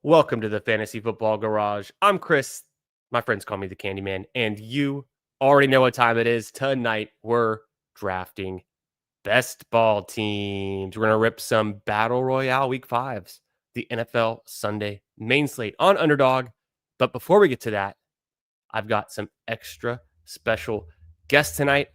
Welcome to the Fantasy Football Garage. I'm Chris. My friends call me the Candyman, and you already know what time it is. Tonight, we're drafting best ball teams. We're going to rip some Battle Royale Week 5s, the NFL Sunday main slate on Underdog. But before we get to that, I've got some extra special guests tonight,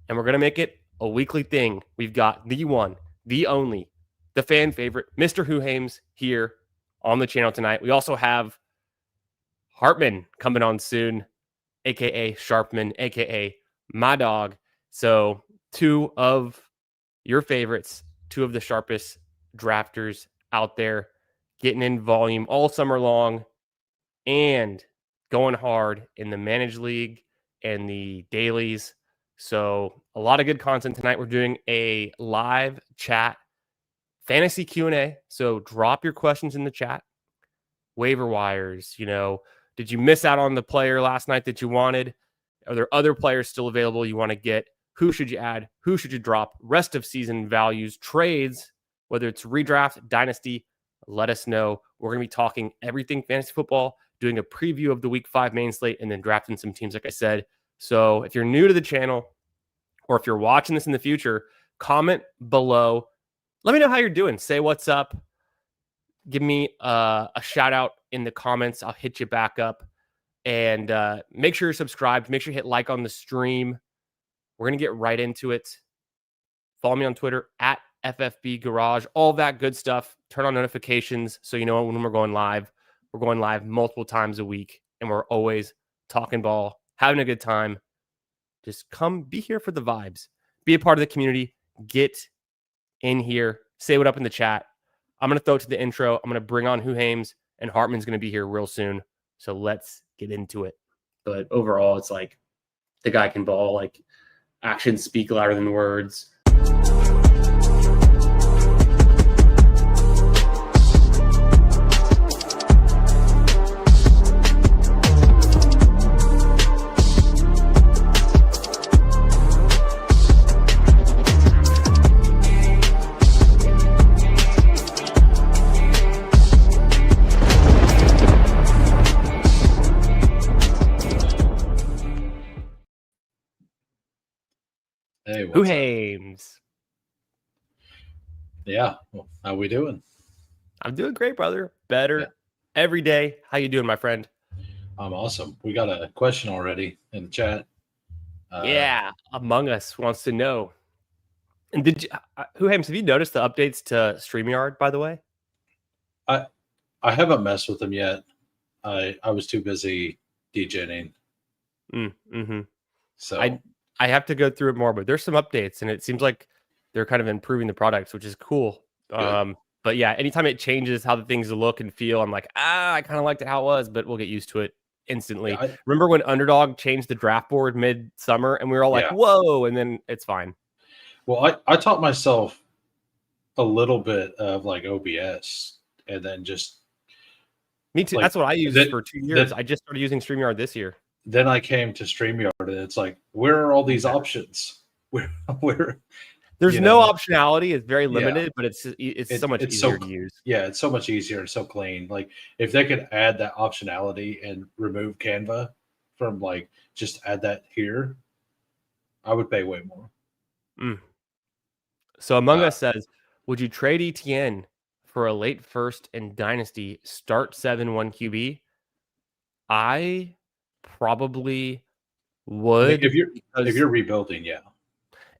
and we're going to make it a weekly thing. We've got the one, the only, the fan favorite, Mr. Hoohames here on the channel tonight. We also have Hartman coming on soon, aka Sharpman, aka my dog. So two of your favorites, two of the sharpest drafters out there, getting in volume all summer long and going hard in the managed league and the dailies. So a lot of good content tonight. We're doing a live chat fantasy Q&A. So drop your questions in the chat. Waiver wires, did you miss out on the player last night that you wanted? Are there other players still available you want to get? Who should you add? Who should you drop? Rest of season values, trades, whether it's redraft, dynasty, let us know. We're going to be talking everything fantasy football, doing a preview of the week 5 main slate, and then drafting some teams, like I said. So if you're new to the channel, or if you're watching this in the future, comment below. Let me know how you're doing. Say what's up. Give me a shout out in the comments. I'll hit you back up. And make sure you're subscribed. Make sure you hit like on the stream. We're going to get right into it. Follow me on Twitter at FFB Garage. All that good stuff. Turn on notifications so you know when we're going live. We're going live multiple times a week. And we're always talking ball, having a good time. Just come be here for the vibes. Be a part of the community. Get in here. Say what up in the chat. I'm going to throw it to the intro. I'm going to bring on Hoohames, and Hartman's going to be here real soon. So let's get into it. But overall, it's like the guy can ball. Like, actions speak louder than words. Hey, Hoohames. Yeah, well, how we doing? I'm doing great, brother. Better every day. How you doing, my friend? I'm awesome. We got a question already in the chat. Among Us wants to know. And did you, Hoohames, have you noticed the updates to StreamYard, by the way? I haven't messed with them yet. I was too busy DJing. So I have to go through it more, but there's some updates, and it seems like they're kind of improving the products, which is cool. But yeah, anytime it changes how the things look and feel, I'm like, I kind of liked it how it was, but we'll get used to it instantly. Yeah, remember when Underdog changed the draft board mid-summer, and we were all like, whoa, and then it's fine. Well, I taught myself a little bit of like OBS, and then just me too. That's what I used for 2 years. I just started using StreamYard this year. Then I came to StreamYard, and it's like, where are all these options? Where there's no optionality. It's very limited, but it's so much easier to use. Yeah, it's so much easier and so clean. Like, if they could add that optionality and remove Canva from, like, just add that here, I would pay way more. So Among Us says, would you trade ETN for a late first in Dynasty start 7-1 QB? I probably would. If you're rebuilding, yeah.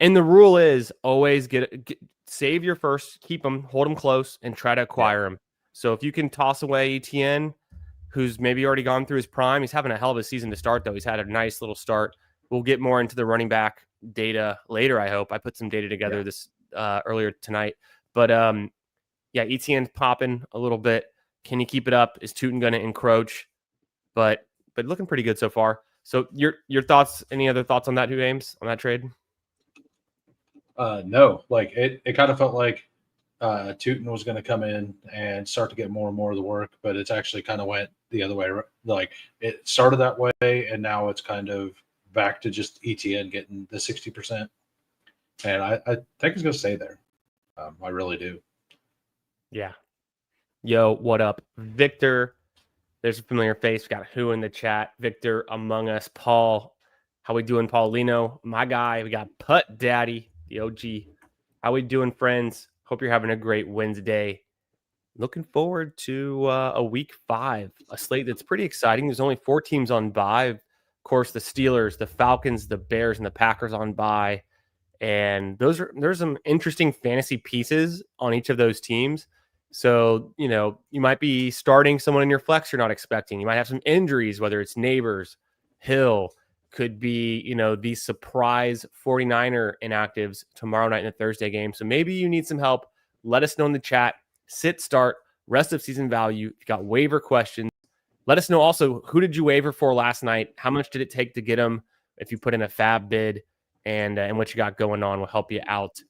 And the rule is always save your first, keep them, hold them close, and try to acquire them. So if you can toss away ETN, who's maybe already gone through his prime, he's having a hell of a season to start, though. He's had a nice little start. We'll get more into the running back data later, I hope. I put some data together this earlier tonight. But ETN's popping a little bit. Can you keep it up? Is Tootin going to encroach? But looking pretty good so far. So your thoughts? Any other thoughts on that, Hoohames, on that trade? No, like it kind of felt like Tootin was going to come in and start to get more and more of the work, but it's actually kind of went the other way. Like, it started that way, and now it's kind of back to just ETN getting the 60%. And I think it's going to stay there. I really do. Yeah. Yo, what up? Victor. There's a familiar face. We got Who in the chat. Victor among us. Paul. How we doing, Paulino? My guy. We got Putt Daddy, the OG. How we doing, friends? Hope you're having a great Wednesday. Looking forward to a week 5, a slate that's pretty exciting. There's only 4 teams on bye. Of course, the Steelers, the Falcons, the Bears, and the Packers on bye. And there's some interesting fantasy pieces on each of those teams. So, you might be starting someone in your flex you're not expecting. You might have some injuries, whether it's Neighbors, Hill, could be, the surprise 49er inactives tomorrow night in the Thursday game. So maybe you need some help. Let us know in the chat. Sit, start, rest of season value. If you got waiver questions, let us know also, who did you waiver for last night? How much did it take to get them? If you put in a fab bid, and what you got going on will help you out.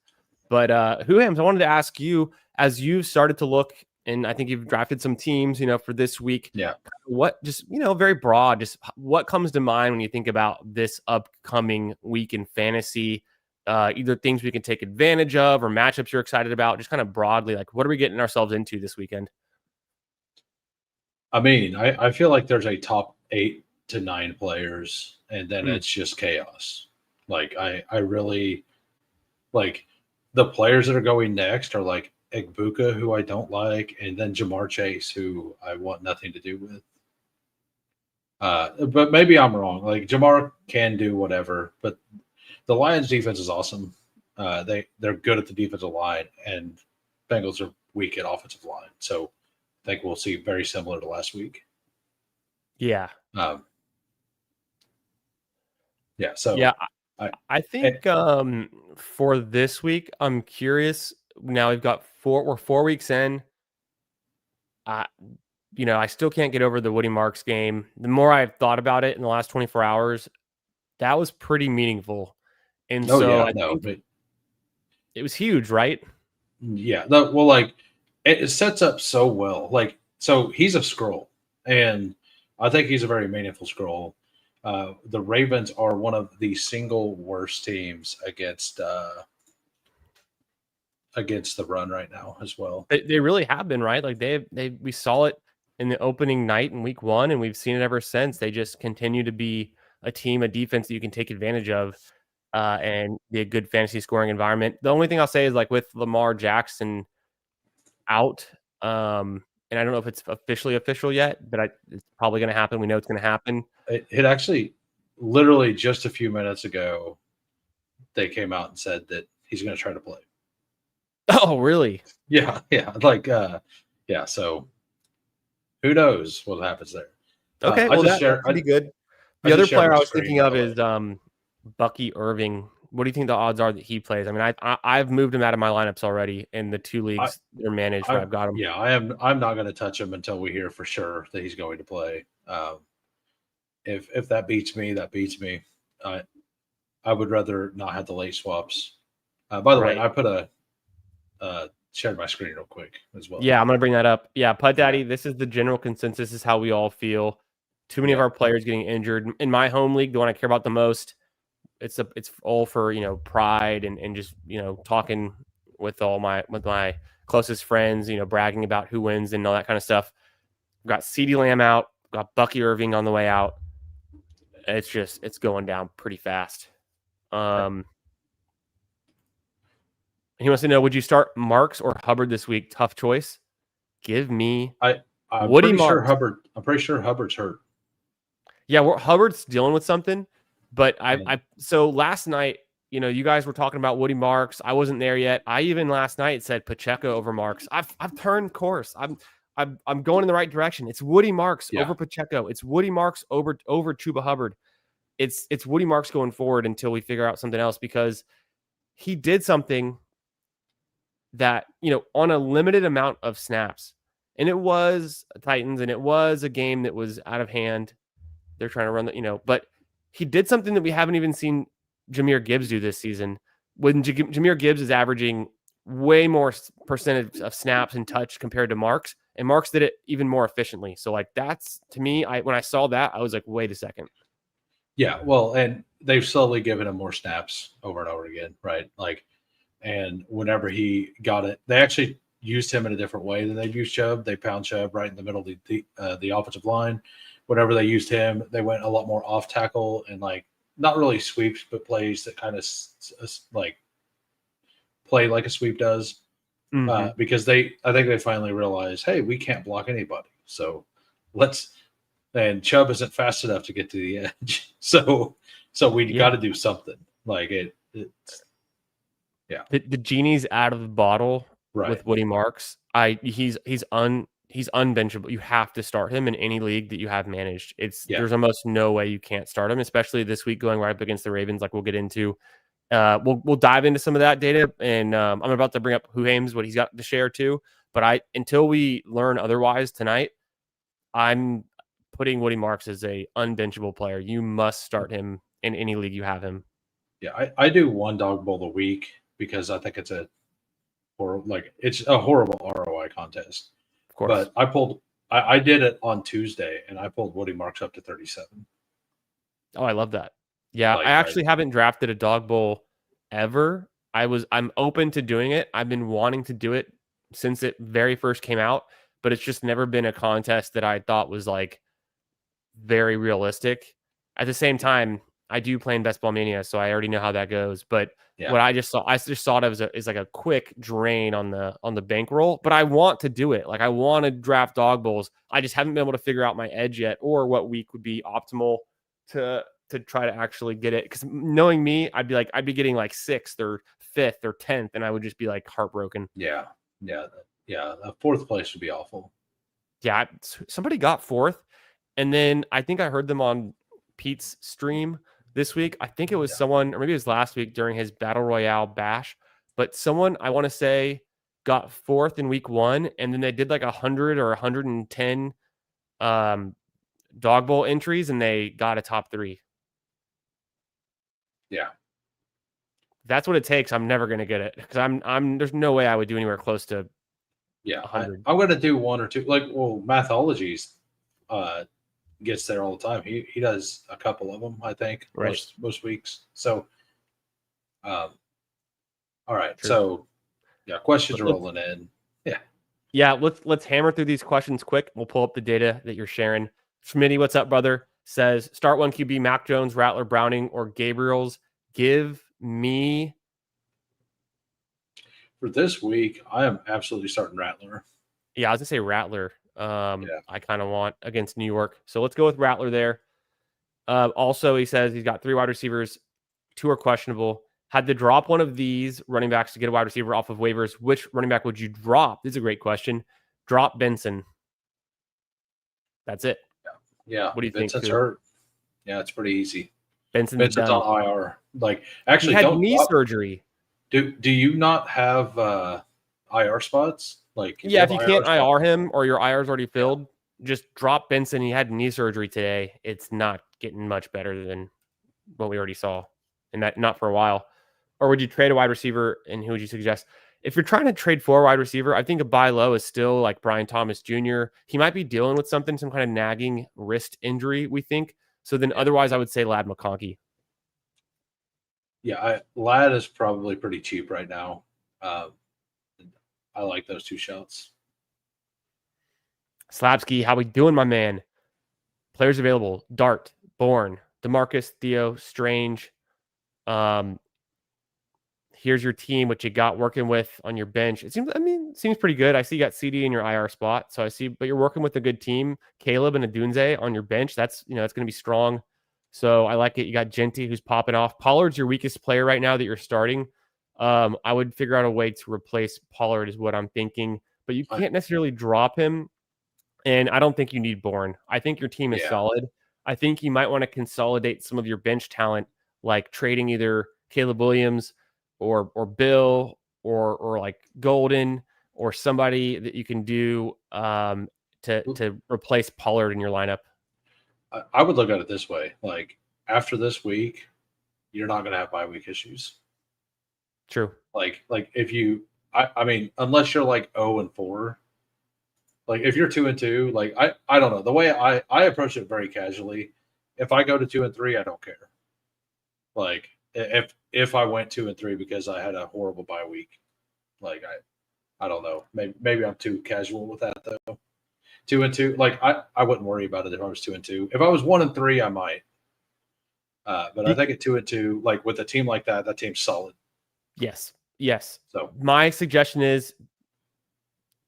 But Hoohames, I wanted to ask you, as you've started to look, and I think you've drafted some teams, for this week. Yeah. What just, very broad, just what comes to mind when you think about this upcoming week in fantasy? Either things we can take advantage of or matchups you're excited about, just kind of broadly, like what are we getting ourselves into this weekend? I mean, I feel like there's a top 8 to 9 players, and then it's just chaos. Like I really like the players that are going next are like Egbuka, who I don't like, and then Jamar Chase, who I want nothing to do with. But maybe I'm wrong. Like Jamar can do whatever, but the Lions defense is awesome. They're good at the defensive line, and Bengals are weak at offensive line. So I think we'll see very similar to last week. Yeah. Yeah. So yeah, I think for this week, I'm curious. Now we're 4 weeks in. I still can't get over the Woody Marks game. The more I've thought about it in the last 24 hours, that was pretty meaningful. And I think it was huge, right? Yeah. It sets up so well. So he's a scroll, and I think he's a very meaningful scroll. The Ravens are one of the single worst teams against the run right now as well. They really have been, right? Like we saw it in the opening night in week 1, and we've seen it ever since. They just continue to be a defense that you can take advantage of, and be a good fantasy scoring environment. The only thing I'll say is, like, with Lamar Jackson out, and I don't know if it's officially official yet, but it's probably going to happen. We know it's going to happen. It actually, literally just a few minutes ago, they came out and said that he's going to try to play. Oh, really? Yeah. Yeah. So who knows what happens there? Okay, that's pretty good. The other player I was thinking of is Bucky Irving. What do you think the odds are that he plays? I mean, I've moved him out of my lineups already in the 2 leagues that are managed where I've got him. Yeah, I'm not going to touch him until we hear for sure that he's going to play. If that beats me, that beats me. I would rather not have the late swaps. By the way, I put shared my screen real quick as well. Yeah, I'm going to bring that up. Yeah, Putt Daddy, this is the general consensus. This is how we all feel. Too many of our players getting injured. In my home league, the one I care about the most, it's all for, pride and just, talking with my closest friends, bragging about who wins and all that kind of stuff. We've got CeeDee Lamb out, got Bucky Irving on the way out. It's going down pretty fast. He wants to know, would you start Marks or Hubbard this week? Tough choice. Give me Woody Marks. I'm pretty sure Hubbard's hurt. Yeah, Hubbard's dealing with something. But so last night, you guys were talking about Woody Marks. I wasn't there yet. I even last night said Pacheco over Marks. I've turned course. I'm going in the right direction. It's Woody Marks over Pacheco. It's Woody Marks over Chuba Hubbard. It's Woody Marks going forward until we figure out something else, because he did something that, on a limited amount of snaps, and it was Titans, and it was a game that was out of hand. They're trying to run but he did something that we haven't even seen Jahmyr Gibbs do this season. When Jahmyr Gibbs is averaging way more percentage of snaps and touch compared to Marks, and Marks did it even more efficiently. So, that's, to me, when I saw that, I was like, wait a second. Yeah, well, and they've slowly given him more snaps over and over again, right? And whenever he got it, they actually used him in a different way than they've used Chubb. They pound Chubb right in the middle of the offensive line. Whenever they used him, they went a lot more off tackle and like not really sweeps, but plays that kind of like play like a sweep does. Because I think they finally realized, hey, we can't block anybody. So and Chubb isn't fast enough to get to the edge. So we got to do something like it's yeah. The genie's out of the bottle with Woody Marks. He's unbenchable. You have to start him in any league that you have managed. There's almost no way you can't start him, especially this week going right up against the Ravens, like we'll get into. We'll dive into some of that data, and I'm about to bring up Hoohames, what he's got to share too. But until we learn otherwise tonight, I'm putting Woody Marks as a unbenchable player. You must start him in any league you have him. Yeah, I do one dog bowl a week because I think it's a horrible ROI contest. Of course. But I did it on Tuesday and I pulled Woody Marks up to 37. Oh, I love that. Yeah, I actually haven't drafted a dog bowl ever. I'm open to doing it. I've been wanting to do it since it very first came out, but it's just never been a contest that I thought was like very realistic. At the same time, I do play in Best Ball Mania, so I already know how that goes. But what I just saw it as like a quick drain on the bankroll. But I want to do it. Like I want to draft dog bowls. I just haven't been able to figure out my edge yet, or what week would be optimal to try to actually get it. Because knowing me, I'd be getting like 6th or 5th or 10th, and I would just be like heartbroken. Yeah. Fourth place would be awful. Yeah, somebody got 4th, and then I think I heard them on Pete's stream this week. I think it was someone, or maybe it was last week during his Battle Royale bash, but someone I want to say got 4th in week 1, and then they did like 100 or 110 dog bowl entries, and they got a top 3. Yeah, that's what it takes. I'm never going to get it because I'm there's no way I would do anywhere close to. Yeah, I'm going to do 1 or 2. Like, well, Mathologies gets there all the time. He does a couple of them, I think, most weeks. So, all right. True. So, yeah, questions are rolling in. Yeah. Let's hammer through these questions quick. We'll pull up the data that you're sharing. Schmitty, what's up, brother? Says start 1 QB: Mac Jones, Rattler, Browning, or Gabriel's. Give me. For this week, I am absolutely starting Rattler. Yeah, I was gonna say Rattler. I kind of want against New York, so let's go with Rattler there. Also, he says he's got 3 wide receivers, 2 are questionable. Had to drop one of these running backs to get a wide receiver off of waivers. Which running back would you drop? This is a great question. Drop Benson. That's it. Yeah. What do you think? Benson's hurt. Yeah, it's pretty easy. Benson's on IR. Like, actually, he had knee surgery. Do you not have IR spots? Like, yeah, if you can't IR him or your IR is already filled, just drop Benson. He had knee surgery today. It's not getting much better than what we already saw, and that not for a while. Or would you trade a wide receiver, and who would you suggest? If you're trying to trade for a wide receiver, I think a buy low is still like Brian Thomas Jr. He might be dealing with some kind of nagging wrist injury, we think. So then otherwise, I would say Ladd McConkey. Yeah, Ladd is probably pretty cheap right now. I like those 2 shots. Slabsky, how we doing, my man? Players available: Dart, Bourne, DeMarcus, Theo, Strange. Here's your team, what you got working with on your bench. It seems pretty good. I see you got CD in your IR spot, so I see, but you're working with a good team. Caleb and Adunze on your bench. That's it's going to be strong. So I like it. You got Genty who's popping off. Pollard's your weakest player right now that you're starting. I would figure out a way to replace Pollard is what I'm thinking, but you can't necessarily drop him. And I don't think you need Bourne. I think your team is solid. I think you might want to consolidate some of your bench talent, like trading either Caleb Williams or Bill or like Golden or somebody that you can do to replace Pollard in your lineup. I would look at it this way. Like, after this week, you're not going to have bye week issues. True. Like if you, I mean, unless you're like 0-4, like if you're 2-2, like I don't know, the way I approach it very casually. If I go to 2-3, I don't care. Like if I went 2-3 because I had a horrible bye week, like I don't know. Maybe I'm too casual with that though. 2-2, like I wouldn't worry about it if I was 2-2. If I was 1-3, I might. But I think at 2-2, like with a team like that, that team's solid. Yes. So My suggestion is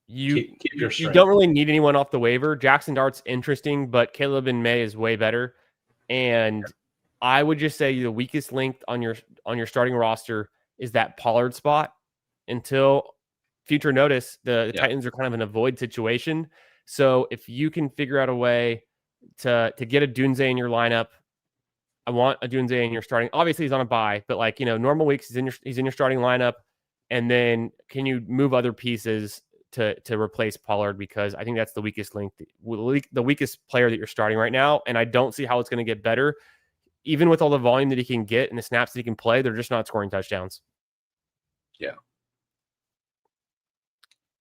keep your you strength. don't really need anyone off the waiver. Jackson Dart's interesting, but Caleb and May is way better. And I would just say the weakest link on your starting roster is that Pollard spot. Until future notice, the Titans are kind of in a void situation. So if you can figure out a way to get a Dunze in your lineup, I want a Dunze in your starting. Obviously, he's on a bye, but like normal weeks, he's in your starting lineup. And then can you move other pieces to replace Pollard, because I think that's the weakest link, the weakest player that you're starting right now, and I don't see how it's going to get better. Even with all the volume that he can get and the snaps that he can play, they're just not scoring touchdowns. Yeah.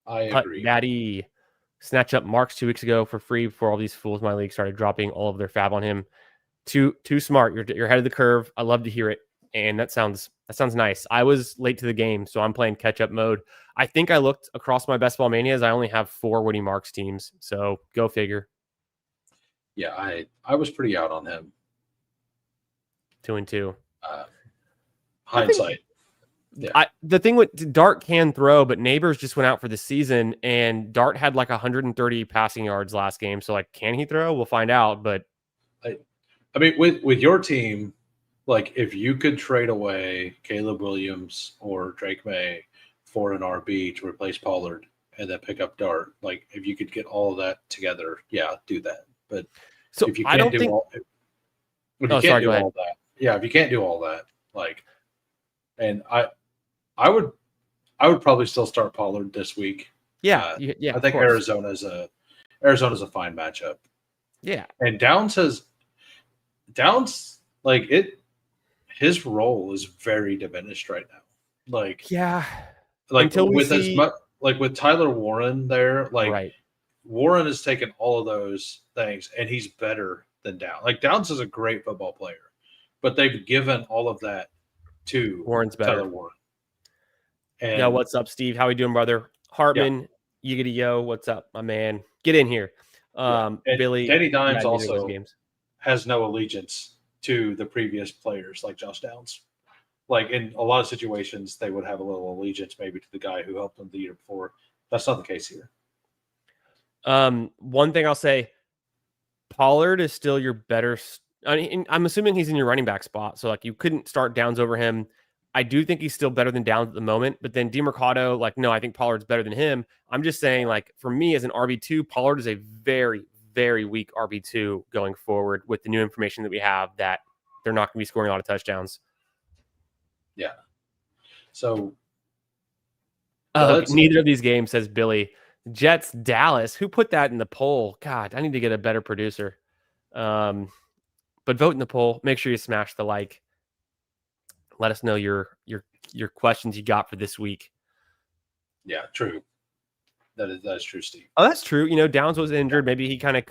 I agree. Daddy snatch up Marks 2 weeks ago for free before all these fools in my league started dropping all of their fab on him. Too smart. You're ahead of the curve. I love to hear it. And that sounds nice. I was late to the game, so I'm playing catch up mode. I think I looked across my best ball manias. I only have 4 Woody Marks teams, so go figure. Yeah, I was pretty out on him. 2-2. Hindsight. The thing with Dart can throw, but Neighbors just went out for the season, and Dart had like 130 passing yards last game. So like, can he throw? We'll find out. But I mean, with your team, like if you could trade away Caleb Williams or Drake May for an RB to replace Pollard and then pick up Dart, like if you could get all of that together, yeah, do that. But so if you can't do all that, yeah, if you can't do all that, like, and I would probably still start Pollard this week. Yeah, I think Arizona's a fine matchup. Yeah, and Downs like it. His role is very diminished right now. Like, yeah, like until with as much, like with Tyler Warren there, like right. Warren has taken all of those things and he's better than Downs. Like Downs is a great football player, but they've given all of that to Warren's better. Tyler Warren. And yo, what's up, Steve? How we doing, brother? Hartman, Yiggity yo, what's up, my man? Get in here. Billy, Danny Dimes also has no allegiance to the previous players like Josh Downs. Like in a lot of situations, they would have a little allegiance maybe to the guy who helped them the year before. That's not the case here. One thing I'll say, Pollard is still your better. I'm assuming he's in your running back spot, so like you couldn't start Downs over him. I do think he's still better than Downs at the moment, but then DeMercado, like, no, I think Pollard's better than him. I'm just saying, like, for me as an RB2, Pollard is a very, very weak RB2 going forward with the new information that we have that they're not going to be scoring a lot of touchdowns. Yeah. So neither of these games, says Billy. Jets, Dallas. Who put that in the poll? God, I need to get a better producer. But vote in the poll. Make sure you smash the like. Let us know your questions you got for this week. Yeah, true. That is true, Steve. Oh, that's true. Downs was injured. Maybe he kind of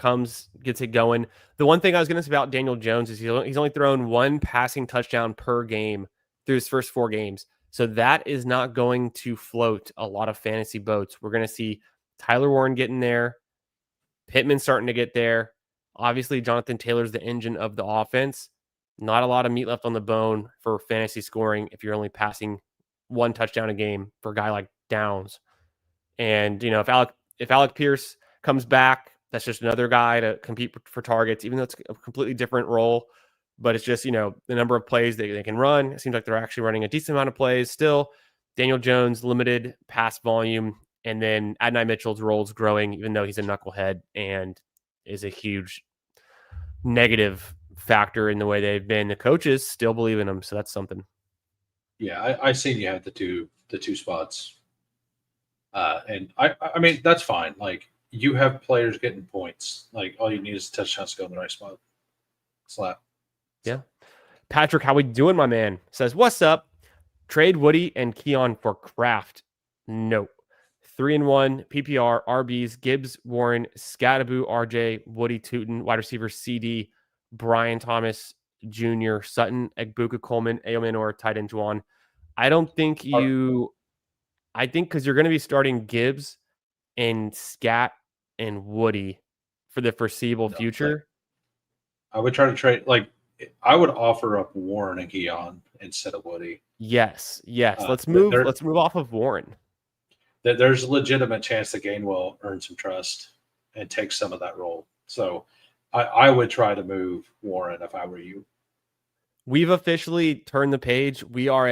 gets it going. The one thing I was going to say about Daniel Jones is he's only thrown 1 passing touchdown per game through his first 4 games. So that is not going to float a lot of fantasy boats. We're going to see Tyler Warren getting there. Pittman starting to get there. Obviously, Jonathan Taylor's the engine of the offense. Not a lot of meat left on the bone for fantasy scoring if you're only passing 1 touchdown a game for a guy like Downs. And, if Alec Pierce comes back, that's just another guy to compete for targets, even though it's a completely different role. But it's just, the number of plays they can run. It seems like they're actually running a decent amount of plays still. Daniel Jones, limited pass volume. And then Adonai Mitchell's role's growing, even though he's a knucklehead and is a huge negative factor in the way they've been. The coaches still believe in him, so that's something. Yeah, I seen you had the two spots, and I mean that's fine. Like you have players getting points. Like all you need is touchdowns to go in the right spot. Slap. Yeah. Patrick, how we doing, my man? Says, what's up? Trade Woody and Keon for Kraft. Nope. 3-1 PPR RBs: Gibbs, Warren, Scattaboo, RJ, Woody, Tootin, wide receiver CD, Brian Thomas Jr., Sutton, Egbuka, Coleman, Aoman, or tight end Juwan. I don't think you I think because you're going to be starting Gibbs and Scat and Woody for the foreseeable future. I would try to trade, like, I would offer up Warren and Keon instead of Woody. Yes. Let's move off of Warren. There's a legitimate chance that Gainwell earns some trust and takes some of that role. So I would try to move Warren if I were you. We've officially turned the page. We are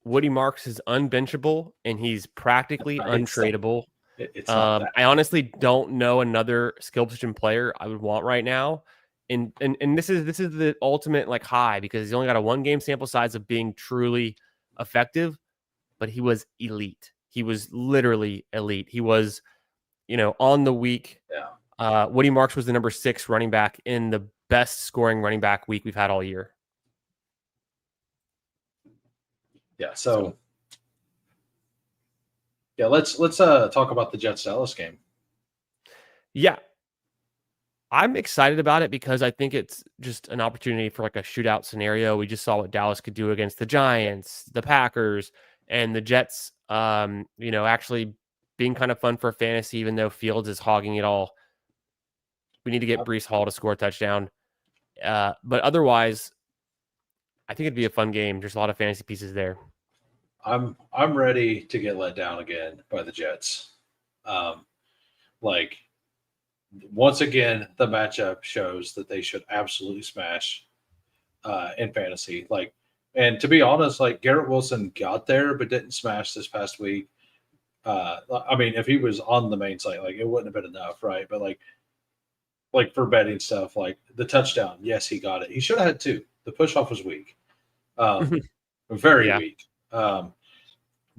Woody Marks is unbenchable and he's practically untradeable. It's not that. I honestly don't know another skill position player I would want right now. And this is the ultimate like high because he's only got a 1-game sample size of being truly effective, but he was elite. He was literally elite. He was, on the week. Yeah. Woody Marks was the number 6 running back in the best scoring running back week we've had all year. Yeah. So yeah, let's talk about the Jets Dallas game. Yeah. I'm excited about it because I think it's just an opportunity for like a shootout scenario. We just saw what Dallas could do against the Giants, the Packers, and the Jets, actually being kind of fun for fantasy, even though Fields is hogging it all. We need to get Breece Hall to score a touchdown. But otherwise, I think it'd be a fun game. There's a lot of fantasy pieces there. I'm ready to get let down again by the Jets. Once again, the matchup shows that they should absolutely smash in fantasy. And to be honest, Garrett Wilson got there but didn't smash this past week. If he was on the main site, it wouldn't have been enough, right? But for betting stuff, the touchdown, yes, he got it. He should have had 2. The push off was weak, very weak.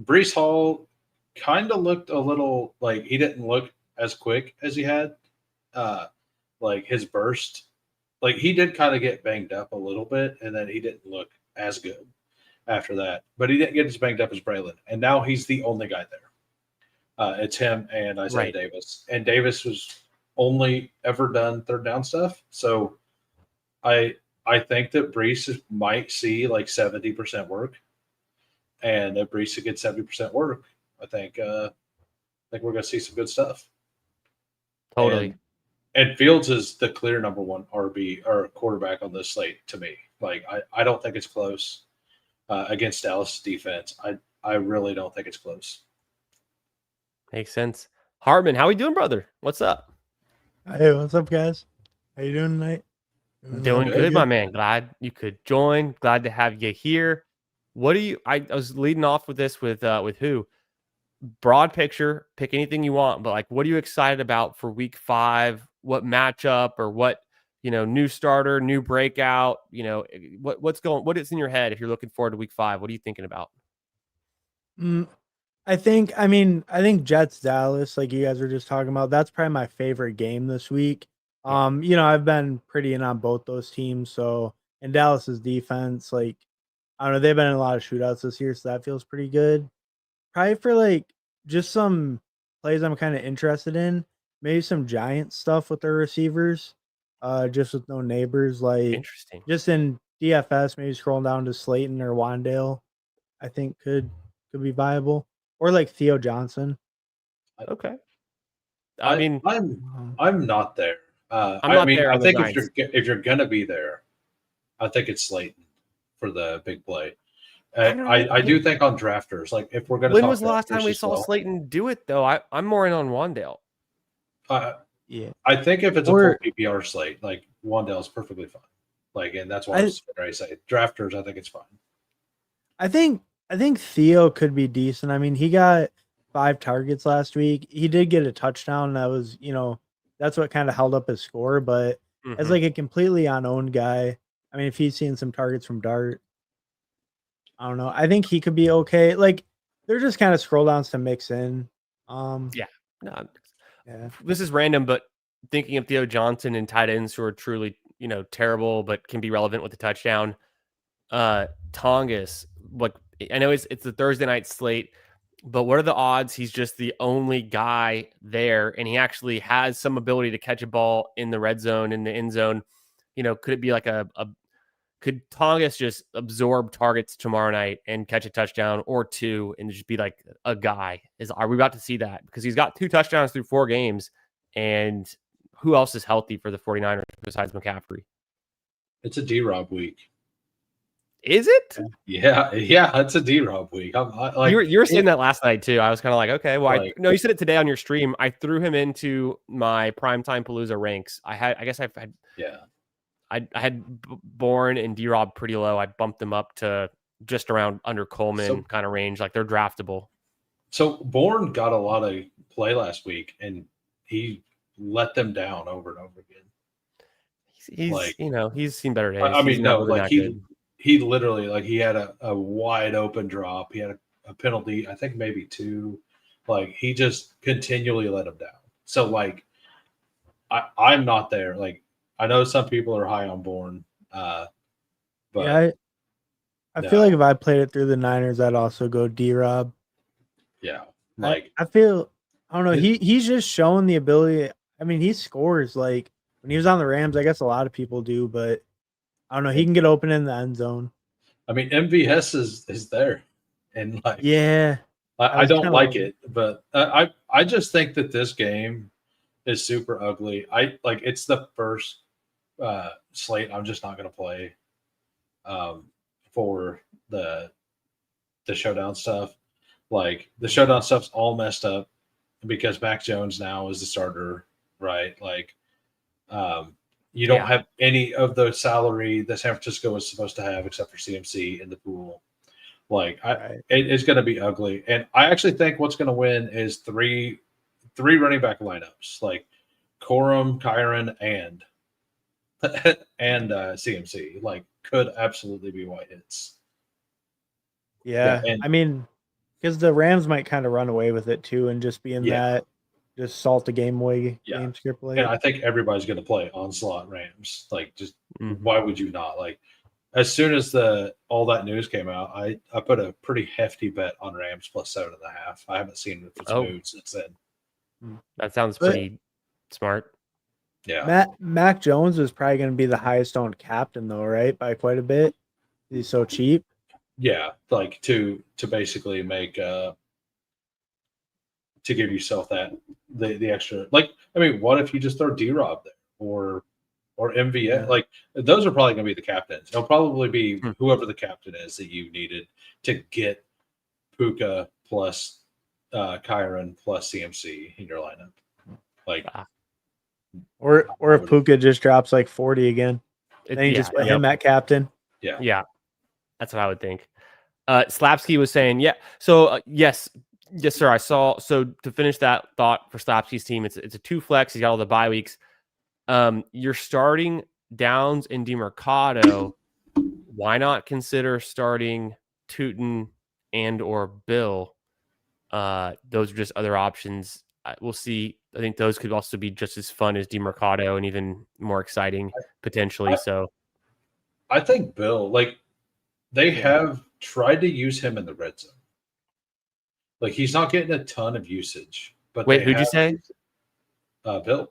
Breece Hall kind of looked a little he didn't look as quick as he had. His burst, he did kind of get banged up a little bit, and then he didn't look as good after that. But he didn't get as banged up as Braylon, and now he's the only guy there. It's him and Isaiah Davis, and Davis was only ever done third down stuff. So I think that Breece might see 70% work, and if Breece gets 70% work, I think we're going to see some good stuff. Totally. And Fields is the clear number 1 RB or quarterback on this slate to me. I don't think it's close against Dallas defense. I really don't think it's close. Makes sense. Hartman, how we doing, brother? What's up? Hey, what's up, guys? How you doing tonight? Doing good, my man. Glad you could join. Glad to have you here. What do you? I was leading off with this with who? Broad picture. Pick anything you want, but what are you excited about for Week 5? What matchup or what new starter, new breakout? What is in your head if you're looking forward to Week 5? What are you thinking about? I think Jets Dallas, like you guys were just talking about, that's probably my favorite game this week. I've been pretty in on both those teams. So, and Dallas's defense, I don't know, they've been in a lot of shootouts this year, so that feels pretty good. Probably for just some plays I'm kind of interested in, maybe some Giants stuff with their receivers, just with no neighbors. Interesting. Just in DFS, maybe scrolling down to Slayton or Wandale, I think could be viable. Or Theo Johnson. Okay. I'm not there. I think if you're gonna be there, I think it's Slayton for the big play. I do think on drafters, if we're gonna. When was the last time we saw Slayton do it though? I'm more in on Wandale. Yeah. I think if it's a full PPR slate, Wandale is perfectly fine. And that's why I say drafters. I think it's fine. I think Theo could be decent. I mean, he got 5 targets last week. He did get a touchdown. That was, that's what kind of held up his score. But as a completely unowned guy, I mean, if he's seeing some targets from Dart, I don't know. I think he could be okay. They're just kind of scroll downs to mix in. This is random, but thinking of Theo Johnson and tight ends who are truly, terrible, but can be relevant with the touchdown. Tongas, I know it's the Thursday night slate, but what are the odds he's just the only guy there and he actually has some ability to catch a ball in the red zone, in the end zone? Could it be could Tongas just absorb targets tomorrow night and catch a touchdown or two and just be like a guy? Are we about to see that? Because he's got 2 touchdowns through 4 games. And who else is healthy for the 49ers besides McCaffrey? It's a D-Rob week. Is it? Yeah, it's a D-Rob week. You were saying that last night too. I was kind of like, okay, well, like, you said it today on your stream. I threw him into my primetime Palooza ranks. I had Bourne and D-Rob pretty low. I bumped them up to just around under Coleman kind of range. Like they're draftable. So Bourne got a lot of play last week, and he let them down over and over again. He's seen better days. I mean, no, like he literally, like, he had a wide open drop. He had a penalty, I think maybe 2. Like, he just continually let him down. So, like, I'm not there. Like, I know some people are high on Bourne, but yeah, I feel like if I played it through the Niners, I'd also go D-Rob. Yeah, like I feel, I don't know. He's just showing the ability. I mean, he scores. Like when he was on the Rams, I guess a lot of people do, but I don't know. He can get open in the end zone. I mean, MVS is there, and like, yeah, I don't like it, but I just think that this game is super ugly. It's the first slate I'm just not going to play for the showdown stuff. Like the showdown stuff's all messed up because Mac Jones now is the starter, right? Like you don't have any of the salary that San Francisco was supposed to have except for CMC in the pool. Like it's going to be ugly. And I actually think what's going to win is three running back lineups, like Corum, Kyron, and CMC. Like could absolutely be white hits. Yeah, I mean, because the Rams might kind of run away with it too, and just be in that, just salt the game away game script. And I think everybody's going to play onslaught Rams. Like, just why would you not? Like, as soon as all that news came out, I put a pretty hefty bet on Rams plus 7.5. I haven't seen if it's moved since then. That sounds pretty smart. Yeah, Mac Jones is probably going to be the highest owned captain though, right? By quite a bit. He's so cheap. Yeah, like to basically make to give yourself the extra. Like, I mean, what if you just throw D-Rob there or MVS? Yeah. Like, those are probably going to be the captains. It'll probably be whoever the captain is that you needed to get Puka plus Kyron plus CMC in your lineup. Like, or if Puka just drops like 40 again, then you just put him at captain. Yeah. That's what I would think. Slapsky was saying, So yes, sir. I saw. So to finish that thought for Slapsky's team, it's a 2 flex. He's got all the bye weeks. You're starting Downs and DeMercado. Why not consider starting Tootin and or Bill? Those are just other options. We'll see. I think those could also be just as fun as DeMercado and even more exciting potentially. I think Bill, like, they have tried to use him in the red zone. Like, he's not getting a ton of usage. But wait, who'd you say? Bill.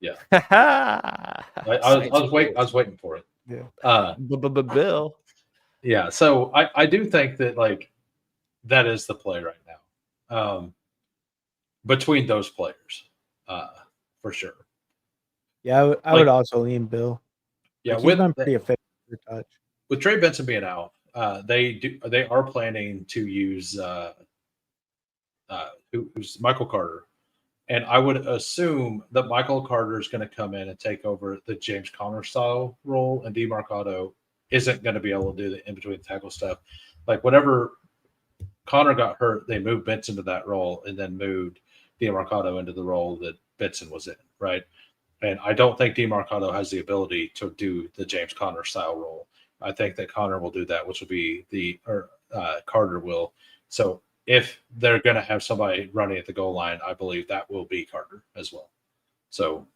Yeah. I was waiting for it. Yeah. Bill. Yeah. So I do think that, like, that is the play right now. Between those players, for sure. Yeah, I would also lean Bill. Yeah, he's been pretty effective for touch. With Trey Benson being out, they are planning to use who's Michael Carter, and I would assume that Michael Carter is going to come in and take over the James Conner style role, and DeMercado isn't going to be able to do the in between tackle stuff. Like, whenever Connor got hurt, they moved Benson to that role and then moved DeMercado into the role that Benson was in, right? And I don't think DeMercado has the ability to do the James Conner style role. I think that Connor will do that, which will be Carter will. So if they're going to have somebody running at the goal line, I believe that will be Carter as well. So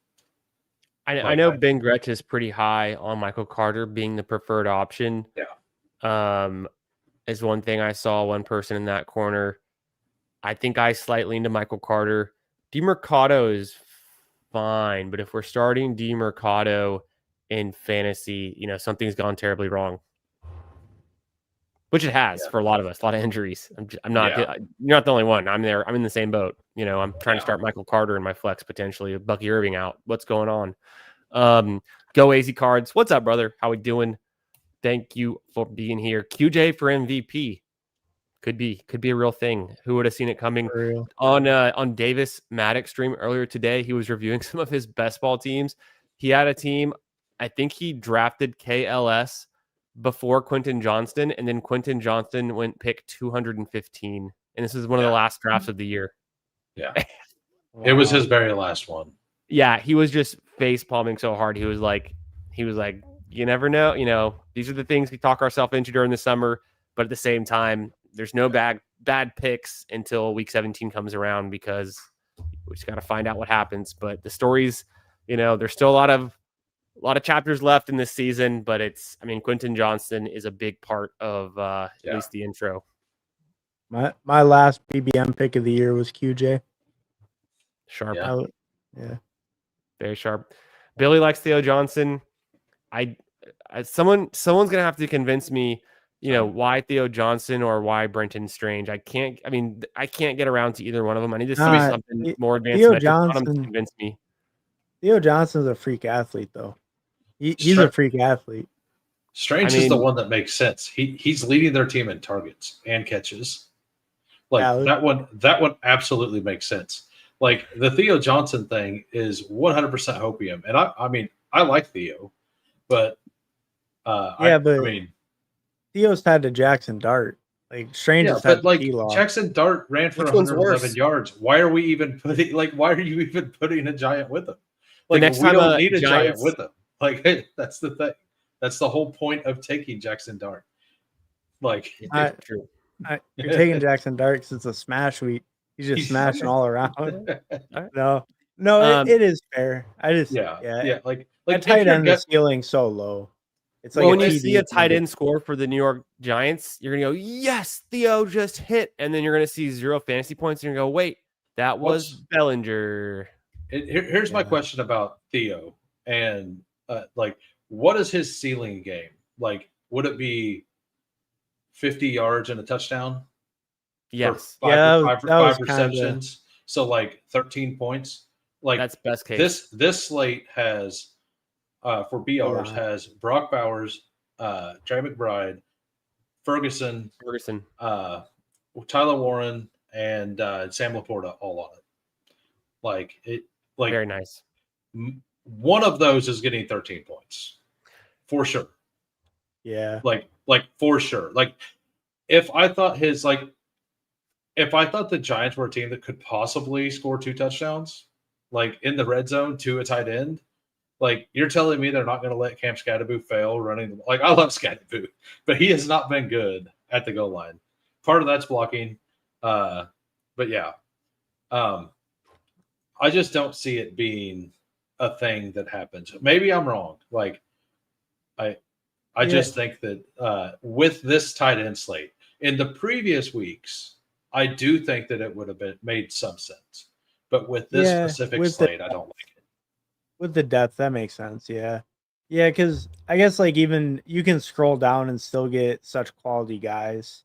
I know Ben Gretch is pretty high on Michael Carter being the preferred option. Yeah. Is one thing I saw one person in that corner. I think I slightly into Michael Carter. DeMercado is fine, but if we're starting DeMercado in fantasy, something's gone terribly wrong. Which it has for a lot of us, a lot of injuries. I'm not. Yeah. You're not the only one. I'm there. I'm in the same boat. I'm trying to start Michael Carter in my flex potentially. Bucky Irving out. What's going on? Go AZ Cards. What's up, brother? How we doing? Thank you for being here. QJ for MVP. Could be a real thing. Who would have seen it coming? For real. On Davis Maddox stream earlier today, he was reviewing some of his best ball teams. He had a team. I think he drafted KLS before Quentin Johnston, and then Quentin Johnston went pick 215. And this is one of the last drafts of the year. Yeah. It was his very last one. Yeah, he was just face palming so hard. He was like, you never know. These are the things we talk ourselves into during the summer. But at the same time, there's no bad picks until week 17 comes around, because we just got to find out what happens. But the stories, there's still a lot of chapters left in this season, but Quentin Johnston is a big part of at least the intro. My last BBM pick of the year was QJ. Sharp. Yeah. Very sharp. Billy likes Theo Johnson. Someone's going to have to convince me, why Theo Johnson or why Brenton Strange. I can't get around to either one of them. I need to see something more advanced. Theo Johnson to convince me. Theo Johnson's a freak athlete, though. He's a freak athlete. Strange is the one that makes sense. He's leading their team in targets and catches. That one absolutely makes sense. Like, the Theo Johnson thing is 100% hopium, and I like Theo, but Theo's tied to Jackson Dart. Like, Strange is tied to T-Law. Jackson Dart ran for 111 yards. Why are you even putting a giant with him? Like, next we time don't need a giant with him. Like, hey, that's the thing. That's the whole point of taking Jackson Dart. Like, true. You're taking Jackson Dart because it's a smash week. He's just smashing all around. No, it is fair. Like tight end, the ceiling so low. It's like when you see a tight end score for the New York Giants, you're gonna go, yes, Theo just hit, and then you're gonna see 0 fantasy points, and you're gonna go, wait, that was Bellinger. Here's my question about Theo, and what is his ceiling game? Like, would it be 50 yards and a touchdown? Yes. Five receptions. So, like, 13 points. Like, that's best case. This slate has, for BRs, has Brock Bowers, Trey McBride, Ferguson, Tyler Warren, and Sam Laporta all on it. Very nice. One of those is getting 13 points for sure. Yeah. Like for sure. Like, if I thought the Giants were a team that could possibly score 2 touchdowns, like in the red zone to a tight end, like, you're telling me they're not going to let Cam Scatteraboo fail running. Like, I love Scatteraboo, but he has not been good at the goal line. Part of that's blocking. But yeah, I just don't see it being a thing that happens. Maybe I'm wrong. Like, I just think that with this tight end slate in the previous weeks, I do think that it would have made some sense. But with this specific slate, I don't like it. With the depth, that makes sense. Yeah. Yeah, because I guess, like, even you can scroll down and still get such quality guys.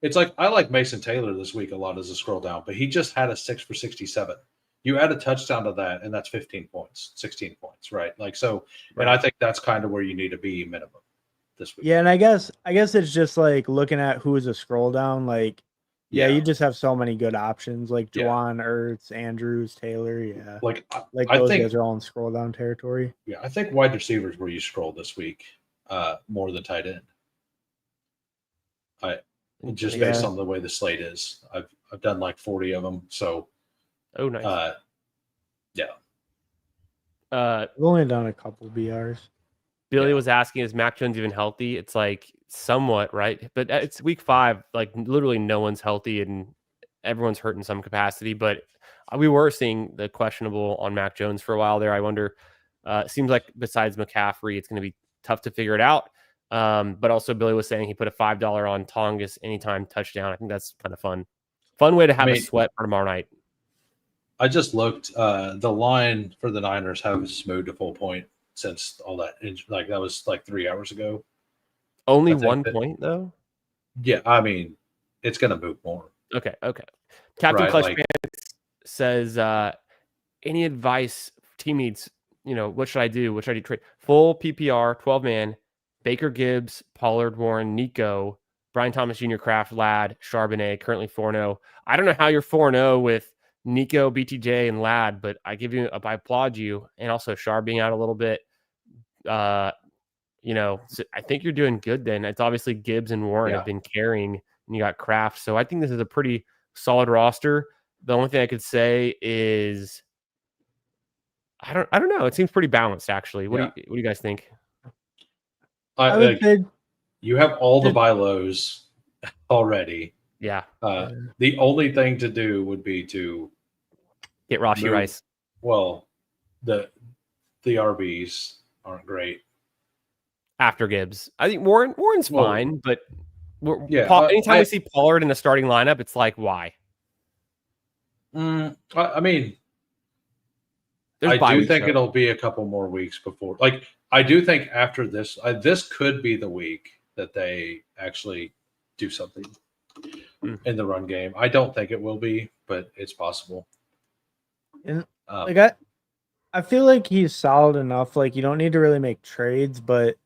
It's like, I like Mason Taylor this week a lot as a scroll down, but he just had a 6 for 67. You add a touchdown to that, and that's 15 points, 16 points, right? Like, so, and I think that's kind of where you need to be minimum this week. Yeah, and I guess it's just like looking at who is a scroll down. Like, you just have so many good options, like Juwan, Ertz, Andrews, Taylor. Yeah, like those guys are all in scroll down territory. Yeah, I think wide receivers where you scroll this week more than tight end. Just based on the way the slate is, I've done like 40 of them. So, nice. I've only done a couple BRs. Billy was asking, is Mac Jones even healthy? It's like somewhat, right? But it's week 5. Like, literally no one's healthy and everyone's hurt in some capacity. But we were seeing the questionable on Mac Jones for a while there. I wonder, it seems like besides McCaffrey, it's going to be tough to figure it out. But also Billy was saying he put a $5 on Tongas anytime touchdown. I think that's kind of fun Fun way to have I a mean, sweat for tomorrow night. I just looked. The line for the Niners haven't moved a full point since all that. Like that was like 3 hours ago. Only I think 1 that- point though. Yeah, I mean, it's going to move more. Okay. Captain Right, Clutch like- Pants says, any advice team needs? What should I do? What should I do? Trade full PPR, 12-man, Baker Gibbs, Pollard, Warren, Nico, Brian Thomas Jr., Kraft, Ladd, Charbonnet, currently 4-0. I don't know how you're 4-0 with Nico, BTJ, and Ladd, but I applaud you. And also Char being out a little bit. So I think you're doing good then. It's obviously Gibbs and Warren have been carrying, and you got Kraft. So I think this is a pretty solid roster. The only thing I could say is I don't know. It seems pretty balanced, actually. What do you guys think? I would say you have all the buy lows already. Yeah. The only thing to do would be to get Rashee Rice. Well, the RBs aren't great. After Gibbs, I think Warren's fine, but anytime we see Pollard in the starting lineup, it's like, why? I mean, I do think it'll be a couple more weeks before. Like, I do think after this, this could be the week that they actually do something in the run game. I don't think it will be, but it's possible. And I feel like he's solid enough. Like, you don't need to really make trades, but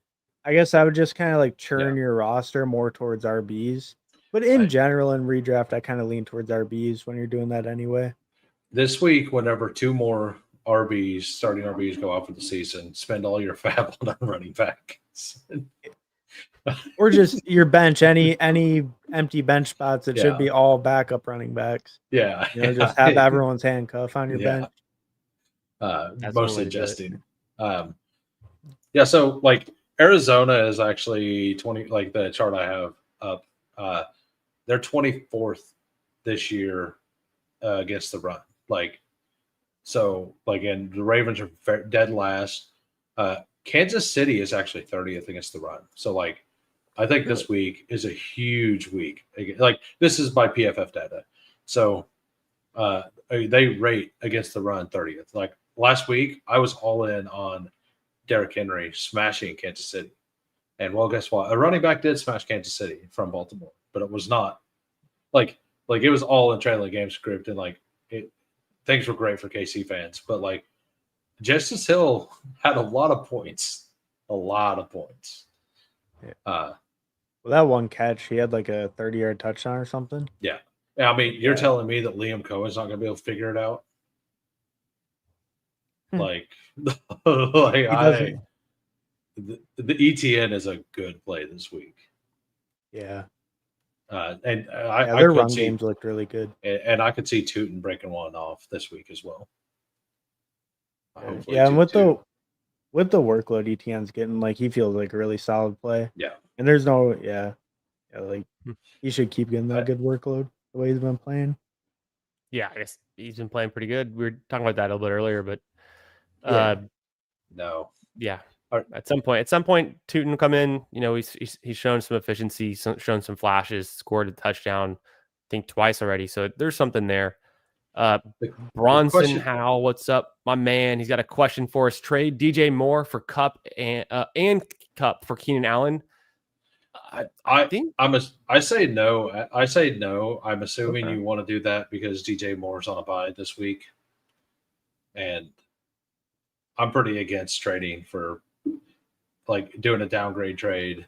I guess I would just kind of like churn your roster more towards RBs. But in general, in redraft, I kind of lean towards RBs when you're doing that anyway. This week, whenever 2 more starting RBs go out for the season, spend all your fab on a running back. Or just your bench, any empty bench spots, it should be all backup running backs. Yeah. Just have everyone's handcuff on your bench. Mostly jesting. So like Arizona is actually 20, like the chart I have up. They're 24th this year against the run. And the Ravens are dead last. Kansas City is actually 30th against the run. So I think this week is a huge week. Like, this is by PFF data. So they rate against the run 30th. Like last week, I was all in on Derrick Henry smashing Kansas City. And well, guess what? A running back did smash Kansas City from Baltimore, but it was not like it was all in trailing game script, and things were great for KC fans. But Justice Hill had a lot of points. Yeah. Well, that one catch, he had like a 30-yard touchdown or something. Yeah. I mean, you're telling me that Liam Cohen's not going to be able to figure it out? The ETN is a good play this week. Yeah. Their run games looked really good. And I could see Tootin breaking one off this week as well. Yeah, and with the workload ETN's getting, he feels like a really solid play. Yeah. And there's he should keep getting that good workload the way he's been playing. Yeah, I guess he's been playing pretty good. We were talking about that a little bit earlier, but no. Yeah. At some point, Tootin will come in. He's shown some efficiency, shown some flashes, scored a touchdown, I think twice already. So there's something there. Bronson Howell, what's up, my man? He's got a question for us. Trade DJ Moore for Cup and Cup for Keenan Allen. I say no. I say no. I'm assuming you want to do that because DJ Moore's on a bye this week, and I'm pretty against trading for doing a downgrade trade.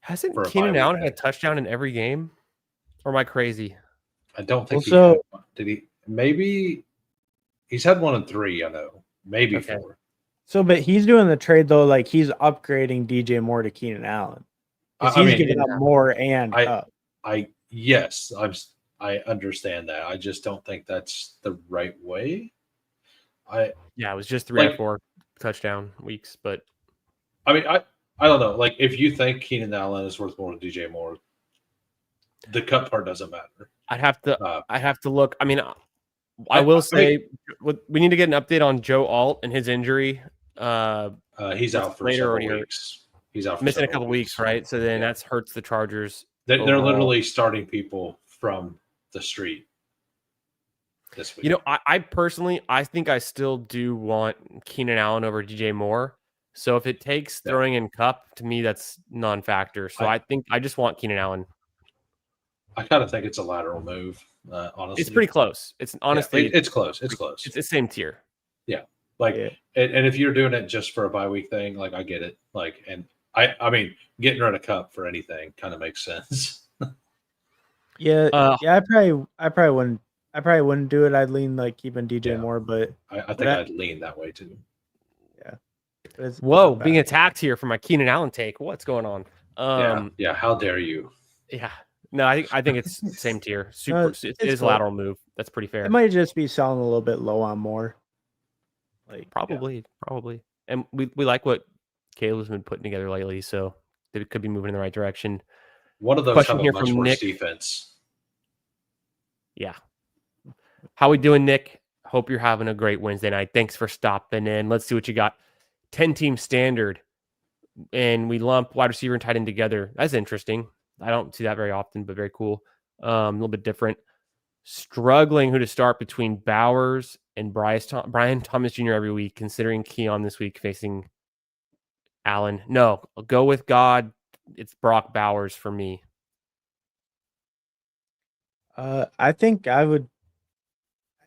Hasn't Keenan Allen had a touchdown in every game? Or am I crazy? I don't think did he? Maybe he's had 1 in 3. I know, maybe 4. So, but he's doing the trade though. He's upgrading DJ Moore to Keenan Allen. He's getting up Moore and Cup. I understand that. I just don't think that's the right way. It was just 3 or 4 touchdown weeks, but I mean, I don't know. If you think Keenan Allen is worth more than DJ Moore, the Cup part doesn't matter. I'd have to look. I mean, I will say we need to get an update on Joe Alt and his injury. He's out for several weeks. He's out for missing a couple weeks, right? So then that hurts the Chargers. They're literally starting people from the street this week. You know, I personally, I think I still do want Keenan Allen over DJ Moore. So if it takes throwing in Cup, to me, that's non-factor. So I think I just want Keenan Allen. I kind of think it's a lateral move, honestly. It's pretty clse. It's honestly, it's close. It's close. It's the same tier. Yeah. Like, and if you're doing it just for a bye week thing, like I get it. Like, and I mean, getting rid of Cup for anything kind of makes sense. Yeah. I probably wouldn't do it. I'd lean like keeping DJ Moore, but I think I'd lean that way too. Yeah. Whoa, being attacked here for my Keenan Allen take. What's going on? Yeah. How dare you? Yeah. No, I think it's same tier. Super. It is a lateral move. That's pretty fair. It might just be selling a little bit low on Moore. Like probably. And we like what Caleb's been putting together lately, so it could be moving in the right direction. One of those Question have here a much from worse Nick. defense. Yeah. How we doing, Nick? Hope you're having a great Wednesday night. Thanks for stopping in. Let's see what you got. 10-team standard, and we lump wide receiver and tight end together. That's interesting. I don't see that very often, but very cool. A little bit different. Struggling who to start between Bowers and Brian Thomas Jr. every week, considering Keon this week facing Allen. No, I'll go with God. It's Brock Bowers for me. I think I would.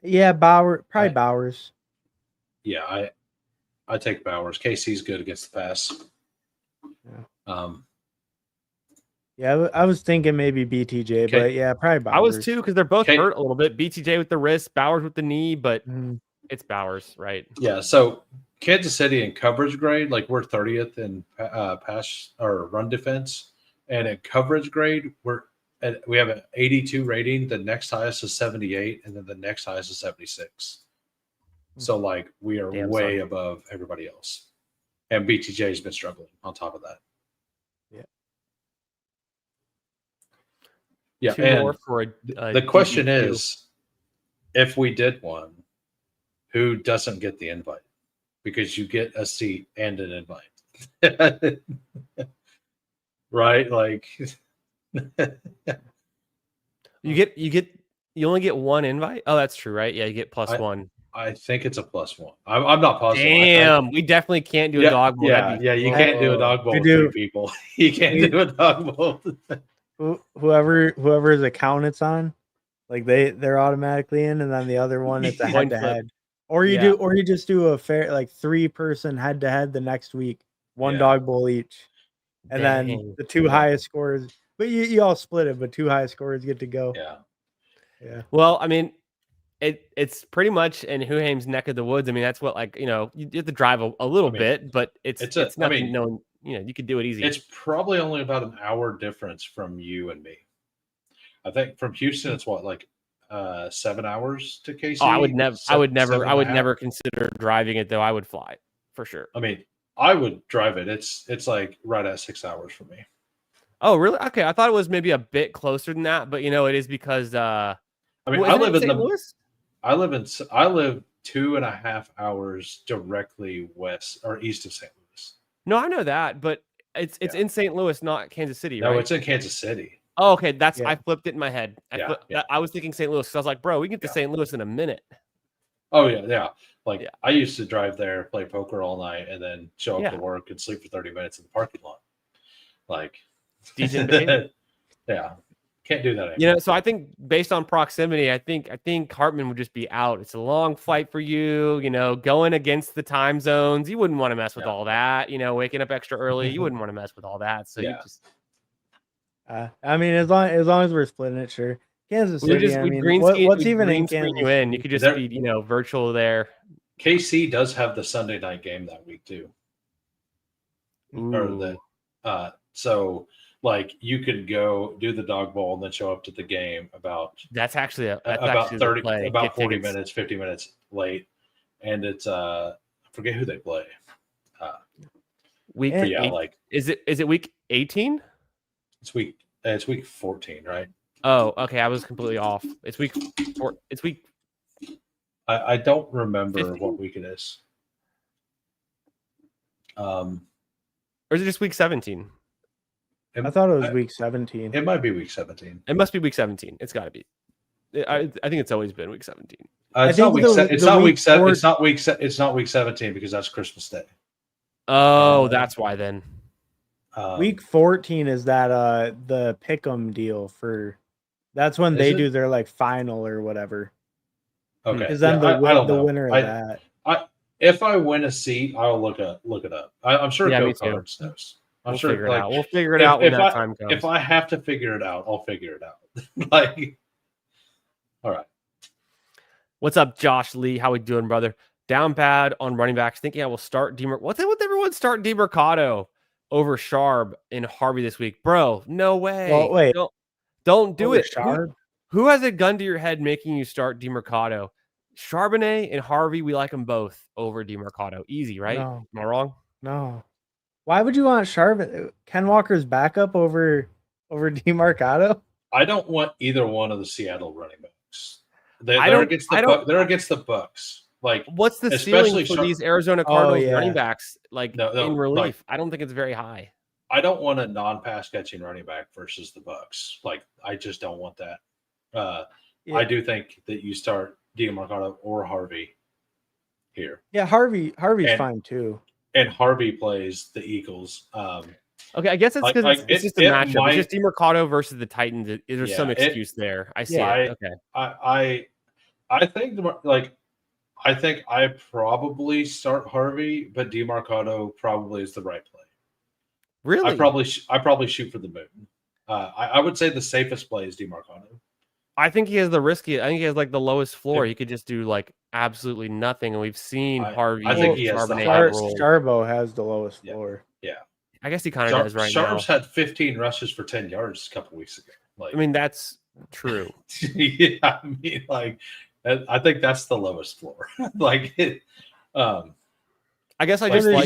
Yeah, Bowers. Yeah, I take Bowers. KC's good against the pass. Yeah. I was thinking maybe BTJ, but yeah, probably Bowers. I was too, because they're both hurt a little bit. BTJ with the wrist, Bowers with the knee, but it's Bowers, right? Yeah. So Kansas City in coverage grade, like we're 30th in pass or run defense, and in coverage grade, we have an 82 rating. The next highest is 78, and then the next highest is 76. So like we are way above everybody else, and BTJ has been struggling on top of that. Yeah, Two and more for the question is, if we did one, who doesn't get the invite? Because you get a seat and an invite, right? Like you only get one invite. Oh, that's true, right? Yeah, you get plus one. I think it's a +1. I'm not positive. Damn, we definitely can't do a dog bowl. Yeah, you can't do a dog bowl with 3 people. You can't do a dog bowl. Whoever's account it's on, like they're automatically in, and then the other one it's a head-to-head. Or you just do a fair 3-person head-to-head the next week, one dog bowl each, and then the 2 highest scores. But you all split it, but 2 highest scores get to go. Yeah. Well, I mean, it's pretty much in Hoohames' neck of the woods. I mean, that's what you have to drive a little bit, but it's nothing. You could do it easy. It's probably only about an hour difference from you and me. I think from Houston, it's 7 hours to KC. Oh, I would never consider driving it though. I would fly for sure. I mean, I would drive it. It's like right at 6 hours for me. Oh, really? Okay, I thought it was maybe a bit closer than that, but it is because I live in St. Louis. I live 2.5 hours directly west or east of St. Louis. No, I know that, but it's in St. Louis, not Kansas City, right? No, it's in Kansas City. Oh, okay. I flipped it in my head. I was thinking St. Louis because I was like, bro, we can get to St. Louis in a minute. Oh yeah. I used to drive there, play poker all night, and then show up to work and sleep for 30 minutes in the parking lot. Like decent behavior. Yeah. Can't do that anymore. So I think based on proximity, I think Hartman would just be out. It's a long flight for you, going against the time zones. You wouldn't want to mess with all that, waking up extra early. You wouldn't want to mess with all that. So you just I mean, as long as we're splitting it, sure. Kansas City. What's even in Kansas? You could just be, virtual there. KC does have the Sunday night game that week too. Ooh. Or so you could go do the dog bowl and then show up to the game about 40 minutes, 50 minutes late, and it's I forget who they play. Week is it week 18? It's week 14, right? Oh, okay. I was completely off. It's week 4. It's week. I don't remember 15? What week it is. Or is it just week 17? I thought it was week 17. It might be week 17. It must be week 17. It's got to be. I think it's always been week 17. It's not week. It's not week 7. It's not week. It's not week 17 because that's Christmas Day. Oh, that's why then. Week 14 is that the pick'em deal for. That's when they do their like final or whatever. Okay. Because then the winner of that. If I win a seat, I'll look it up. I'm sure Go Cards knows. We'll figure it out. We'll figure it out when that time comes. If I have to figure it out, I'll figure it out. Like, all right. What's up, Josh Lee? How we doing, brother? Down bad on running backs. Thinking I will start What's it with everyone start DeMercado over Sharp and Harvey this week, bro? No way. Well, wait. Don't do it. Sharp? Who has a gun to your head making you start DeMercado? Charbonnet and Harvey, we like them both over DeMercado. Easy, right? No. Am I wrong? No. Why would you want Charbonnet? Ken Walker's backup over DeMercado? I don't want either one of the Seattle running backs. They're against the Bucks. Like, what's the ceiling for these Arizona Cardinals running backs? Like in relief, like, I don't think it's very high. I don't want a non-pass catching running back versus the Bucks. Like, I just don't want that. I do think that you start DeMercado or Harvey here. Yeah, Harvey's fine too. And Harvey plays the Eagles. Okay, I guess it's because it's just a matchup. It's just DeMercado versus the Titans. There's some excuse there. I see it. Okay. I think I think I probably start Harvey, but DeMercado probably is the right play. Really? I probably shoot for the moon. I would say the safest play is DeMercado. I think he has the risky. I think he has like the lowest floor. He could just do like absolutely nothing, and we've seen Harvey. I think he has Starbo has the lowest floor. Yeah, I guess he kind of does right now. Sharp's had 15 rushes for 10 yards a couple weeks ago. Like, I mean, that's true. Yeah, I mean, like, I think that's the lowest floor. Like, I guess I just like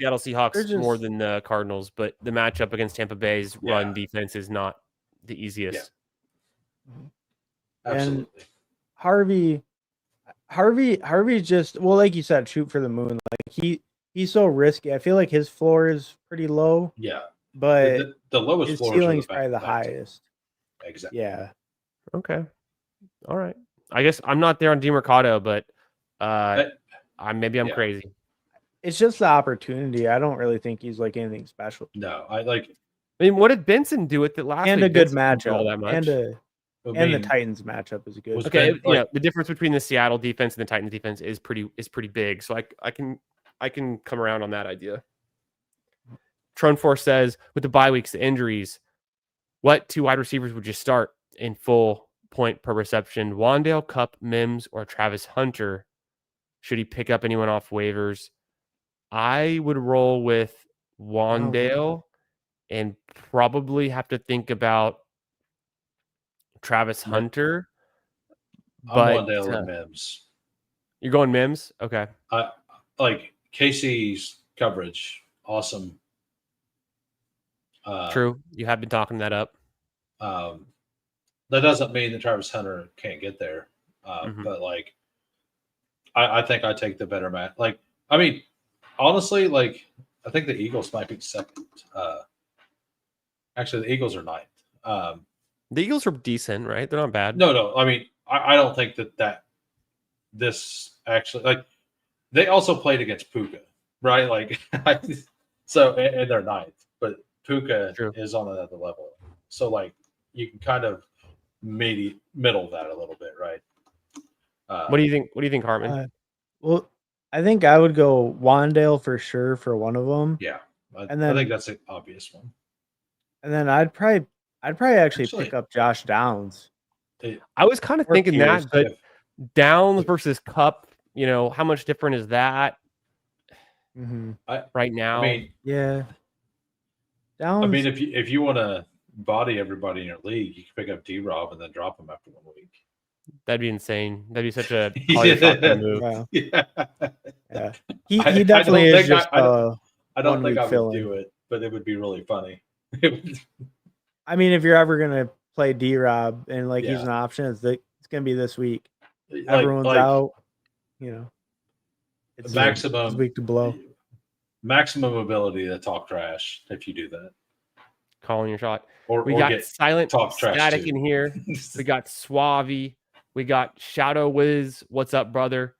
Seattle Seahawks more than the Cardinals, but the matchup against Tampa Bay's run defense is not the easiest. Yeah. Absolutely. And Harvey just, well, like you said, shoot for the moon. Like he's so risky. I feel like his floor is pretty low. Yeah, but the lowest his floor ceiling's probably the highest. Exactly. Yeah. Okay. All right. I guess I'm not there on DeMercado, but maybe I'm crazy. It's just the opportunity. I don't really think he's like anything special. No, I mean, what did Benson do with it last week? And a good matchup. All that much. And the Titans matchup is good. Okay, the difference between the Seattle defense and the Titans defense is pretty big. So I can come around on that idea. Tronfor says, with the bye weeks, the injuries, what 2 wide receivers would you start in full point per reception? Wandale, Cup, Mims, or Travis Hunter? Should he pick up anyone off waivers? I would roll with Wandale and probably have to think about Travis Hunter. But I'm Wandale and Mims. You're going Mims? Okay. Like KC's coverage, awesome. True. You have been talking that up. That doesn't mean that Travis Hunter can't get there. But like, I think I take the better match. Like, I mean, honestly, like, I think the Eagles might be second. Actually, the Eagles are ninth. The Eagles are decent, right? They're not bad. No. I mean, I don't think that this actually, like, they also played against Puka, right? Like, so, and they're ninth, but Puka is on another level. So, like, you can kind of middle that a little bit, right? What do you think? What do you think, Hartman? Well, I think I would go Wandale for sure for one of them. Yeah, and then I think that's an obvious one. And then I'd probably actually pick up Josh Downs. I was kind of thinking that, but Downs versus Cup, how much different is that right now? I mean, yeah. Downs. I mean, if you want to body everybody in your league, you can pick up D-Rob and then drop him after 1 week. That'd be insane. That'd be such a move. Wow. Yeah. He definitely is just I don't think I would do it, but it would be really funny. I mean, if you're ever gonna play D-Rob and he's an option, it's gonna be this week. Everyone's out. It's maximum week to blow. Maximum ability to talk trash if you do that. Calling your shot. We got silent static in here. We got Suave. We got Shadow Wiz. What's up, brother?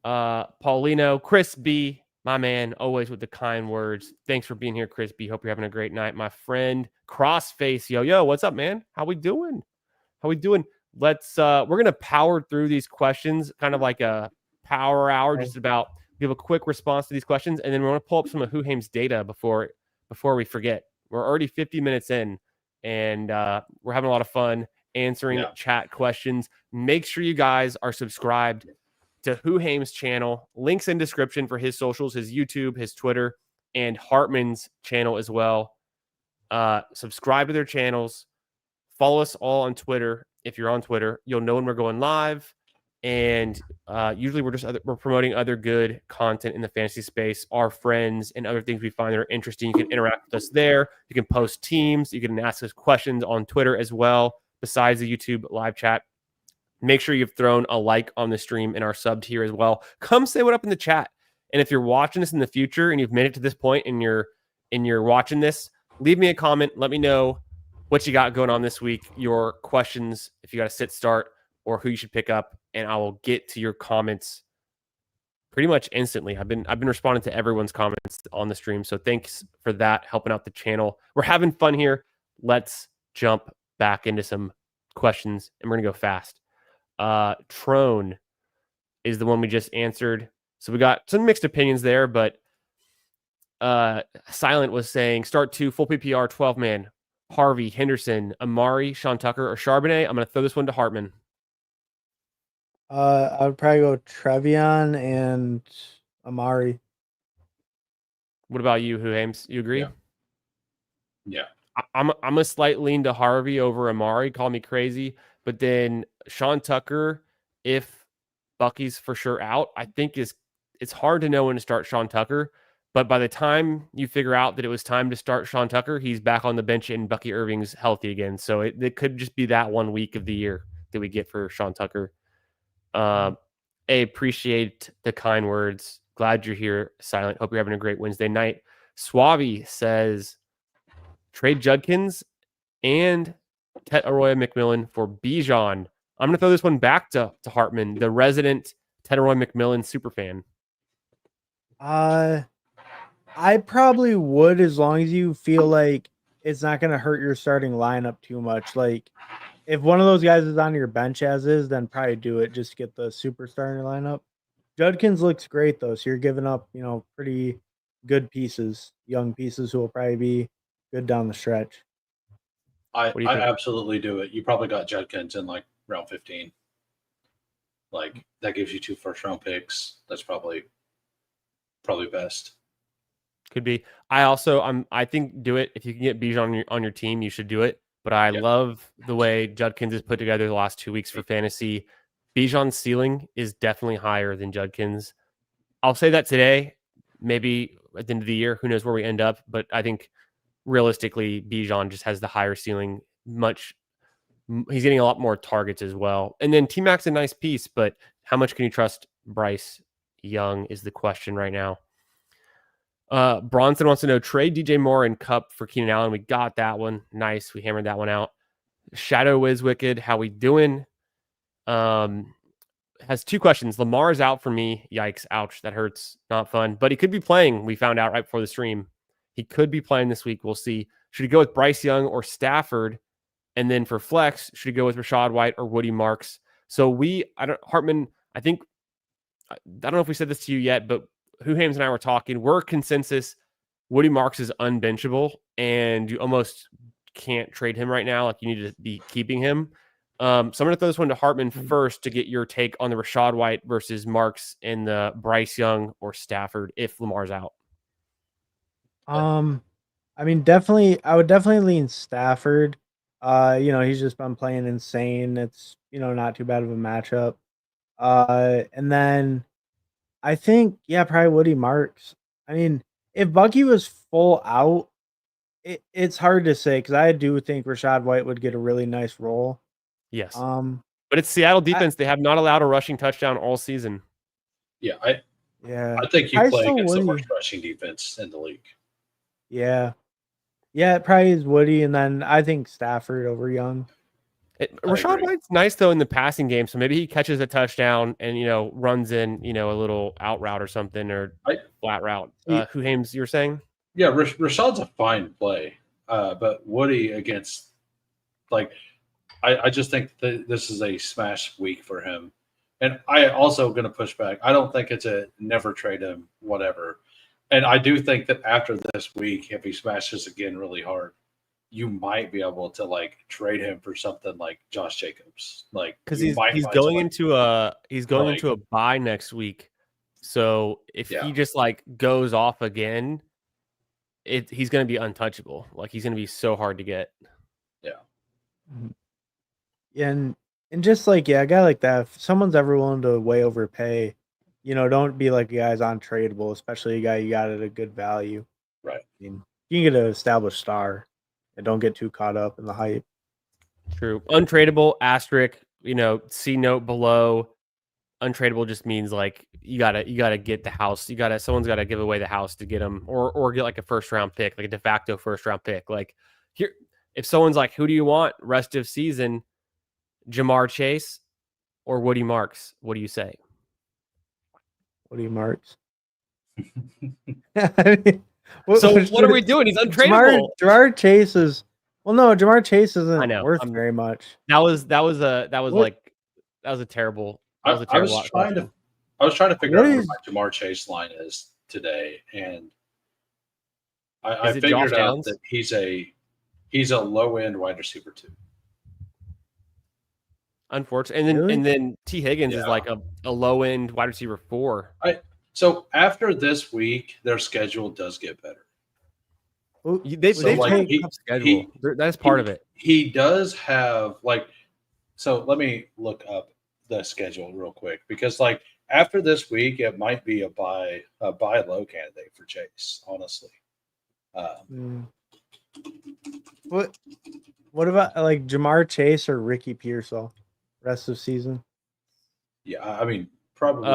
Paulino, Chris B, my man, always with the kind words. Thanks for being here, Chris B. Hope you're having a great night. My friend Crossface Yo, what's up, man? How we doing? Let's we're gonna power through these questions, kind of like a power hour, just about give a quick response to these questions, and then we're gonna pull up some of Hoohames data before we forget. We're already 50 minutes in, and we're having a lot of fun answering chat questions. Make sure you guys are subscribed to Hoohames' channel. Links in description for his socials, his YouTube, his Twitter, and Hartman's channel as well. Subscribe to their channels. Follow us all on Twitter. If you're on Twitter, you'll know when we're going live. And usually we're promoting other good content in the fantasy space, our friends, and other things we find that are interesting. You can interact with us there. You can post teams. You can ask us questions on Twitter as well, besides the YouTube live chat. Make sure you've thrown a like on the stream and are subbed here as well. Come say what up in the chat. And if you're watching this in the future and you've made it to this point and you're watching this, leave me a comment. Let me know what you got going on this week, your questions, if you got a sit start or who you should pick up, and I will get to your comments pretty much instantly. I've been responding to everyone's comments on the stream, so thanks for that, helping out the channel. We're having fun here. Let's jump back into some questions, and we're gonna go fast. Trone is the one we just answered, so we got some mixed opinions there, but Silent was saying start 2 full PPR 12-man. Harvey, Henderson, Amari, Sean Tucker, or Charbonnet. I'm going to throw this one to Hartman. I would probably go Trevion and Amari. What about you, Hoohames? You agree? Yeah. I'm a slight lean to Harvey over Amari. Call me crazy, but then Sean Tucker, if Bucky's for sure out, I think it's hard to know when to start Sean Tucker. But by the time you figure out that it was time to start Sean Tucker, he's back on the bench and Bucky Irving's healthy again. So it could just be that 1 week of the year that we get for Sean Tucker. I appreciate the kind words. Glad you're here, Silent. Hope you're having a great Wednesday night. Suave says, trade Judkins and Tet Arroyo McMillan for Bijan. I'm going to throw this one back to Hartman, the resident Tet Arroyo McMillan superfan. I probably would, as long as you feel like it's not going to hurt your starting lineup too much. Like, if one of those guys is on your bench as is, then probably do it just to get the superstar in your lineup. Judkins looks great, though, so you're giving up, pretty good pieces, young pieces who will probably be good down the stretch. I absolutely do it. You probably got Judkins in, like, round 15. Like, that gives you 2 first-round picks. That's probably best. Could be. I think do it. If you can get Bijan on your team, you should do it. But I love the way Judkins is put together the last 2 weeks for fantasy. Bijan's ceiling is definitely higher than Judkins. I'll say that today, maybe at the end of the year, who knows where we end up. But I think realistically, Bijan just has the higher ceiling. He's getting a lot more targets as well. And then T-Mac's a nice piece, but how much can you trust Bryce Young is the question right now. Bronson wants to know, trade DJ Moore and Cup for Keenan Allen. We got that one. Nice. We hammered that one out. Shadow Wiz Wicked, how we doing? Has 2 questions. Lamar's out for me. Yikes. Ouch. That hurts. Not fun. But he could be playing. We found out right before the stream. He could be playing this week. We'll see. Should he go with Bryce Young or Stafford? And then for flex, should he go with Rashad White or Woody Marks? So Hartman, I don't know if we said this to you yet, but Hoohames and I were talking. We're consensus. Woody Marks is unbenchable, and you almost can't trade him right now. Like, you need to be keeping him. So I'm going to throw this one to Hartman first to get your take on the Rashad White versus Marks and the Bryce Young or Stafford if Lamar's out. I would definitely lean Stafford. He's just been playing insane. It's, not too bad of a matchup. And then I think, probably Woody Marks. I mean, if Bucky was full out, it's hard to say, because I do think Rashad White would get a really nice role. Yes. But it's Seattle defense. They have not allowed a rushing touchdown all season. Yeah. I think you play against the worst rushing defense in the league. Yeah. Yeah, it probably is Woody, and then I think Stafford over Young. Rashad agree. White's nice though in the passing game, so maybe he catches a touchdown and runs in a little out route or something or flat route. Hoohames, you were saying? Yeah, Rashad's a fine play, but Woody against I just think that this is a smash week for him. And I also going to push back. I don't think it's a never trade him, whatever. And I do think that after this week, if he smashes again really hard, you might be able to trade him for something like Josh Jacobs, because he's going into a bye next week. So if he just goes off again, he's going to be untouchable. He's going to be so hard to get. Yeah. Yeah, and just a guy like that, if someone's ever willing to way overpay, don't be like a guy's untradeable, especially a guy you got at a good value. Right. I mean, you can get an established star and don't get too caught up in the hype. True. Untradeable, asterisk, C note below. Untradeable just means you gotta get the house. Someone's gotta give away the house to get him, or get a first round pick, a de facto first round pick. Here, if someone's like, who do you want rest of season? Jamar Chase or Woody Marks? What do you say? Woody Marks. What are we doing? He's untradeable. Jamar Chase is Jamar Chase isn't worth very much. That was a terrible. I was trying to figure out what my Jamar Chase line is today, and I figured out that he's a low end wide receiver too. Unfortunately, and then T. Higgins is a low end wide receiver 4. So after this week, their schedule does get better. That's part of it. He does have so let me look up the schedule real quick, because after this week, it might be a buy low candidate for Chase, honestly. What about Jamar Chase or Ricky Pearsall rest of season? Yeah, I mean probably.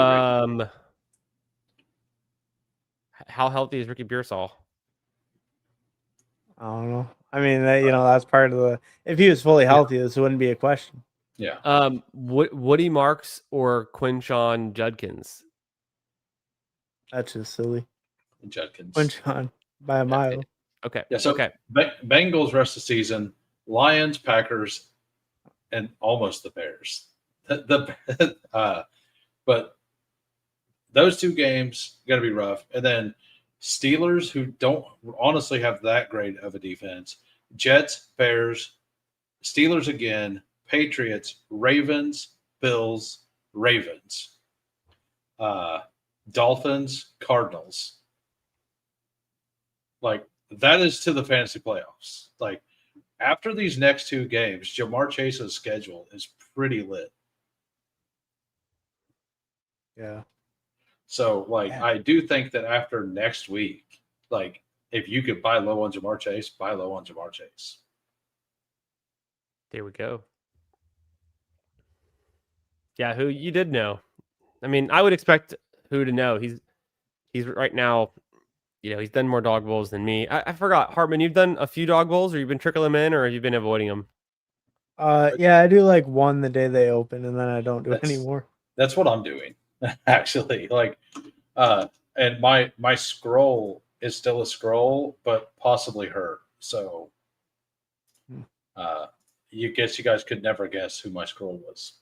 How healthy is Ricky Pearsall? I don't know. I mean, that's part of the. If he was fully healthy, this wouldn't be a question. Yeah. Woody Marks or Quinshon Judkins? That's just silly. Judkins. Quinshon by a mile. Okay. Yeah. So Bengals rest of the season: Lions, Packers, and almost the Bears. But those 2 games going to be rough, and then Steelers, who don't honestly have that great of a defense. Jets, Bears, Steelers again. Patriots, Ravens, Bills, Ravens, Dolphins, Cardinals. That is to the fantasy playoffs. After these next 2 games, Jamar Chase's schedule is pretty lit. Yeah. So I do think that after next week, if you could buy low on Jamar Chase, buy low on Jamar Chase. There we go. Yeah, who you did know. I mean, I would expect who to know. He's right now, he's done more dog bowls than me. I forgot, Hartman, you've done a few dog bowls, or you've been trickling them in, or have you been avoiding them? Yeah, I do one the day they open, and then I don't do it anymore. That's what I'm doing, actually. And my scroll is still a scroll, but possibly her. So, you guys could never guess who my scroll was.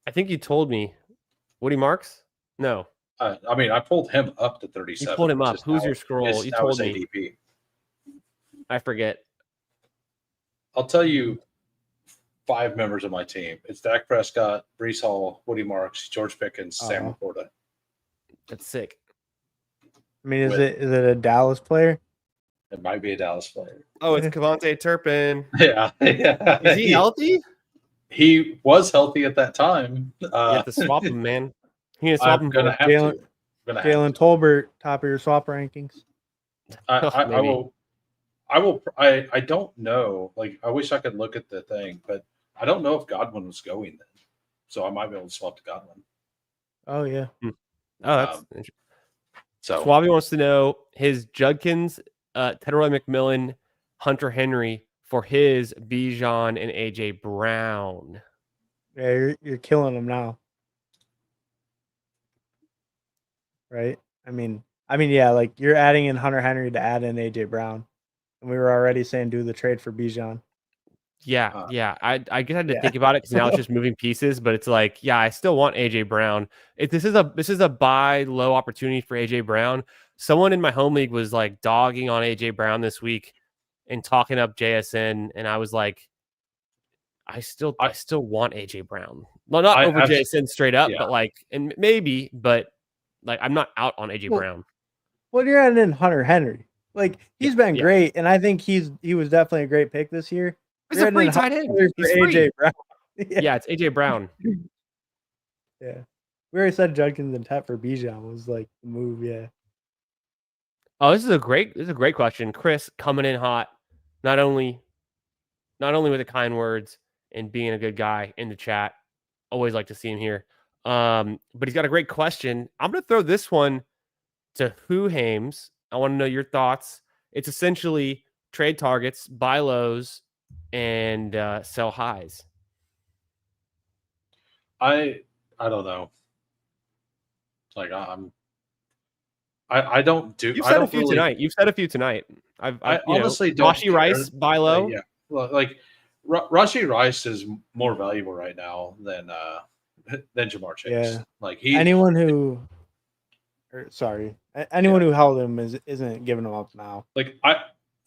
I think you told me. Woody Marks? No. I mean, I pulled him up to 37. You pulled him up. Who's your scroll? You told me. ADP. I forget. I'll tell you 5 members of my team. It's Dak Prescott, Breece Hall, Woody Marks, George Pickens, Sam Laporta. That's sick. I mean, is it a Dallas player? It might be a Dallas player. Oh, it's Kevontae Turpin. Yeah. Is he healthy? He was healthy at that time. You have to swap him, man. You need to swap him. Gonna have to. Jalen Tolbert, top of your swap rankings. I will. I don't know. I wish I could look at the thing, but I don't know if Godwin was going then. So I might be able to swap to Godwin. Oh yeah. Oh, that's interesting. So Swabby wants to know his Judkins, Tedroy McMillan, Hunter Henry for his Bijan and AJ Brown. Yeah, you're killing them now, right? I mean, yeah, like you're adding in Hunter Henry to add in AJ Brown, and we were already saying do the trade for Bijan. Yeah, yeah. I guess I had to Yeah. think about it because now it's just moving pieces, but it's like, yeah, I still want AJ Brown. If this is a buy low opportunity for AJ Brown. Someone in my home league was like dogging on AJ Brown this week and talking up JSN, and I was like, I still want AJ Brown. Well, not over JSN straight up, but like, and maybe, but like, I'm not out on AJ Brown. Well, you're adding in Hunter Henry. Like he's been great, and I think he was definitely a great pick this year. It's a free tight end. He's free. AJ Brown. Yeah, it's AJ Brown. Yeah, we already said Judkins and Tet for Bijan was like the move. Yeah. Oh, this is a great question, Chris, coming in hot. Not only with the kind words and being a good guy in the chat. Always like to see him here. But he's got a great question. I'm going to throw this one to Hoohames. I want to know your thoughts. It's essentially trade targets, buy lows, and sell highs. I don't know. Like I don't do. You've said a few tonight. You've said a few tonight. I honestly don't. Rashee Rice, buy low. Yeah, like Rashee Rice is more valuable right now than Jamar Chase. Yeah. Like anyone who held him isn't giving him up now. Like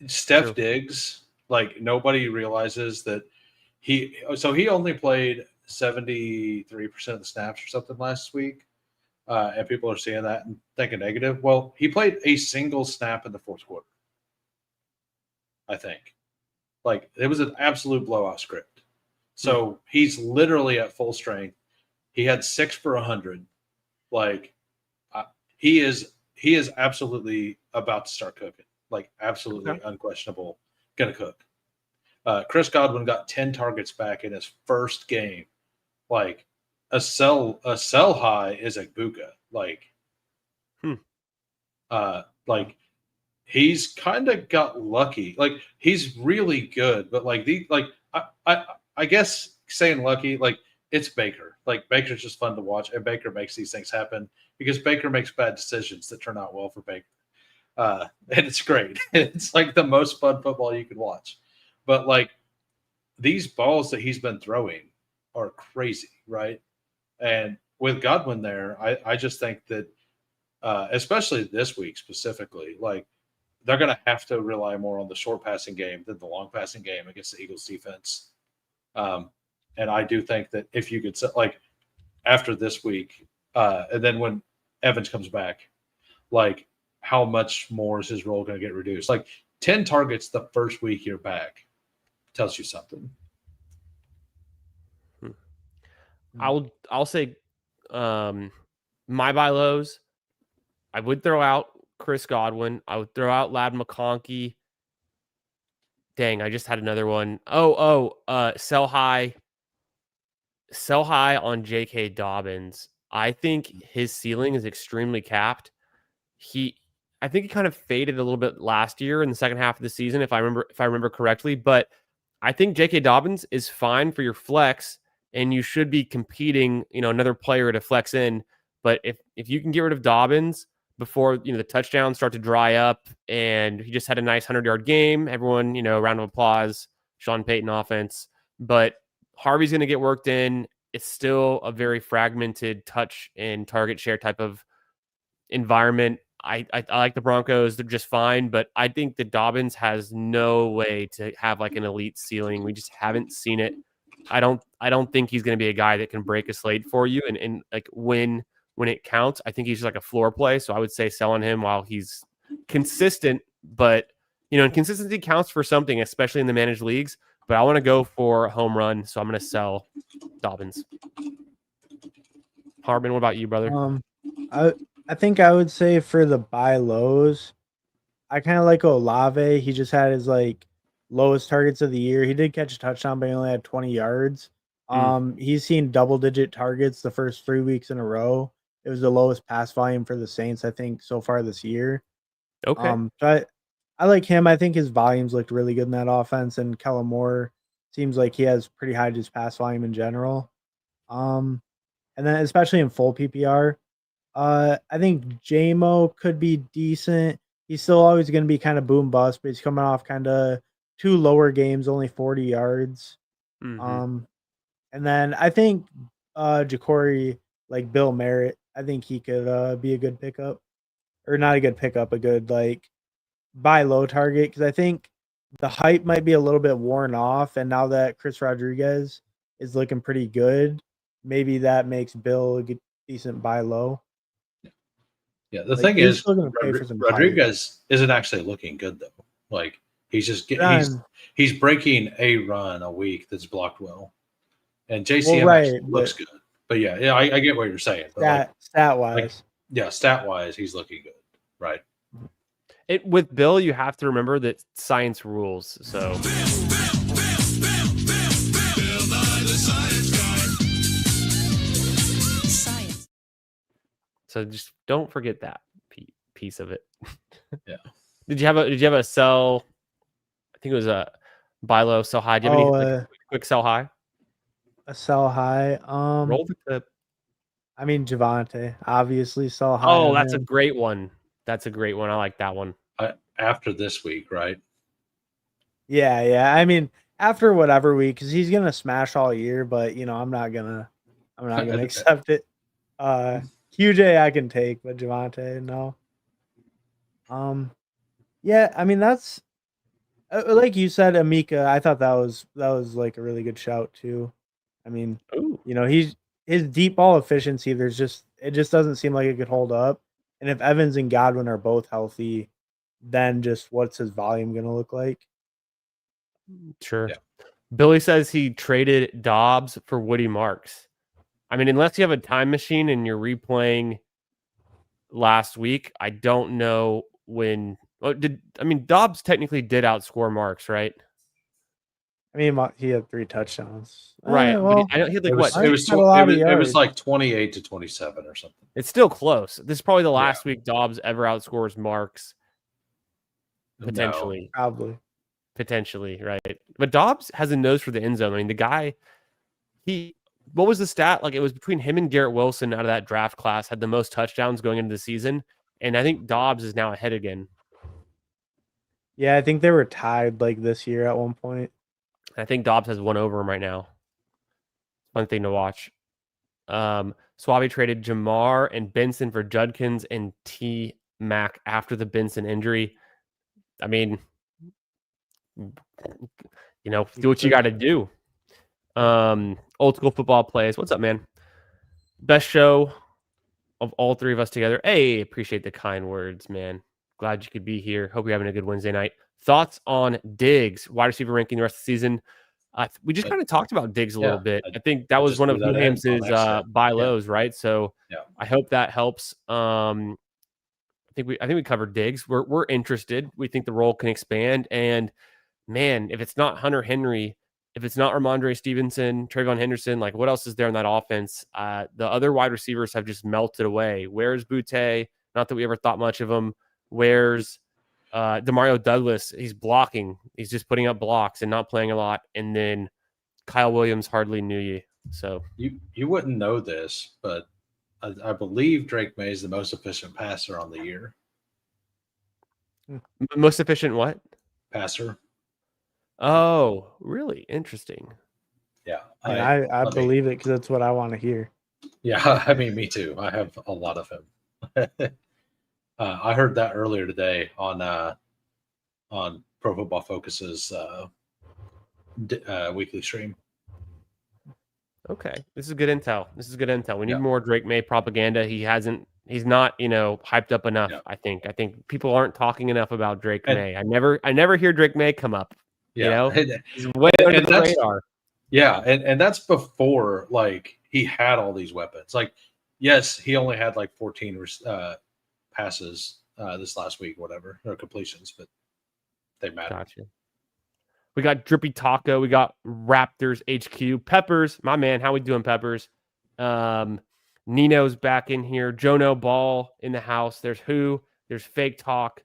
Steph Diggs. Like nobody realizes that he only played 73% of the snaps or something last week. And people are seeing that and thinking negative. Well, he played a single snap in the fourth quarter, I think. Like, it was an absolute blowout script. So he's literally at full strength. He had 6 for 100. Like, he is absolutely about to start cooking. Like, absolutely unquestionable, going to cook. Chris Godwin got 10 targets back in his first game. Like, a sell high is a Buka. Like he's kind of got lucky. Like he's really good, but I guess saying lucky, like it's Baker. Like Baker's just fun to watch, and Baker makes these things happen because Baker makes bad decisions that turn out well for Baker. And it's great. It's like the most fun football you can watch. But like these balls that he's been throwing are crazy, right? And with Godwin there, I just think that, especially this week specifically, like they're going to have to rely more on the short passing game than the long passing game against the Eagles defense. And I do think that if you could, like after this week, and then when Evans comes back, like how much more is his role going to get reduced? Like 10 targets the first week you're back tells you something. I'll say my buy lows. I would throw out Chris Godwin. I would throw out Ladd McConkey. Dang, I just had another one. Sell high on J.K. Dobbins. I think his ceiling is extremely capped. I think he kind of faded a little bit last year in the second half of the season, if I remember correctly. But I think J.K. Dobbins is fine for your flex, and you should be competing, another player to flex in. But if you can get rid of Dobbins before, the touchdowns start to dry up, and he just had a nice 100-yard game, everyone, round of applause, Sean Payton offense. But Harvey's going to get worked in. It's still a very fragmented touch and target share type of environment. I like the Broncos. They're just fine, but I think that Dobbins has no way to have like an elite ceiling. We just haven't seen it. I don't think he's going to be a guy that can break a slate for you and like when it counts. I think he's just like a floor play. So I would say sell on him while he's consistent, but and consistency counts for something, especially in the managed leagues. But I want to go for a home run, so I'm going to sell Dobbins. Hartman, what about you, brother? I think I would say for the buy lows, I kind of like Olave. He just had his like lowest targets of the year. He did catch a touchdown, but he only had 20 yards. He's seen double-digit targets the first 3 weeks in a row. It was the lowest pass volume for the Saints, I think, so far this year. Okay. So I like him. I think his volumes looked really good in that offense, and Kellen Moore seems like he has pretty high just pass volume in general. And then especially in full PPR, I think JMO could be decent. He's still always going to be kind of boom bust, but he's coming off kind of 2 lower games, only 40 yards. Mhm. And then I think Ja'Cory, like Bill Merritt, I think he could be a good pickup, or not a good pickup, a good like buy low target, because I think the hype might be a little bit worn off, and now that Chris Rodriguez is looking pretty good, maybe that makes Bill a good, decent buy low. Yeah, the Like thing you're is, still going to pay for some hype. Rodriguez isn't actually looking good though. Like he's just Done. he's breaking a run a week that's blocked well, and Well, JCM right, actually looks but good. But yeah, I get what you're saying. But stat like wise, yeah, stat wise, he's looking good, right? With Bill, you have to remember that science rules. So so just don't forget that piece of it. Yeah. Did you have a sell? I think it was a buy low, sell high. Do you have any like, quick sell high? a sell high. Roll the clip. I mean Javante, obviously sell high. Oh, on that's a him. great one. That's a great one. I like that one. After this week, right? Yeah. I mean, after whatever week, because he's gonna smash all year, but I'm not gonna accept it. QJ I can take, but Javante, no. Yeah, I mean that's like you said, Amika. I thought that was like a really good shout too. I mean, Ooh. his deep ball efficiency. It just doesn't seem like it could hold up. And if Evans and Godwin are both healthy, then just what's his volume gonna look like? Sure. Yeah. Billy says he traded Dobbs for Woody Marks. I mean, unless you have a time machine and you're replaying last week, I don't know when. Dobbs technically did outscore Marks, right? I mean, he had 3 touchdowns. Right. Well, I know he had like It was what? it was like 28 to 27 or something. It's still close. This is probably the Yeah. last week Dobbs ever outscores Marks. Potentially. probably. Potentially, right? But Dobbs has a nose for the end zone. I mean, the guy, what was the stat? Like it was between him and Garrett Wilson out of that draft class had the most touchdowns going into the season. And I think Dobbs is now ahead again. Yeah, I think they were tied like this year at one point. I think Dobbs has one over him right now. Fun thing to watch. Suave traded Jamar and Benson for Judkins and T Mac after the Benson injury. I mean, do what you got to do. Old school football plays. What's up, man? Best show of all three of us together. Hey, appreciate the kind words, man. Glad you could be here. Hope you're having a good Wednesday night. Thoughts on Diggs, wide receiver ranking the rest of the season? We just kind of talked about Diggs a little bit. I think that was one of Hoohames' buy lows, right? So I hope that helps. I think we covered Diggs. We're interested. We think the role can expand. And man, if it's not Hunter Henry, if it's not Ramondre Stevenson, Trayvon Henderson, like what else is there in that offense? The other wide receivers have just melted away. Where's Boutte? Not that we ever thought much of him. Where's Demario Douglas? He's blocking. He's just putting up blocks and not playing a lot. And then Kyle Williams hardly knew you. So you wouldn't know this, but I believe Drake May is the most efficient passer on the year. Most efficient what? Passer. Oh, really? Interesting. Yeah. I believe it because that's what I want to hear. Yeah, I mean, me too. I have a lot of him. I heard that earlier today on Pro Football Focus's weekly stream. Okay, this is good intel. We need more Drake May propaganda. He's not, hyped up enough. Yeah. I think people aren't talking enough about Drake May. I never hear Drake May come up. Yeah, he's way under the radar. Yeah, and that's before like he had all these weapons. Like, yes, he only had like 14 passes this last week, whatever, or completions, but they matter. Gotcha. We got Drippy Taco. We got Raptors HQ. Peppers, my man. How we doing, Peppers? Nino's back in here. Jono Ball in the house. There's There's Fake Talk.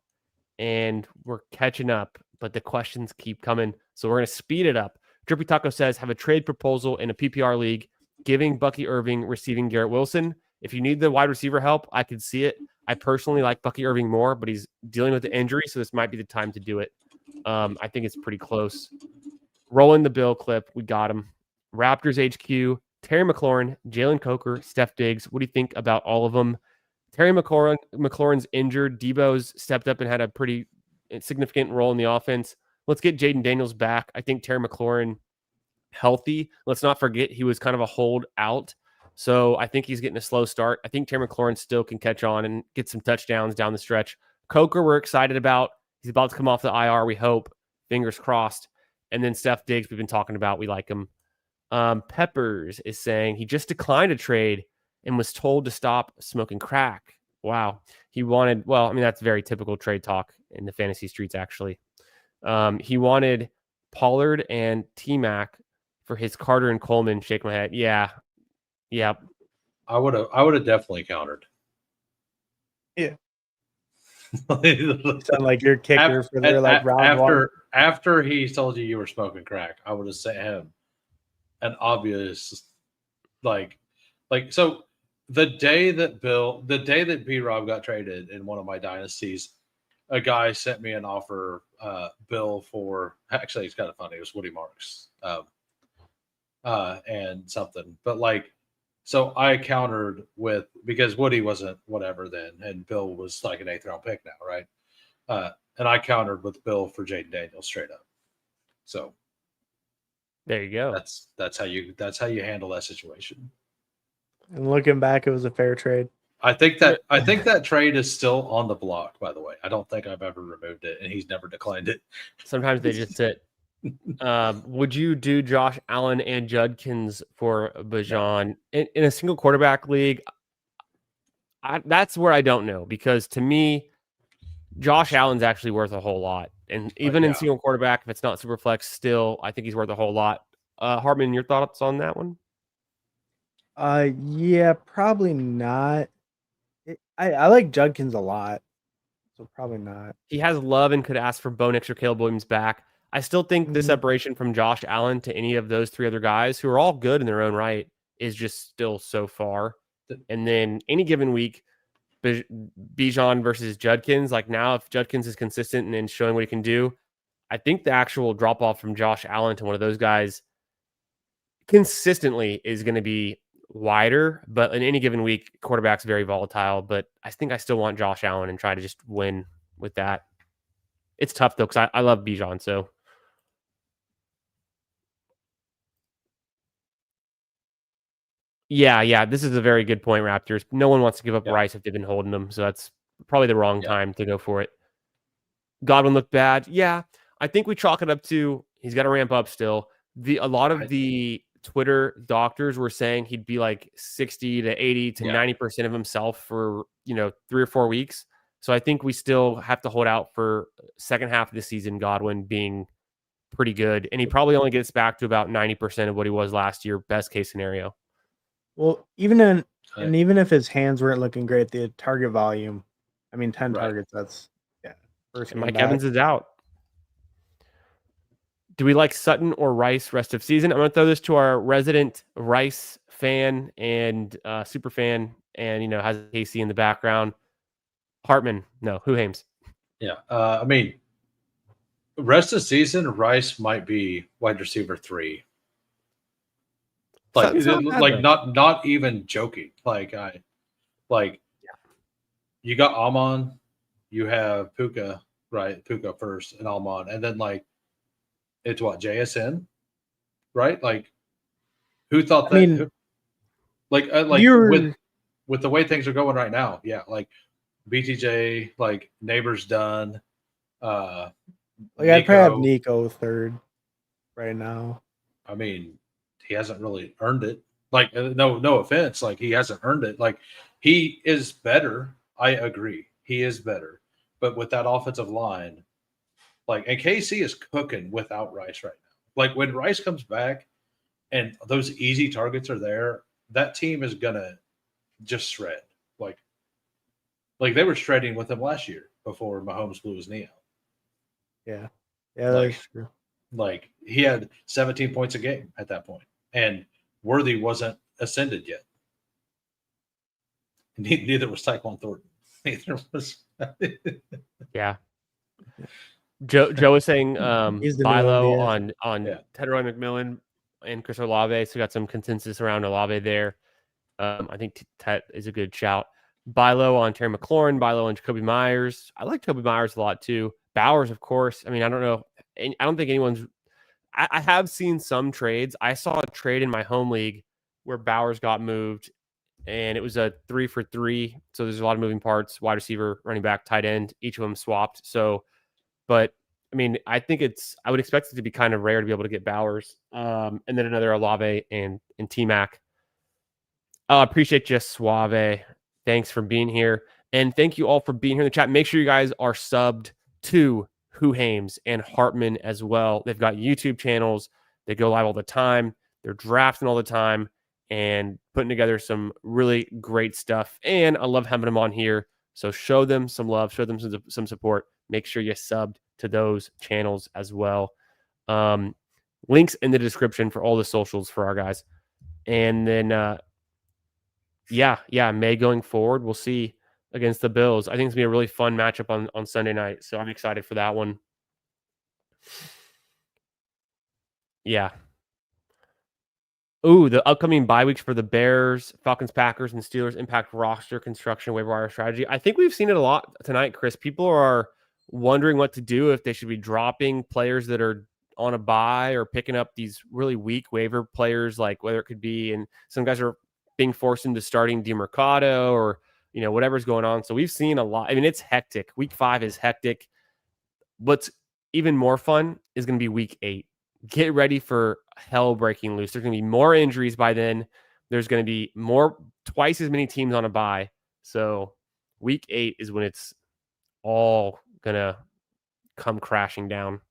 and we're catching up, but the questions keep coming. So we're going to speed it up. Drippy Taco says, have a trade proposal in a PPR league, giving Bucky Irving, receiving Garrett Wilson. If you need the wide receiver help, I could see it. I personally like Bucky Irving more, but he's dealing with the injury, so this might be the time to do it. I think it's pretty close. Rolling the Bill clip. We got him. Raptors HQ, Terry McLaurin, Jalen Coker, Steph Diggs. What do you think about all of them? Terry McLaurin's injured. Debo's stepped up and had a pretty significant role in the offense. Let's get Jaden Daniels back. I think Terry McLaurin healthy. Let's not forget he was kind of a hold out. So I think he's getting a slow start. I think Terry McLaurin still can catch on and get some touchdowns down the stretch. Coker, we're excited about. He's about to come off the IR, we hope. Fingers crossed. And then Steph Diggs, we've been talking about. We like him. Peppers is saying he just declined a trade and was told to stop smoking crack. Wow. He wanted, well, I mean, that's very typical trade talk in the fantasy streets, actually. He wanted Pollard and T-Mac for his Carter and Coleman. Shake my head. Yeah. I would have definitely countered. Yeah. Sound like your kicker for their like round one. After he told you were smoking crack, I would have sent him an obvious like so the day that B-Rob got traded in one of my dynasties, a guy sent me an offer bill for, actually it's kind of funny, it was Woody Marks and something, but like, so I countered with, because Woody wasn't whatever then, and Bill was like an 8th round pick now, right? And I countered with Bill for Jaden Daniels straight up. So there you go. That's how you handle that situation. And looking back, it was a fair trade. I think that trade is still on the block, by the way. I don't think I've ever removed it, and he's never declined it. Sometimes they just sit. Would you do Josh Allen and Judkins for Bijan in a single quarterback league? That's where I don't know, because to me, Josh Allen's actually worth a whole lot. And even in single quarterback, if it's not super flex, still, I think he's worth a whole lot. Hartman, your thoughts on that one? Yeah, probably not. I like Judkins a lot, so probably not. He has love and could ask for Bo Nix or Caleb Williams back. I still think the separation from Josh Allen to any of those three other guys, who are all good in their own right, is just still so far. And then any given week, Bijan versus Judkins, like now if Judkins is consistent and showing what he can do, I think the actual drop off from Josh Allen to one of those guys consistently is going to be wider. But in any given week, quarterback's very volatile. But I think I still want Josh Allen and try to just win with that. It's tough though, because I love Bijan. So yeah, this is a very good point, Raptors. No one wants to give up Rice if they've been holding them, so that's probably the wrong time to go for it. Godwin looked bad. Yeah, I think we chalk it up to he's got to ramp up still. A lot of the Twitter doctors were saying he'd be like 60 to 80 to 90% of himself for 3 or 4 weeks. So I think we still have to hold out for second half of the season, Godwin being pretty good, and he probably only gets back to about 90% of what he was last year, best case scenario. Well, even if his hands weren't looking great, the target volume, 10 targets, that's first. And Mike Evans is out. Do we like Sutton or Rice rest of season? I'm going to throw this to our resident Rice fan and super fan, and has KC in the background. Hartman, no, Hoohames. Yeah, rest of season, Rice might be wide receiver 3. Not even joking. You got Amon, you have Puka, right? Puka first and Amon, and then it's what, JSN, right? Who thought that? With the way things are going right now, BTJ, Neighbors done. I'd probably have Nico third right now. He hasn't really earned it. No offense. He hasn't earned it. He is better. I agree. He is better. But with that offensive line, and KC is cooking without Rice right now. When Rice comes back and those easy targets are there, that team is going to just shred. Like they were trading with him last year before Mahomes blew his knee out. Yeah. Yeah, Like- that's true. Like he had 17 points a game at that point, and Worthy wasn't ascended yet. Neither was Tyquan Thornton. Neither was. Yeah. Joe was saying He's the new Bilo MVS. on Yeah. Ted Roy McMillan and Chris Olave. So we got some consensus around Olave there. I think Ted is a good shout. Bilo on Terry McLaurin, Bilo on Jacoby Myers. I like Jacoby Myers a lot too. Bowers, of course. I mean, I don't know. I don't think anyone's. I have seen some trades. I saw a trade in my home league where Bowers got moved, and it was a 3-for-3. So there's a lot of moving parts: wide receiver, running back, tight end. Each of them swapped. So, but I mean, I think I would expect it to be kind of rare to be able to get Bowers, and then another Olave and T Mac. Appreciate you, Suave. Thanks for being here. And thank you all for being here in the chat. Make sure you guys are subbed to Hoohames and Hartman as well. They've got YouTube channels. They go live all the time. They're drafting all the time and putting together some really great stuff. And I love having them on here. So show them some love. Show them some support. Make sure you subbed to those channels as well. Links in the description for all the socials for our guys. And then, May going forward, we'll see against the Bills. I think it's going to be a really fun matchup on Sunday night, so I'm excited for that one. Yeah. Ooh, the upcoming bye weeks for the Bears, Falcons, Packers, and Steelers impact roster construction, waiver wire strategy. I think we've seen it a lot tonight, Chris. People are wondering what to do, if they should be dropping players that are on a bye or picking up these really weak waiver players, like whether it could be, and some guys are being forced into starting DeMercado or, whatever's going on. So we've seen a lot. I mean, it's hectic. Week 5 is hectic. What's even more fun is going to be week 8. Get ready for hell breaking loose. There's going to be more injuries by then. There's going to be twice as many teams on a bye. So week 8 is when it's all going to come crashing down.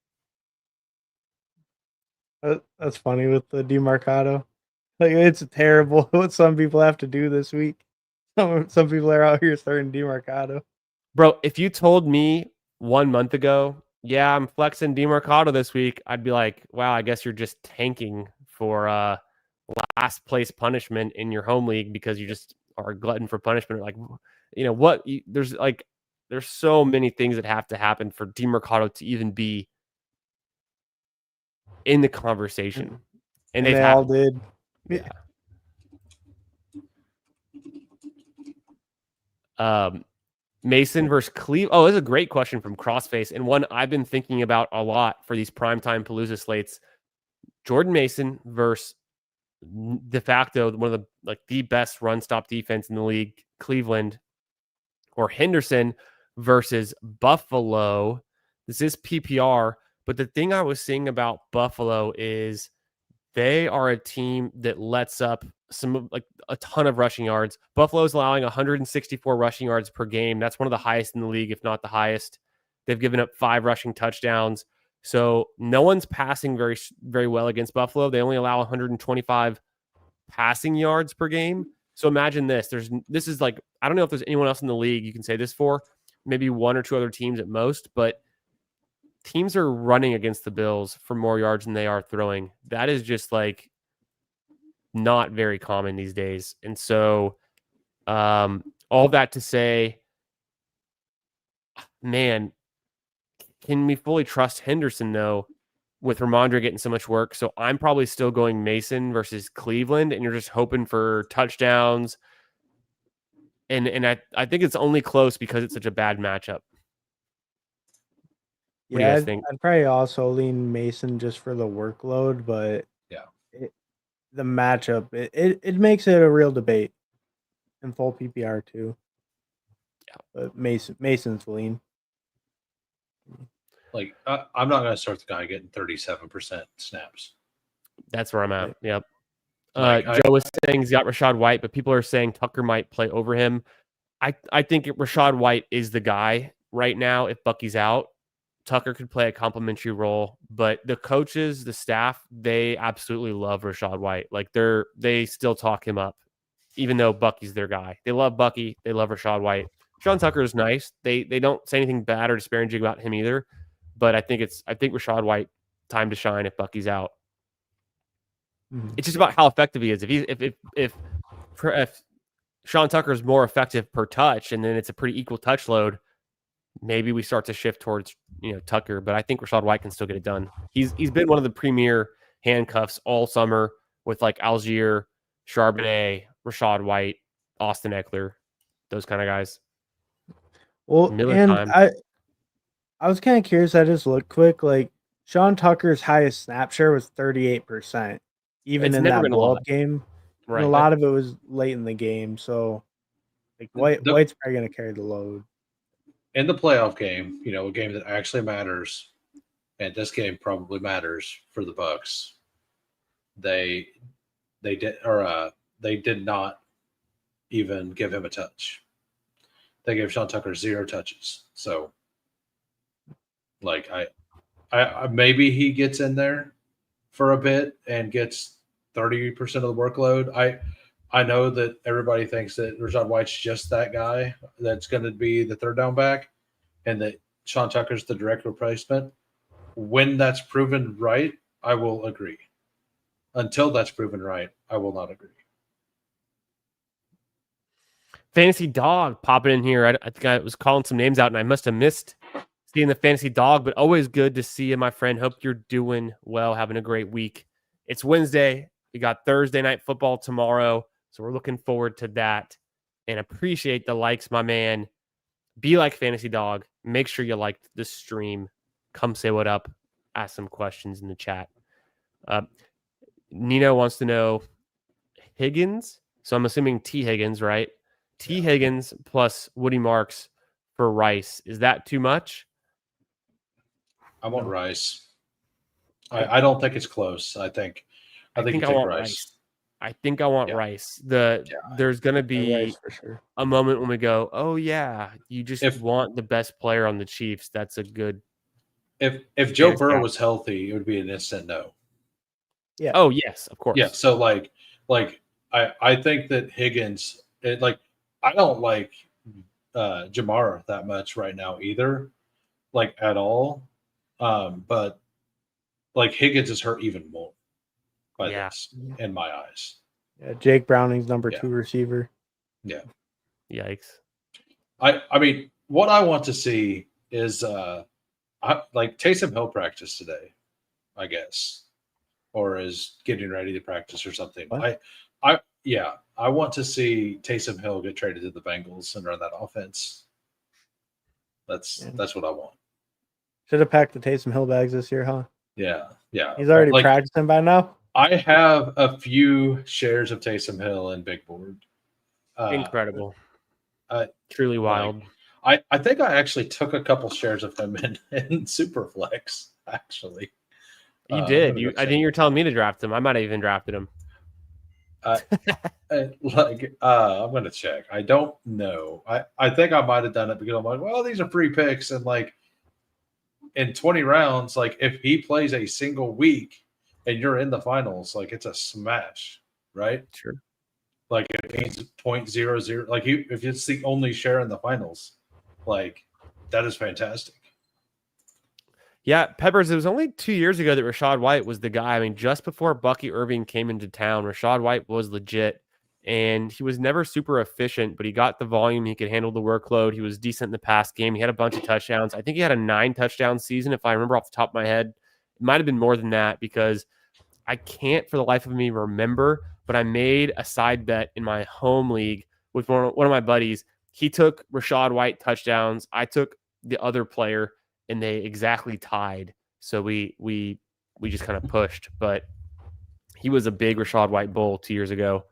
That's funny with the DeMercado. Like, it's terrible what some people have to do this week. Some people are out here starting DeMercado. Bro, if you told me 1 month ago, yeah, I'm flexing DeMercado this week, I'd be like, wow, I guess you're just tanking for last place punishment in your home league because you just are a glutton for punishment. Like, there's so many things that have to happen for DeMercado to even be in the conversation. And they all did. Yeah. Mason versus Cleveland. Oh, this is a great question from Crossface, and one I've been thinking about a lot for these primetime Palooza slates. Jordan Mason versus de facto one of the best run stop defense in the league, Cleveland, or Henderson versus Buffalo. This is PPR, but the thing I was seeing about Buffalo is they are a team that lets up a ton of rushing yards. Buffalo's allowing 164 rushing yards per game. That's one of the highest in the league, if not the highest. They've given up 5 rushing touchdowns. So no one's passing very, very well against Buffalo. They only allow 125 passing yards per game. So imagine this. This is like, I don't know if there's anyone else in the league you can say this for. Maybe 1 or 2 other teams at most, but teams are running against the Bills for more yards than they are throwing. That is just like not very common these days. And so all that to say, man, can we fully trust Henderson though with Ramondre getting so much work? So I'm probably still going Mason versus Cleveland, and you're just hoping for touchdowns. And I think it's only close because it's such a bad matchup. What do you guys think? I'd probably also lean Mason just for the workload, but the matchup, it makes it a real debate in full PPR too. Yeah, but Mason's lean. Like I'm not going to start the guy getting 37% snaps. That's where I'm at. Right. Yep. Like, Joe was saying he's got Rachaad White, but people are saying Tucker might play over him. I think Rachaad White is the guy right now. If Bucky's out, Tucker could play a complimentary role, but the coaches, the staff, they absolutely love Rachaad White. Like they still talk him up, even though Bucky's their guy. They love Bucky. They love Rachaad White. Sean Tucker is nice. They don't say anything bad or disparaging about him either. But I think Rachaad White, time to shine if Bucky's out. It's just about how effective he is. If Sean Tucker is more effective per touch, and then it's a pretty equal touch load, maybe we start to shift towards Tucker. But I think Rachaad White can still get it done. He's been one of the premier handcuffs all summer with like Algier, Charbonnet, Rachaad White, Austin Eckler, those kind of guys. Well, Miller and time. I was kind of curious. I just looked quick. Like Sean Tucker's highest snap share was 38%, even It's in never that been a blow lot. up game. Right. And a lot of it was late in the game. So like White's probably going to carry the load. In the playoff game, a game that actually matters, and this game probably matters for the Bucs. They did not even give him a touch. They gave Sean Tucker 0 touches. So, like, I maybe he gets in there for a bit and gets 30% of the workload. I know that everybody thinks that Rachaad White's just that guy that's going to be the third down back, and that Sean Tucker's the direct replacement. When that's proven right, I will agree. Until that's proven right, I will not agree. Fantasy Dog popping in here. I think I was calling some names out, and I must have missed seeing the Fantasy Dog, but always good to see you, my friend. Hope you're doing well, having a great week. It's Wednesday. We got Thursday night football tomorrow, so we're looking forward to that. And appreciate the likes, my man. Be like Fantasy Dog. Make sure you liked the stream. Come say what up. Ask some questions in the chat. Nino wants to know Higgins. So I'm assuming T. Higgins, right? T. Higgins plus Woody Marks for Rice. Is that too much? I want Rice. I don't think it's close. I think I want Rice. I think I want Rice. There's going to be Rice for sure. A moment when we go, oh yeah, you just want the best player on the Chiefs. That's a good. If Joe Burrow was healthy, it would be an instant no. Yeah. Oh yes, of course. Yeah. So I think that Higgins. I don't like Jamar that much right now either, at all. But Higgins is hurt even more by this in my eyes. Yeah, Jake Browning's number 2 receiver. Yeah. Yikes. I mean, what I want to see is Taysom Hill practice today, I guess, or is getting ready to practice or something. What? I want to see Taysom Hill get traded to the Bengals and run that offense. That's what I want. Should have packed the Taysom Hill bags this year, huh? Yeah. He's already practicing by now. I have a few shares of Taysom Hill in Big Board. Incredible. Truly wild. I think I actually took a couple shares of him in Superflex, actually. You did. I think you're telling me to draft him. I might have even drafted him. I'm going to check. I don't know. I think I might have done it because I'm like, well, these are free picks. And in 20 rounds, if he plays a single week and you're in the finals, it's a smash, right? Sure. If he's 0.00, if it's the only share in the finals, that is fantastic. Yeah, Peppers, it was only 2 years ago that Rachaad White was the guy. I mean, just before Bucky Irving came into town, Rachaad White was legit, and he was never super efficient, but he got the volume. He could handle the workload. He was decent in the pass game. He had a bunch of touchdowns. I think he had a 9-touchdown season, if I remember off the top of my head. It might have been more than that because I can't for the life of me remember, but I made a side bet in my home league with one of my buddies. He took Rachaad White touchdowns. I took the other player, and they exactly tied. So we just kind of pushed, but he was a big Rachaad White bull 2 years ago.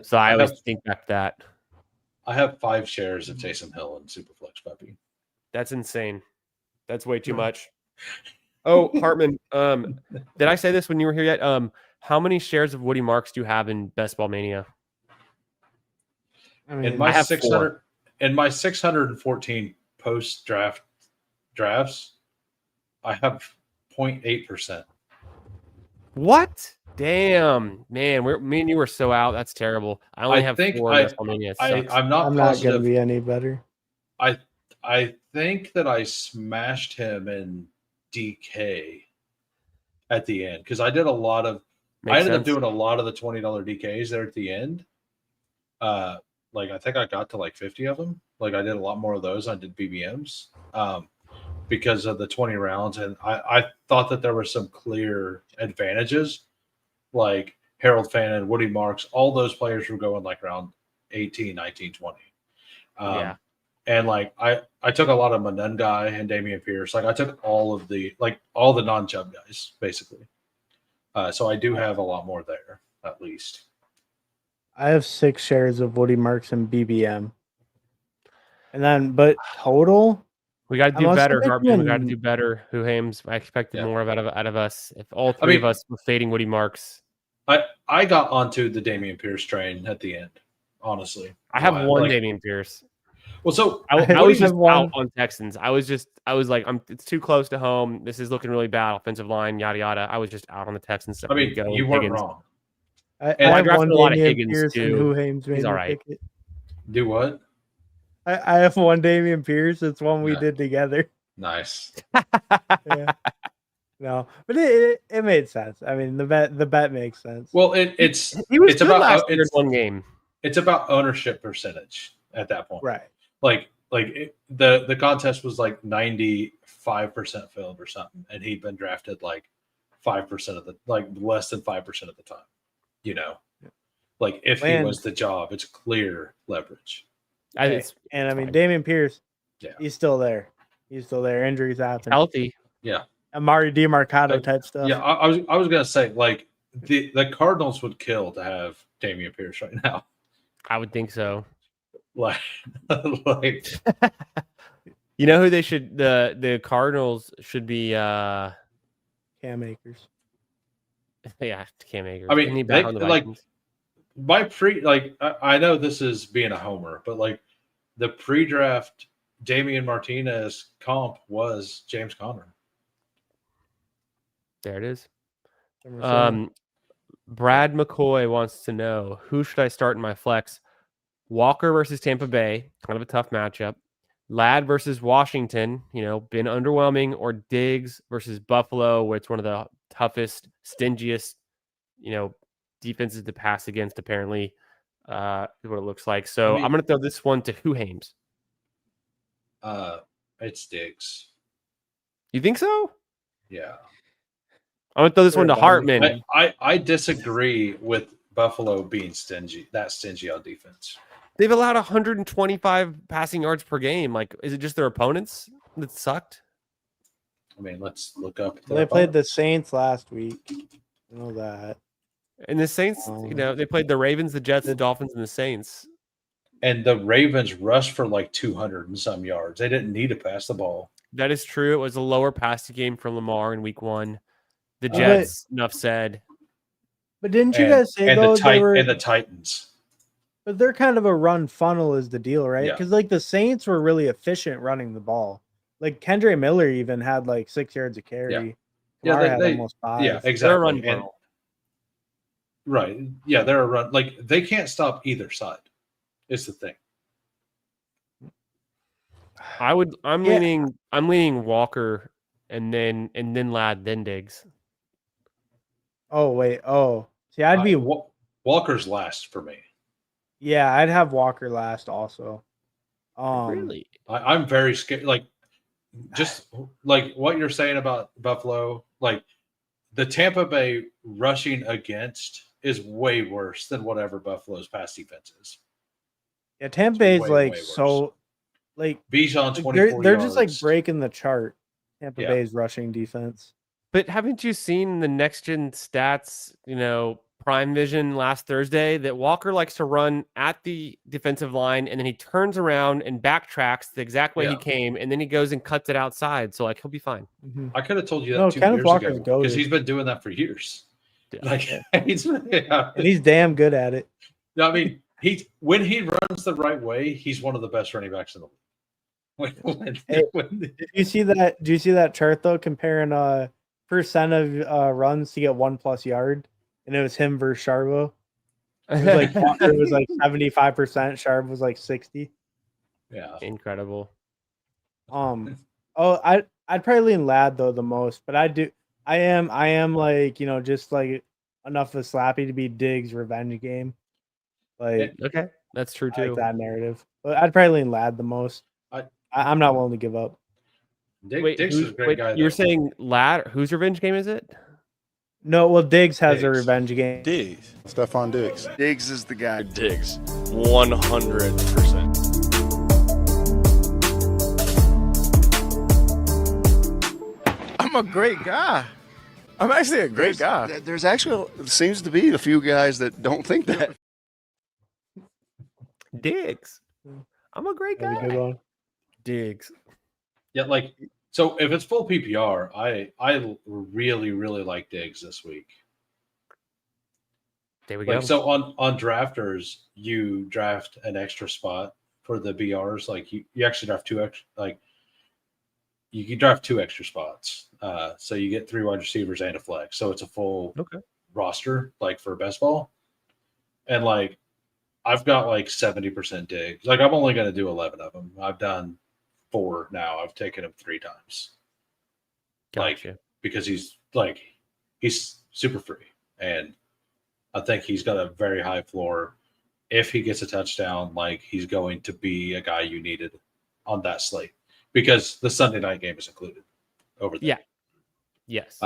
So I always think back to that. I have 5 shares of Taysom Hill in Superflex, puppy. That's insane. That's way too much. Oh, Hartman, did I say this when you were here yet? How many shares of Woody Marks do you have in Best Ball Mania? I mean, in my 614 post drafts, I have 0.8%. What? Damn, man. Me and you were so out. That's terrible. I only have think 4 in WrestleMania. It sucks. I'm not I'm not positive. gonna be any better. I think that I smashed him in DK at the end because I did a lot of. I ended up doing a lot of the $20 DKs there at the end. Like I think I got to like 50 of them. Like I did a lot more of those. I did BBMs because of the 20 rounds, and I thought that there were some clear advantages, like Harold Fannin, Woody Marks, all those players were going like around 18, 19, 20. Yeah. And like I took a lot of Menengai and Damian Pierce. Like I took all the non-Chubb guys basically. So I do have a lot more there at least. I have 6 shares of Woody Marks and BBM. And then, but total, we got to do better, Hartman. We got to do better. Hoohames, I expected more out of us. If all three of us were fading Woody Marks, I got onto the Damian Pierce train at the end. Honestly, I have one Damian Pierce. Well, so I was just out on Texans. I was like, it's too close to home. This is looking really bad. Offensive line, yada yada. I was just out on the Texans. I mean, you weren't wrong. I have one a lot of Damian Higgins Pierce too. and Hoohames made He's me all right. pick it. Do what? I have one Damian Pierce. It's one we did together. Nice. Yeah. No, but it made sense. I mean, the bet makes sense. Well, it's about last year in one game. It's about ownership percentage at that point, right? The contest was like 95% filled or something, and he'd been drafted like 5% of the less than 5% of the time. You know, like if he was the job, it's clear leverage. I mean, Damian Pierce, he's still there. He's still there. Injuries happen. Healthy. Yeah. Amari DiMarcado type stuff. Yeah, I was gonna say like the Cardinals would kill to have Damian Pierce right now. I would think so. Like you know who they should the Cardinals should be Cam Akers. Yeah, Cam Akers. I mean, I know this is being a homer, but like the pre-draft Damian Martinez comp was James Conner. There it is. Brad McCoy wants to know, who should I start in my flex? Walker versus Tampa Bay, kind of a tough matchup. Ladd versus Washington, been underwhelming, or Diggs versus Buffalo, where it's one of the toughest, stingiest, defenses to pass against, apparently, is what it looks like. So I'm going to throw this one to Hoohames. It's Diggs. You think so? Yeah. I'm going to throw this one to Hartman. I disagree with Buffalo being stingy on defense. They've allowed 125 passing yards per game. Like, is it just their opponents that sucked? I mean, let's look up. They played the Saints last week. I know that. And the Saints, they played the Ravens, the Jets, the Dolphins, and the Saints. And the Ravens rushed for like 200 and some yards. They didn't need to pass the ball. That is true. It was a lower passing game from Lamar in week 1. The Jets, enough said. But didn't you guys say, though, and the Titans? But they're kind of a run funnel is the deal, right? Because the Saints were really efficient running the ball. Like Kendre Miller even had like 6 yards of carry. Yeah, they had almost 5. Yeah, exactly. They're a run funnel. Right. Yeah, they're a run. Like they can't stop either side. It's the thing. I'm leaning Walker and then Ladd, then Diggs. Oh wait. Oh, see, I'd be Walker's last for me. Yeah, I'd have Walker last also. Really? I'm very scared. Like, just like what you're saying about Buffalo, like the Tampa Bay rushing against is way worse than whatever Buffalo's pass defense is. Yeah, Tampa Bay's way so like Bijan 24 they're just like breaking the chart. Tampa Bay's rushing defense. But haven't you seen the next gen stats, Prime Vision last Thursday, that Walker likes to run at the defensive line and then he turns around and backtracks the exact way he came and then he goes and cuts it outside. So he'll be fine. Mm-hmm. I could have told you that 2 years ago because he's been doing that for years. Like and he's damn good at it. I mean, when he runs the right way, he's one of the best running backs in the league. Did you see that? Do you see that chart though, comparing percent of runs to get 1+ yard, and it was him versus Sharbo. It was like Walker was like 75%, Sharp was like 60. Yeah. Incredible. I'd probably lean Lad though the most, but I am like, just like enough of a slappy to be Diggs' revenge game. Like, okay, that's true I like too. that narrative. But I'd probably lean Lad the most. I'm not willing to give up. Diggs is a great guy. You're though. saying Lad? Whose revenge game is it? No, well, Diggs has a revenge game. Diggs. Stephon Diggs. Diggs is the guy. Diggs. 100%. I'm a great guy. I'm actually a great guy. There's actually seems to be a few guys that don't think that. Diggs. I'm a great That's a guy. good one. Diggs. Yeah, like so if it's full PPR, I really, really like Diggs this week. There we go. Like so on drafters, you draft an extra spot for the BRs. Like you actually draft two extra, like you can draft 2 extra spots. So you get 3 wide receivers and a flex. So it's a full roster, like for best ball. And like I've got like 70% Diggs. Like I'm only going to do 11 of them. I've done 4 now. I've taken him 3 times. Gotcha. Like because he's super free, and I think he's got a very high floor. If he gets a touchdown, like he's going to be a guy you needed on that slate because the Sunday night game is included over there. Yeah. Yes.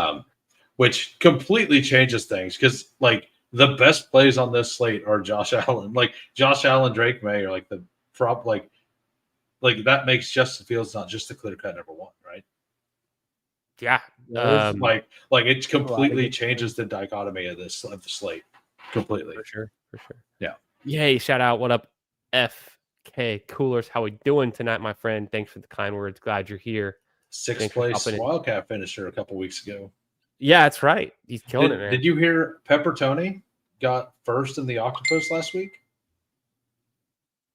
Which completely changes things because like the best plays on this slate are Josh Allen. Like Josh Allen, Drake May are like the prop. Like that makes Justin Fields not just a clear cut number 1, right? Yeah. Like it completely changes the dichotomy of the slate completely. For sure. Yeah. Yay! Shout out. What up, FK Coolers? How we doing tonight, my friend? Thanks for the kind words. Glad you're here. 6th place Wildcat finisher a couple weeks ago. Yeah, that's right. He's killing it, man. Did you hear Pepper Tony got first in the Octopus last week?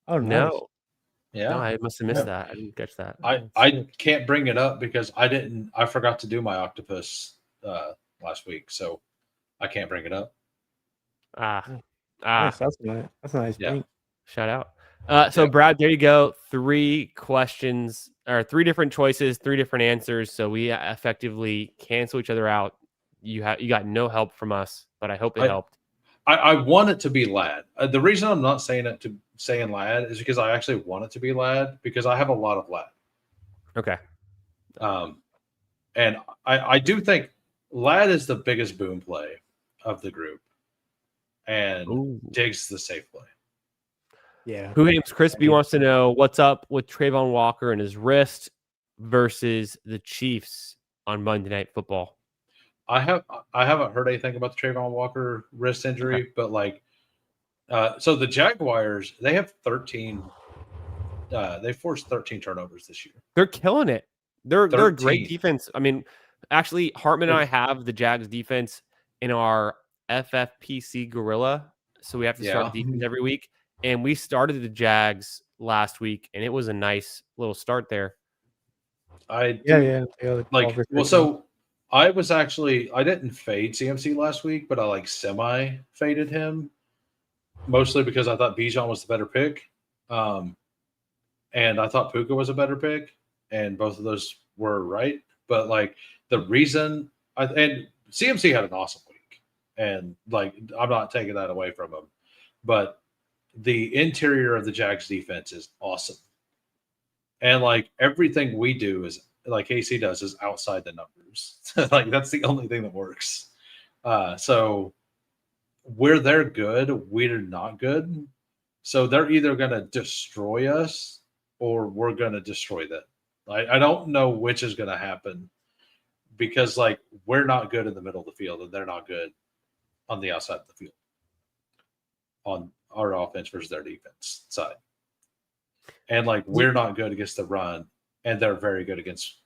Oh nice. No. Yeah. No, I must have missed that. I didn't catch that. I can't bring it up because I forgot to do my Octopus last week, so I can't bring it up. Nice. That's nice. That's a nice thing. Shout out. So Brad, there you go. 3 questions or 3 different choices, 3 different answers. So we effectively cancel each other out. You got no help from us, but I hope it helped. I want it to be Lad. The reason I'm not saying Lad is because I actually want it to be Lad because I have a lot of Lad. Okay. And I do think Lad is the biggest boom play of the group, and Diggs is the safe play. Yeah. Hoohames Crispy wants to know what's up with Trayvon Walker and his wrist versus the Chiefs on Monday Night Football. I haven't heard anything about the Trayvon Walker wrist injury, but like, so the Jaguars, they have 13. They forced 13 turnovers this year. They're killing it. They're a great defense. I mean, actually, Hartman and I have the Jags defense in our FFPC Gorilla, so we have to start defense every week. And we started the Jags last week, and it was a nice little start there. So I didn't fade CMC last week, but I like semi faded him mostly because I thought Bijan was the better pick. And I thought Puka was a better pick, and both of those were right. But like the reason and CMC had an awesome week, and like I'm not taking that away from him, but the interior of the Jags defense is awesome. And like everything we do is like AC does is outside the numbers. Like that's the only thing that works. So where they're good, we're not good. So they're either going to destroy us or we're going to destroy them. I don't know which is going to happen because like we're not good in the middle of the field and they're not good on the outside of the field on our offense versus their defense side. And like we're not good against the run and they're very good against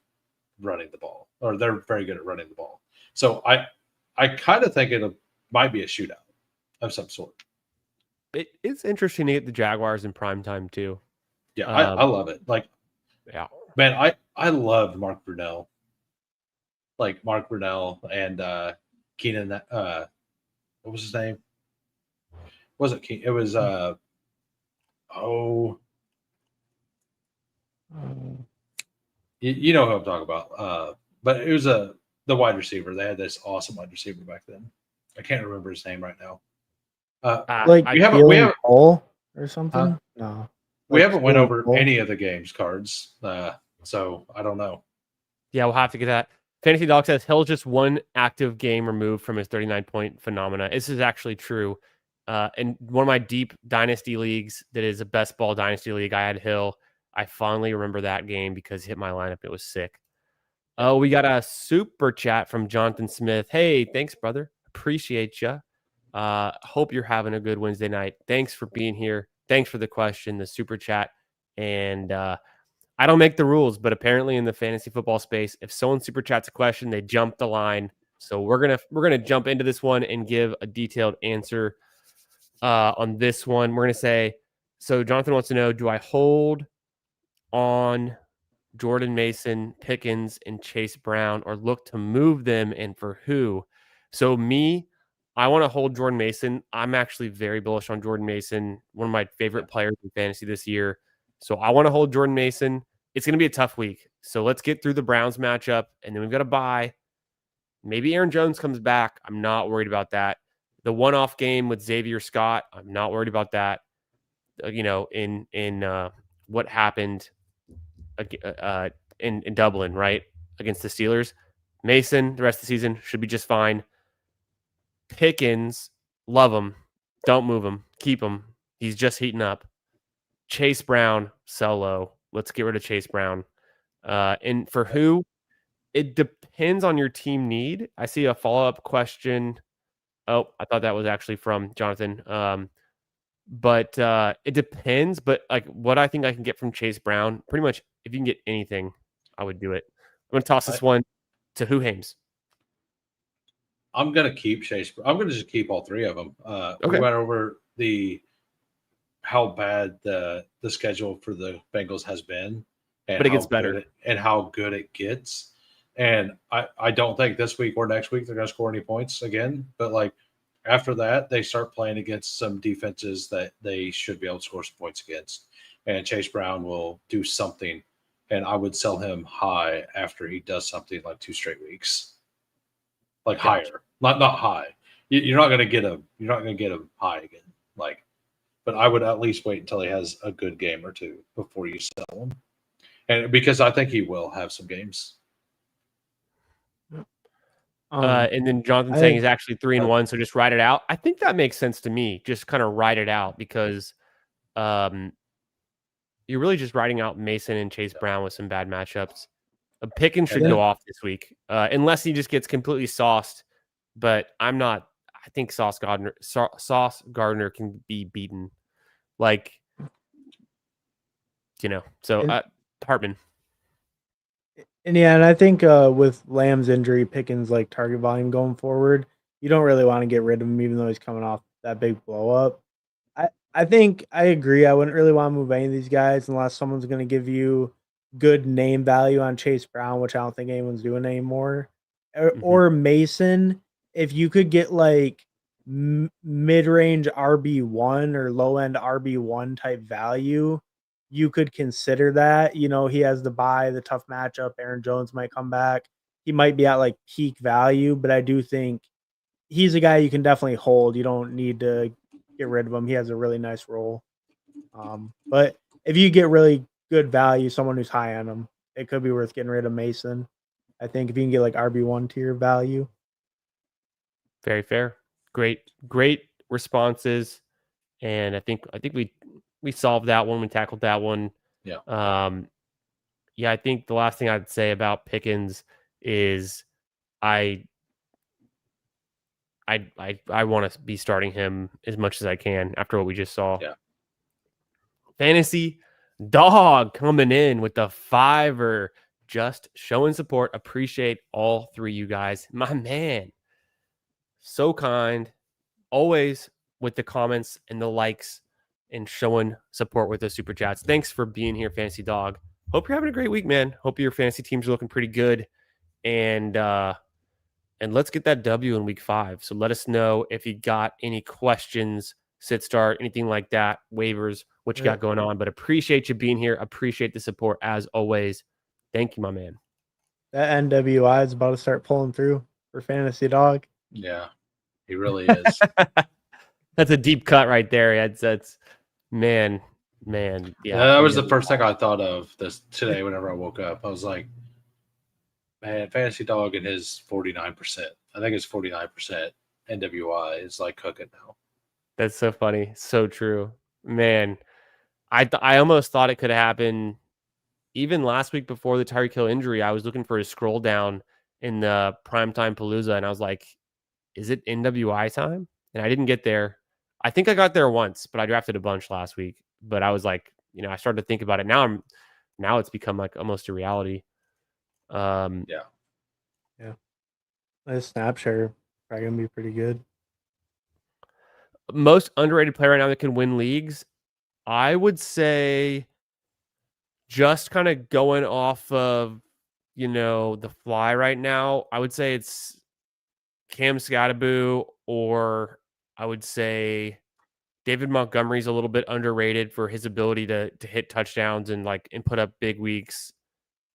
running the ball, or they're very good at running the ball. So I kind of think it might be a shootout of some sort. It's interesting to get the Jaguars in prime time too. Yeah, I love it. Like, yeah, man, I loved Mark Brunell. like Mark Brunell and Keenan. What was his name? Wasn't Keenan? It was you know who I'm talking about. But it was the wide receiver. They had this awesome wide receiver back then. I can't remember his name right now. Like we haven't Cole or something. No, we like haven't went over Cole. any of the games cards. So I don't know. Yeah, we'll have to get that. Fantasy Dog says Hill's just one active game removed from his 39-point phenomena. This is actually true. In one of my deep dynasty leagues, that is a best ball dynasty league, I had Hill. I fondly remember that game because he hit my lineup. It was sick. Oh, we got a super chat from Jonathan Smith. Hey, thanks, brother. Appreciate you. Hope you're having a good Wednesday night. Thanks for being here. Thanks for the question, the super chat. And I don't make the rules, but apparently in the fantasy football space, if someone super chats a question, they jump the line. So we're gonna jump into this one and give a detailed answer on this one. We're gonna say, so Jonathan wants to know, do I hold on Jordan Mason, Pickens, and Chase Brown, or look to move them, and for who? So I want to hold Jordan Mason. I'm actually very bullish on Jordan Mason, one of my favorite players in fantasy this year. So I want to hold Jordan Mason. It's going to be a tough week. So let's get through the Browns matchup, and then we've got to bye. Maybe Aaron Jones comes back. I'm not worried about that. The one-off game with Xavier Scott, I'm not worried about that. In what happened in Dublin, right, against the Steelers. Mason, the rest of the season, should be just fine. Pickens, love him. Don't move him. Keep him. He's just heating up. Chase Brown, sell low. Let's get rid of Chase Brown. And for who? It depends on your team need. I see a follow-up question. Oh, I thought that was actually from Jonathan. But it depends. But like what I think I can get from Chase Brown, pretty much if you can get anything, I would do it. I'm going to toss this one to Hoohames. I'm going to keep Chase. I'm going to just keep all three of them. Okay. We went over how bad the schedule for the Bengals has been, and but it gets better, and how good it gets. And I don't think this week or next week they're going to score any points again. But like after that, they start playing against some defenses that they should be able to score some points against, and Chase Brown will do something. And I would sell him high after he does something like 2 straight weeks, like higher, not high. You're not going to get him. You're not going to get him high again. Like, but I would at least wait until he has a good game or two before you sell him, and because I think he will have some games. And then Jonathan saying he's actually 3-1, so just write it out. I think that makes sense to me. Just kind of write it out because you're really just writing out Mason and Chase Brown with some bad matchups. Pickens should go off this week, unless he just gets completely sauced. But I'm not. I think Sauce Gardner can be beaten. Like, so Hartman. And I think with Lamb's injury, Pickens' like target volume going forward, you don't really want to get rid of him, even though he's coming off that big blow up. I think I agree. I wouldn't really want to move any of these guys unless someone's going to give you good name value on Chase Brown, which I don't think anyone's doing anymore. Or Mason, if you could get like mid-range RB1 or low-end RB1 type value, you could consider that. He has the bye, the tough matchup. Aaron Jones might come back. He might be at like peak value, but I do think he's a guy you can definitely hold. You don't need to get rid of him. He has a really nice role. But if you get really good value, someone who's high on him, it could be worth getting rid of Mason. I think if you can get like RB1 tier value. Very fair. Great responses. And I think we solved that one. We tackled that one. Yeah. I think the last thing I'd say about Pickens is I want to be starting him as much as I can after what we just saw. Yeah. Fantasy Dog coming in with the $5, just showing support. Appreciate all three you guys. My man. So kind. Always with the comments and the likes and showing support with the super chats. Thanks for being here, Fantasy Dog. Hope you're having a great week, man. Hope your fantasy teams are looking pretty good. and let's get that W in week 5. So let us know if you got any questions, sit start, anything like that, waivers, what you got going on. But appreciate you being here. Appreciate the support as always. Thank you, my man. That NWI is about to start pulling through for Fantasy Dog. Yeah, he really is. That's a deep cut right there. That's man. Yeah, that was the first thing I thought of this today whenever I woke up. I was like, man, Fantasy Dog and his 49%. I think it's 49% NWI is like cooking now. That's so funny. So true. Man, I almost thought it could happen even last week before the Tyreek Hill injury. I was looking for a scroll down in the primetime Palooza, and I was like, is it NWI time? And I didn't get there. I think I got there once, but I drafted a bunch last week. But I was like, I started to think about it. Now it's become like almost a reality. Yeah. This snap share probably gonna be pretty good. Most underrated player right now that can win leagues, I would say, just kind of going off of the fly right now, I would say it's Cam Scatterboo, or I would say David Montgomery's a little bit underrated for his ability to hit touchdowns and put up big weeks.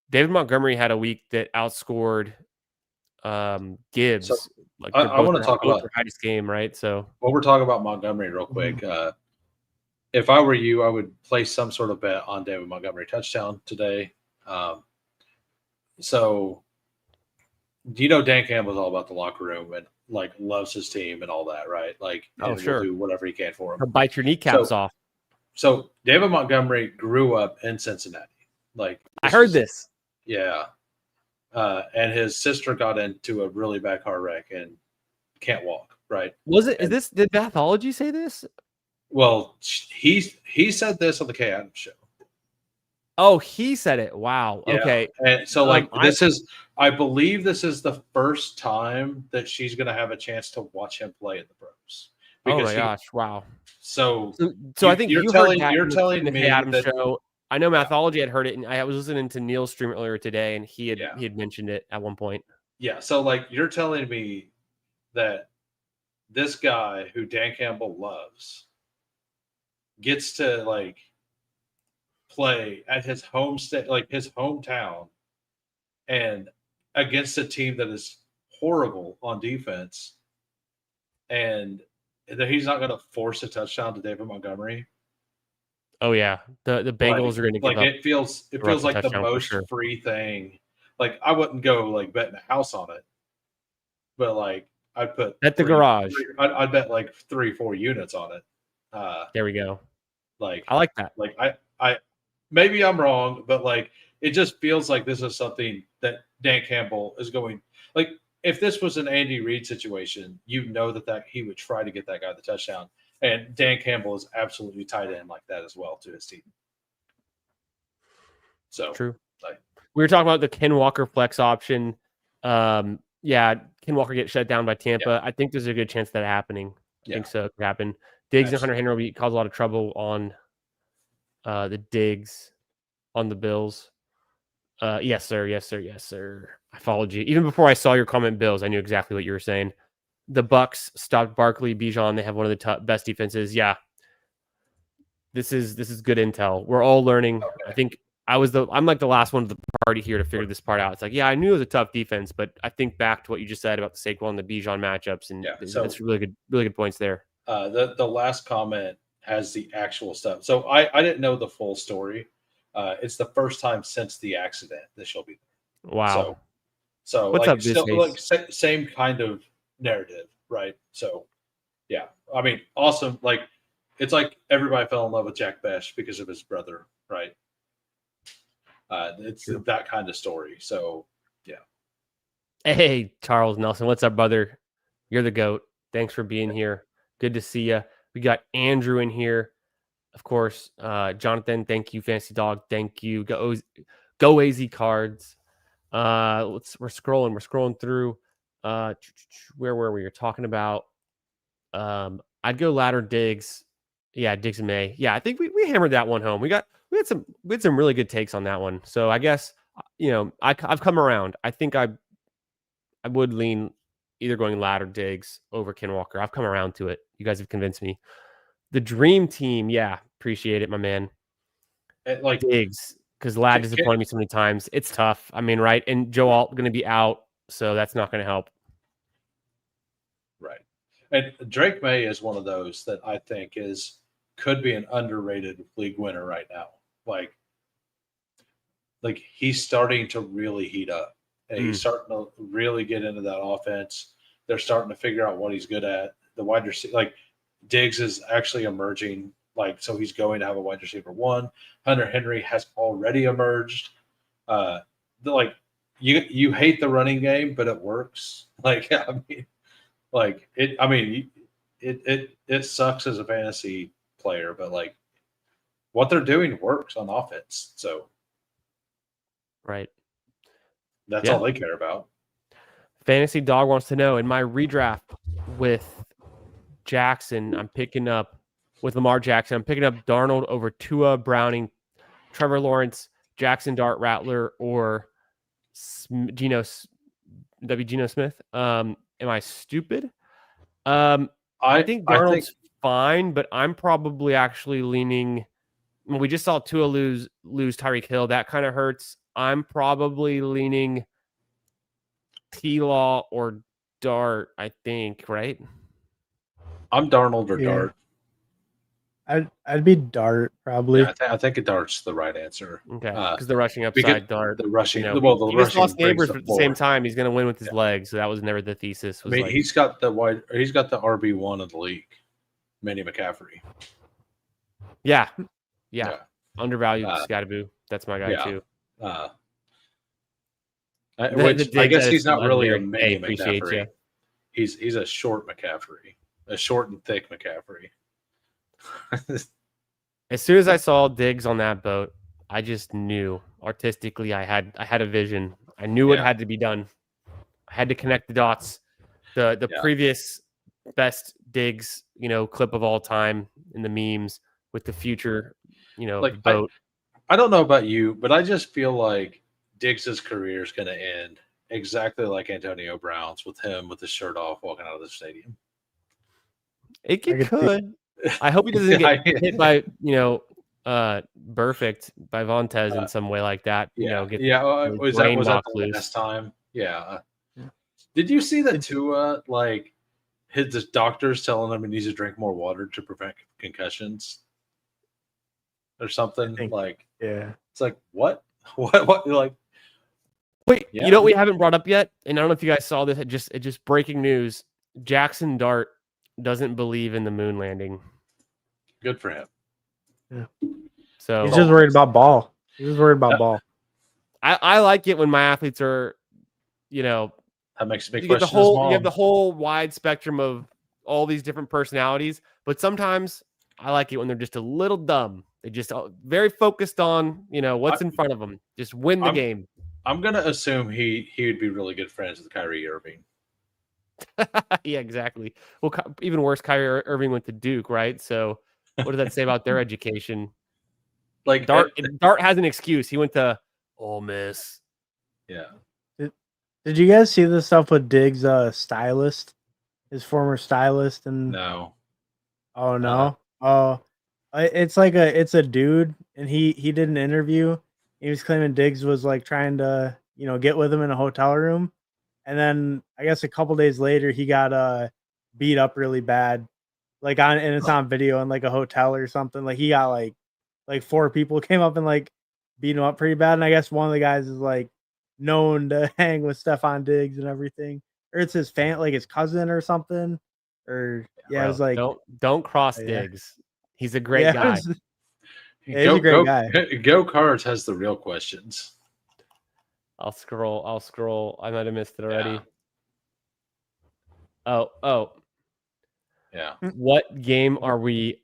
David Montgomery had a week that outscored Gibbs. So, I want to talk about their highest game, right? So while we're talking about Montgomery real quick, if I were you, I would place some sort of bet on David Montgomery touchdown today. So Dan Campbell's all about the locker room and loves his team and all that, right? Will do whatever he can for him. Or bite your kneecaps off. So David Montgomery grew up in Cincinnati. I heard this. Yeah. And his sister got into a really bad car wreck and can't walk, right? Did Pathology say this? Well, he said this on the K Adams show. Oh, he said it. Wow. Yeah. Okay. And so I believe this is the first time that she's going to have a chance to watch him play in the pros. Oh my gosh. Wow. So I think you're telling me the K Adams that show. I know Mathology had heard it, and I was listening to Neil's stream earlier today, and he had mentioned it at one point. Yeah. So you're telling me that this guy who Dan Campbell loves gets to play at his home state, his hometown, and against a team that is horrible on defense, and that he's not going to force a touchdown to David Montgomery. Oh yeah, the Bengals are going to give up. It feels like the most free thing. I wouldn't go betting a house on it, but I'd put at the garage. I'd bet 3-4 units on it. There we go. I like that. I maybe I'm wrong, but it just feels like this is something that Dan Campbell is going. If this was an Andy Reid situation, that he would try to get that guy the touchdown. And Dan Campbell is absolutely tied in like that as well to his team. So true. We were talking about the Ken Walker flex option. Ken Walker gets shut down by Tampa. Yeah. I think there's a good chance that happening. I think so. It could happen. Diggs and Hunter Henry will cause a lot of trouble on the Diggs on the Bills. Yes, sir. I followed you. Even before I saw your comment, Bills, I knew exactly what you were saying. The Bucks stopped Barkley, Bijan. They have one of the best defenses. Yeah, this is good intel. We're all learning. Okay. I think I'm like the last one of the party here to figure this part out. It's I knew it was a tough defense, but I think back to what you just said about the Saquon and the Bijan matchups, and that's really good points there. The last comment has the actual stuff. So I didn't know the full story. It's the first time since the accident that she'll be there. Wow. So what's up, still, same kind of narrative, right? So yeah, I mean, awesome. It's everybody fell in love with Jack Besh because of his brother, right? It's that kind of story. So yeah. Hey, Charles Nelson, what's up, brother? You're the GOAT. Thanks for being here. Good to see you. We got Andrew in here, of course. Jonathan, thank you. Fantasy Dog, thank you. Go AZ Cards. We're scrolling through. Where were we? You're talking about. I'd go ladder Diggs. Yeah, Diggs and May. Yeah, I think we hammered that one home. We had some really good takes on that one. So I guess I've come around. I think I I would lean either going Ladd or Diggs over Ken Walker. I've come around to it. You guys have convinced me. The dream team, yeah, appreciate it, my man. Like Diggs, because Ladd disappointed me so many times. It's tough. I mean, right? And Joe Alt going to be out, so that's not going to help. Right. And Drake May is one of those that I think could be an underrated league winner right now. Like he's starting to really heat up. And he's starting to really get into that offense. They're starting to figure out what he's good at. The wide receiver, like Diggs is actually emerging. Like, so he's going to have a wide receiver 1. Hunter Henry has already emerged. You hate the running game, but it works. It sucks as a fantasy player, but like what they're doing works on offense. So right. That's all they care about. Fantasy Dog wants to know, in my redraft with Jackson, I'm picking up with Lamar Jackson. I'm picking up Darnold over Tua, Browning, Trevor Lawrence, Jackson Dart, Rattler, or Geno Smith. Am I stupid? I think Darnold's fine, but I'm probably actually leaning. We just saw Tua lose Tyreek Hill. That kind of hurts. I'm probably leaning T-Law or Dart, I think, right? I'm Darnold or Dart. I'd be Dart probably. Yeah, I think a Dart's the right answer. Okay, because the rushing upside Dart. The rushing, the rushing lost neighbors, but at the same time, he's going to win with his legs. So that was never the thesis. He's got the RB1 of the league, Manny McCaffrey. Yeah. Undervalued Scattaboo. That's my guy too. I guess he's not really a Manny appreciate McCaffrey. He's a short McCaffrey, a short and thick McCaffrey. As soon as I saw Diggs on that boat, I just knew artistically I had a vision. I knew it had to be done. I had to connect the dots. The previous best Diggs, clip of all time in the memes with the future, boat. I don't know about you, but I just feel like Diggs' career is going to end exactly like Antonio Brown's, with him with his shirt off walking out of the stadium. It could. I hope he doesn't get hit by, Perfect by Vontaze in some way like that. Was that the last time? Yeah. Did you see that Tua, his doctors telling him he needs to drink more water to prevent concussions or something? It's like, what? What? Like, wait, you know what we haven't brought up yet? And I don't know if you guys saw this. It just breaking news. Jackson Dart doesn't believe in the moon landing. Good for him. Yeah. So he's just worried about ball. Ball. I like it when my athletes are, that makes me question. You have the whole wide spectrum of all these different personalities, but sometimes I like it when they're just a little dumb. They just very focused on, what's in front of them. Just win the game. I'm gonna assume he would be really good friends with Kyrie Irving. Yeah, exactly. Well, even worse, Kyrie Irving went to Duke, right? So what does that say about their education? Like Dart has an excuse. He went to Ole Miss. Yeah. Did you guys see the stuff with Diggs' stylist, his former stylist? And no. Oh no. It's a dude, and he did an interview. He was claiming Diggs was trying to get with him in a hotel room, and then I guess a couple days later he got beat up really bad, and it's on video in a hotel or something. He got like 4 people came up and beat him up pretty bad, and I guess one of the guys is known to hang with Stephon Diggs and everything, or it's his his cousin or something, or it was don't cross Diggs. He's a great guy. He's a great guy. Go Cards has the real questions. I'll scroll. I might have missed it already. Yeah. Oh. Yeah. What game are we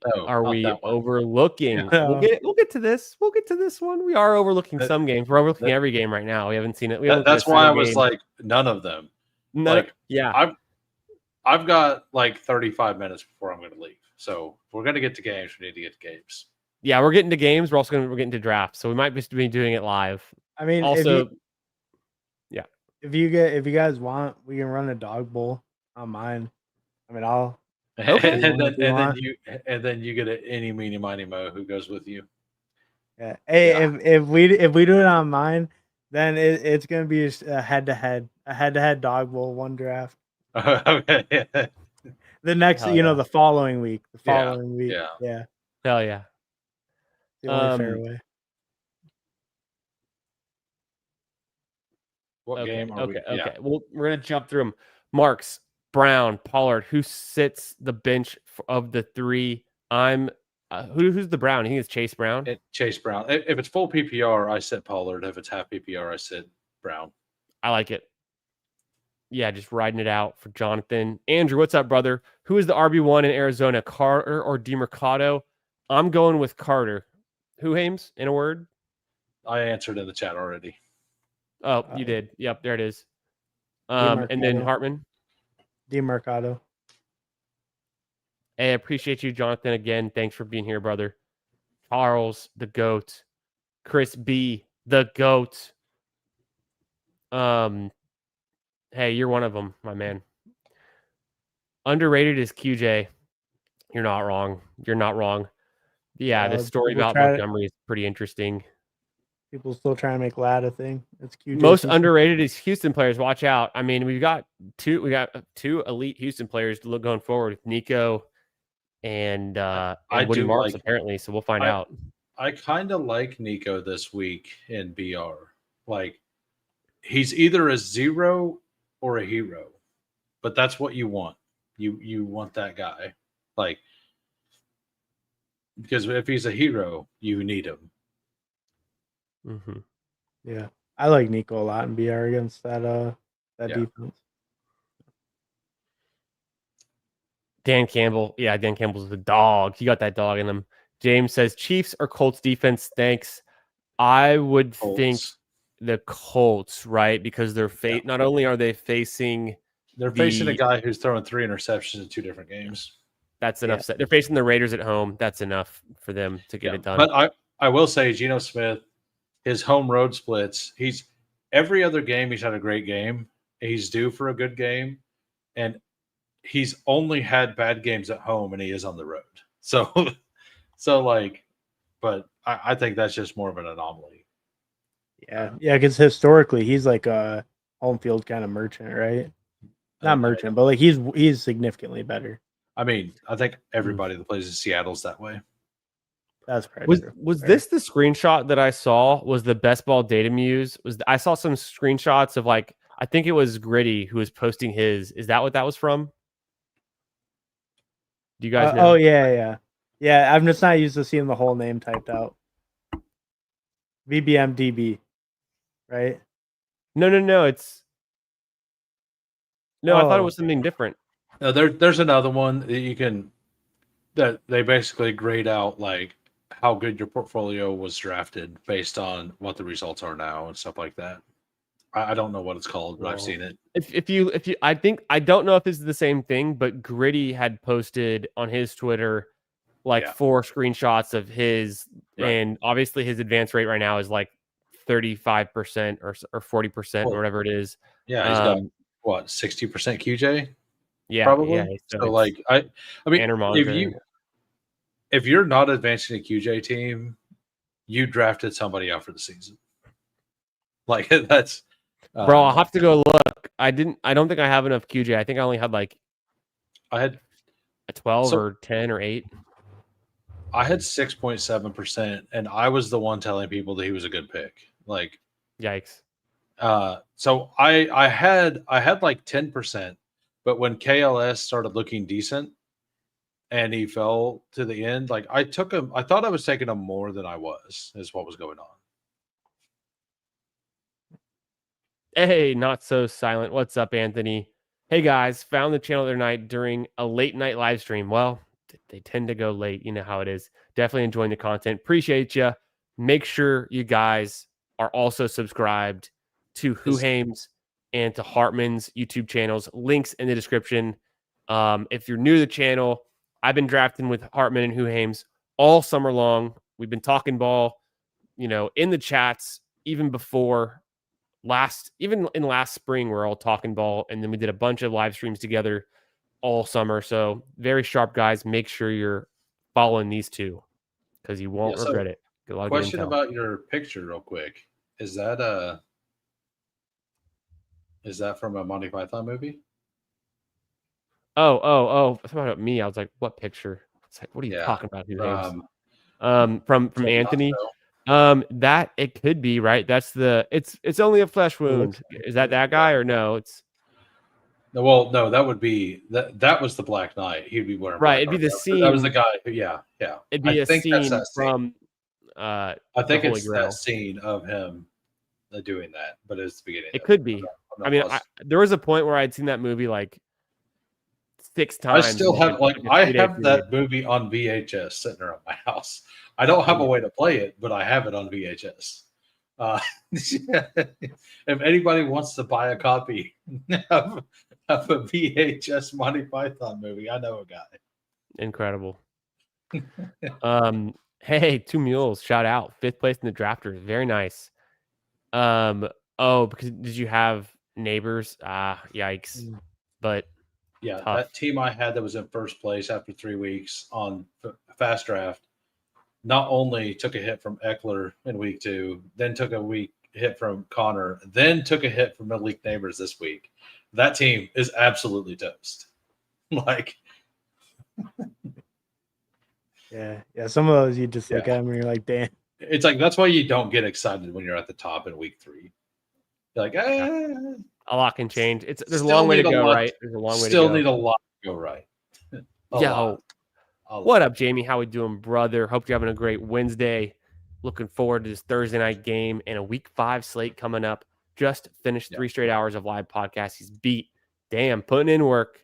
overlooking? Yeah. We'll get to this. We'll get to this one. We are overlooking some games. We're overlooking every game right now. We haven't seen it. That's why I was none of them. I've got 35 minutes before I'm going to leave. So if we're going to get to games, we need to get to games. Yeah, we're getting to games. We're getting to drafts. So we might just be doing it live. I mean, also, if you guys want, we can run a dog bowl on mine. I mean, I'll Okay. and then you get an any meeny miny mo who goes with you. yeah. Hey, Yeah. if we do it on mine, then it's gonna be a head to head dog bowl, one draft. Okay. The next, Hell yeah. the following week. Yeah, Yeah. Hell yeah. The only fair way. What game are we? Okay. Yeah. Well, we're gonna jump through them. Marks, Brown, Pollard. Who sits the bench of the three? I'm. Who's the Brown? I think it's Chase Brown. Chase Brown. If it's full PPR, I sit Pollard. If it's half PPR, I sit Brown. I like it. Yeah, just riding it out for Jonathan. Andrew, what's up, brother? Who is the RB1 in Arizona, Carter or DeMercado? I'm going with Carter. Hoohames, in a word? I answered in the chat already. Oh, you did. Yep, there it is. And then Hartman. DeMercado. Hey, I appreciate you, Jonathan. Again, thanks for being here, brother. Charles, the GOAT. Chris B, the GOAT. Hey, you're one of them, my man. Underrated is QJ. You're not wrong. You're not wrong. Yeah, the story about Montgomery is pretty interesting. People still trying to make Lad a thing. It's QJ. Most underrated is Houston players. Watch out. I mean, we got two elite Houston players to look going forward with Nico and Woody Marks, apparently. So we'll find out. I kind of like Nico this week in BR. Like, he's either a zero or a hero, but that's what you want. You want that guy, like, because if he's a hero, you need him. Mm-hmm. Yeah, I like Nico a lot in BR against that defense. Dan Campbell, Dan Campbell's the dog. He got that dog in him. James says Chiefs or Colts defense. Thanks. I would think the Colts, right? Because they're not only are they facing. They're facing a guy who's throwing 3 interceptions in 2 different games. That's enough. They're facing the Raiders at home. That's enough for them to get it done. But I will say, Geno Smith, his home road splits, every other game he's had a great game. He's due for a good game. And he's only had bad games at home, and he is on the road. So but I think that's just more of an anomaly. Yeah, because historically he's like a home field kind of merchant, right? Not merchant, but like he's significantly better. I mean, I think everybody that plays in Seattle's that way. That's probably true. Was this the screenshot that I saw? Was the best ball data muse? I saw some screenshots of I think it was Gritty who was posting his. Is that what that was from? Do you guys know? Oh yeah. I'm just not used to seeing the whole name typed out. VBMDB, right? No. It's I thought it was something different. No, there's another one that they basically grade out like how good your portfolio was drafted based on what the results are now and stuff like that. I don't know what it's called, but I've seen it. If you I don't know if this is the same thing, but Gritty had posted on his Twitter 4 screenshots of his, and obviously his advance rate right now is 35% or 40% or whatever it is. Yeah, he's got 60% QJ? Yeah, probably. Yeah, so I mean, if you're not advancing a QJ team, you drafted somebody out for the season. That's bro. I'll have to go look. I don't think I have enough QJ. I think I only had I had a 12 or 10 or 8. I had 6.7%, and I was the one telling people that he was a good pick. Yikes. So I had 10%, but when KLS started looking decent and he fell to the end, I took him. I thought I was taking him more than I was, is what was going on. Hey, not so silent. What's up, Anthony? Hey guys, found the channel the other night during a late night live stream. Well, they tend to go late. You know how it is. Definitely enjoying the content. Appreciate you. Make sure you guys are also subscribed to Hoohames and to Hartman's YouTube channels. Links in the description. If you're new to the channel, I've been drafting with Hartman and Hoohames all summer long. We've been talking ball, in the chats even before last spring, we're all talking ball, and then we did a bunch of live streams together all summer. So very sharp guys. Make sure you're following these two because you won't regret it. Get a lot of good Question intel. about your picture, real quick. Is that from a Monty Python movie? Oh! It's about me. I was like, what picture? It's like, what are you talking about? From Anthony. That it could be right. That's it's only a flesh wound. Is that guy or no? It's well, no, that would be that was the Black Knight. He'd be wearing right. black It'd be the armor. scene. That was the guy. Yeah. It'd be I a think that's scene that from. I think the Holy it's Grail. that scene of him doing that, but it's the beginning. It could be. I mean, there was a point where I'd seen that movie like 6 times. I still have I have that movie on VHS sitting around my house. I don't have a way to play it, but I have it on VHS. If anybody wants to buy a copy of a VHS Monty Python movie, I know a guy. Incredible. Hey, 2 Mules, shout out 5th place in the drafters. Very nice. Because did you have neighbors? Yikes. But yeah, tough. That team I had that was in first place after 3 weeks on Fast Draft not only took a hit from Eckler in week 2, then took a hit from Connor, then took a hit from Malik Neighbors this week. That team is absolutely toast. Like, yeah. Some of those you just look at them and you're like, damn. It's like that's why you don't get excited when you're at the top in week 3. You're like, a lot can change. There's a long way to go, right? There's a long way to go. Still need a lot to go right. What up, Jamie? How we doing, brother? Hope you're having a great Wednesday. Looking forward to this Thursday night game and a week 5 slate coming up. Just finished 3 straight hours of live podcast. He's beat. Damn, putting in work.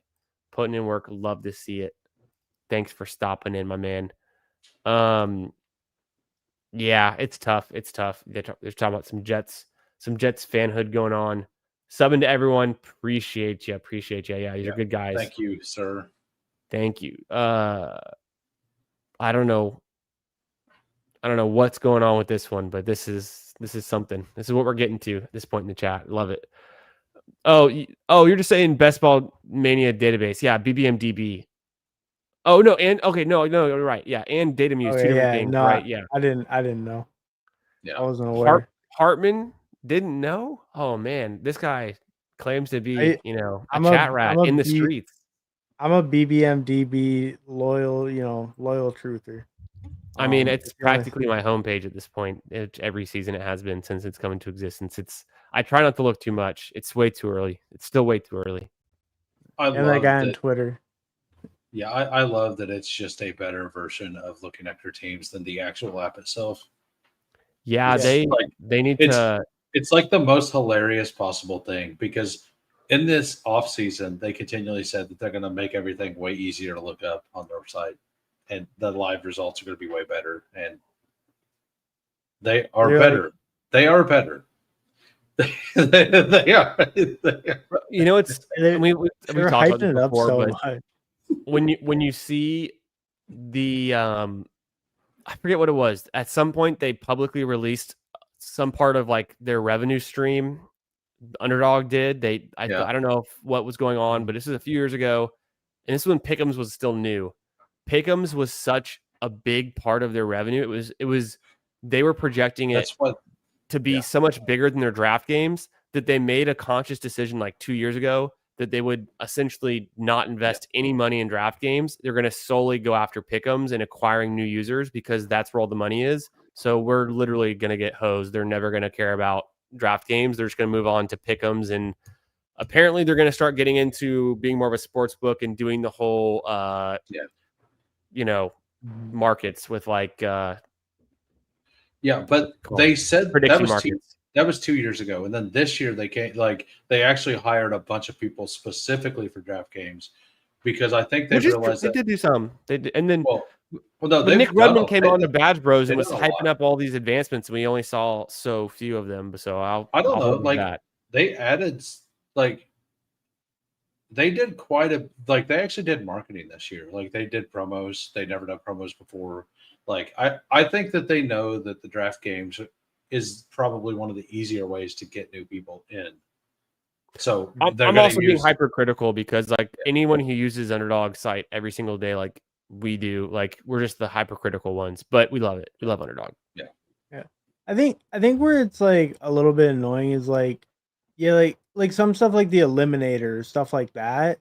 Love to see it. Thanks for stopping in, my man. Yeah, it's tough. They're talking about some Jets fanhood going on. Subbing to everyone. Appreciate you. Yeah, these are good guys. Thank you, sir. Thank you. I don't know what's going on with this one, but this is something. This is what we're getting to at this point in the chat. Love it. Oh, you're just saying Best Ball Mania database. Yeah, BBMDB. Oh no, and okay, no, you're right. Yeah, and Data Muse, 2 different things, right? Yeah. I didn't know. Yeah. I wasn't aware. Hartman didn't know? Oh man, this guy claims to be, a chat rat in the streets. I'm a BBMDB loyal truther. I mean, it's practically my homepage at this point. Every season it has been since it's come into existence. I try not to look too much. It's way too early. It's still way too early. And that guy on Twitter. Yeah, I love that it's just a better version of looking at your teams than the actual app itself. Yeah, they need to. It's like the most hilarious possible thing because in this off season, they continually said that they're going to make everything way easier to look up on their site, and the live results are going to be way better. And they are better. They are better. They are. It's we talked about this before, so but when you see the I forget what it was. At some point, they publicly released some part of like their revenue stream. Underdog did. I don't know what was going on, but this is a few years ago, and this is when Pick'ems was still new. Pick'ems was such a big part of their revenue. It was they were projecting it to be so much bigger than their draft games that they made a conscious decision like 2 years ago that they would essentially not invest any money in draft games. They're going to solely go after Pick'ems and acquiring new users because that's where all the money is. So we're literally going to get hosed. They're never going to care about draft games. They're just going to move on to Pick'ems, and apparently they're going to start getting into being more of a sports book and doing the whole markets with like but they said that was 2 years ago, and then this year they actually hired a bunch of people specifically for draft games because I think they realized they did do some. They did, and then Nick Rudman came on to Badge Bros and was hyping up all these advancements, and we only saw so few of them. So I don't know. Like they added, like they did they actually did marketing this year. Like they did promos. They never done promos before. Like I think that they know that the draft games is probably one of the easier ways to get new people in. So I'm also being hypercritical because like anyone who uses Underdog site every single day, like we do, like we're just the hypercritical ones, but we love it. We love Underdog. Yeah. I think where it's like a little bit annoying is like, yeah, like some stuff like the Eliminator, stuff like that.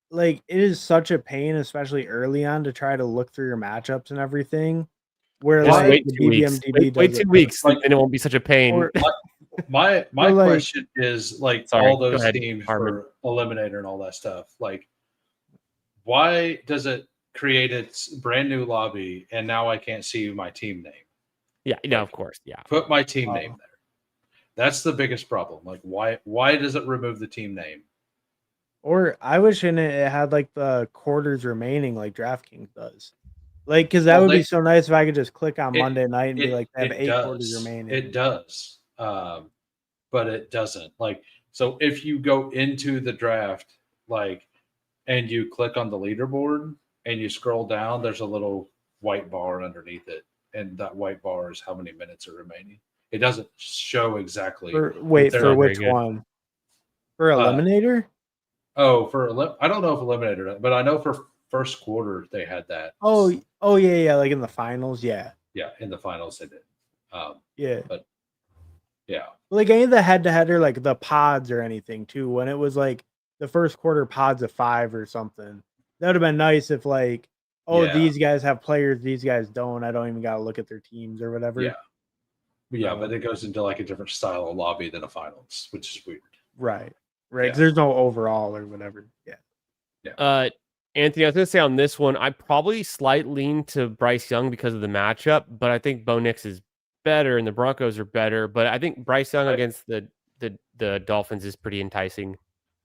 Like it is such a pain, especially early on, to try to look through your matchups and everything. Where Just like wait the 2 weeks. BBMDB Wait does 2 it weeks, Like- and it won't be such a pain. Or- My like- question is like Sorry, all go those ahead, teams Hartman. for Eliminator and all that stuff. Like, why does it create its brand new lobby and now I can't see my team name? Yeah, no, of course, yeah. Put my team Oh. name there. That's the biggest problem. Like, why does it remove the team name? Or I wish in it had like the quarters remaining, like DraftKings does. Like, because that Well, would be they- so nice if I could just click on It- Monday night and be like, they have it 8 quarters does. remaining. It does. But it doesn't. Like, so if you go into the draft, like, and you click on the leaderboard and you scroll down, there's a little white bar underneath it. And that white bar is how many minutes are remaining. It doesn't show exactly. Wait, they're for not which very good. one? For Eliminator? Oh, I don't know if Eliminator, but I know for first quarter they had that. Oh, yeah, like in the finals, yeah. Yeah, in the finals they did. Yeah. Yeah. Like any of the head-to-head or like the pods or anything too, when it was like the first quarter pods of 5 or something. That would have been nice if like, oh, Yeah. these guys have players, these guys don't. I don't even got to look at their teams or whatever. Yeah. Yeah, but it goes into like a different style of lobby than a finals, which is weird. Right. Yeah. 'Cause there's no overall or whatever. Yeah. Anthony, I was gonna say on this one, I probably slight lean to Bryce Young because of the matchup, but I think Bo Nix is better and the Broncos are better. But I think Bryce Young against the Dolphins is pretty enticing.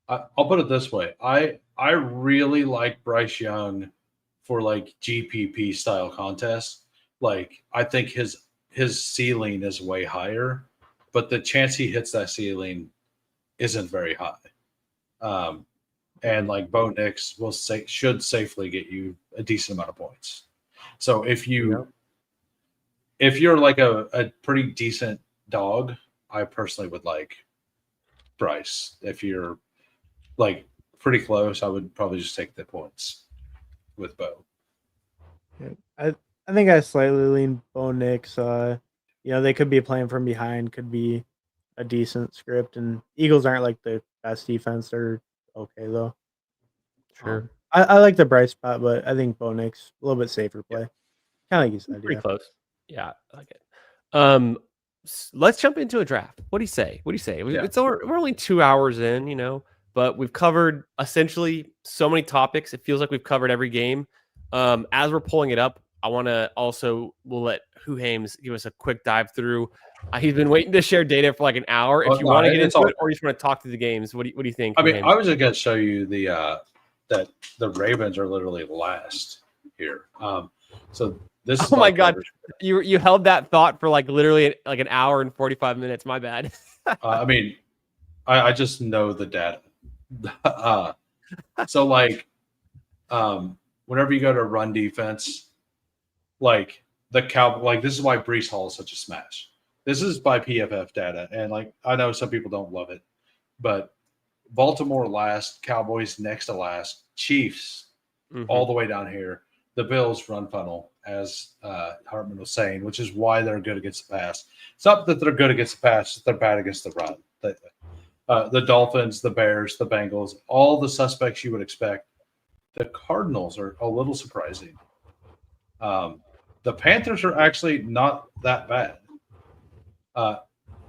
I'll put it this way. I really like Bryce Young for like GPP style contests. Like I think his ceiling is way higher, but the chance he hits that ceiling isn't very high. And like Bo Nix should safely get you a decent amount of points. So if you're like a pretty decent dog, I personally would like Bryce. If you're like pretty close, I would probably just take the points with Bo. I think I slightly lean Bo Nix. They could be playing from behind, could be a decent script, and Eagles aren't like the best defense. They're okay though. Sure. I like the Bryce spot, but I think Bo Nix a little bit safer play. Kind of like you said, Pretty yeah. close. Yeah, I like it. Let's jump into a draft. What do you say? Yeah. We're only 2 hours in, but we've covered essentially so many topics. It feels like we've covered every game. As we're pulling it up, we'll let Hoohames give us a quick dive through. He's been waiting to share data for like an hour. If you want to get into it, or you just want to talk through the games, what do you think? I mean, Hoohames? I was going to show you that the Ravens are literally last here. So this is Oh my like God. You held that thought for like literally like an hour and 45 minutes. My bad. I mean, I just know the data. So like, whenever you go to run defense, like this is why Breece Hall is such a smash. This is by PFF data, and like I know some people don't love it, but Baltimore last, Cowboys next to last, Chiefs all the way down here. The Bills run funnel, as Hartman was saying, which is why they're good against the pass. It's not that they're good against the pass; they're bad against the run. The Dolphins, the Bears, the Bengals, all the suspects you would expect. The Cardinals are a little surprising. The Panthers are actually not that bad.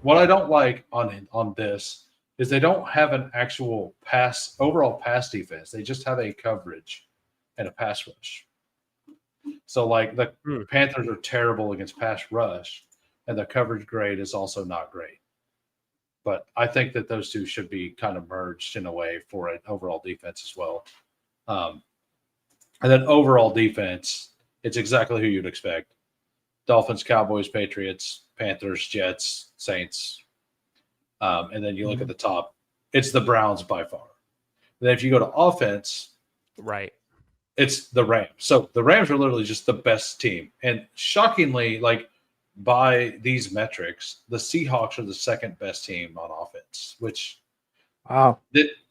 What I don't like on this is they don't have an actual overall pass defense. They just have a coverage and a pass rush. So like the Panthers are terrible against pass rush, and the coverage grade is also not great. But I think that those two should be kind of merged in a way for an overall defense as well. And then overall defense, it's exactly who you'd expect. Dolphins, Cowboys, Patriots, Panthers, Jets, Saints. And then you look at the top, it's the Browns by far. Then if you go to offense, Right. it's the Rams. So the Rams are literally just the best team. And shockingly, like by these metrics, the Seahawks are the second best team on offense, which Wow.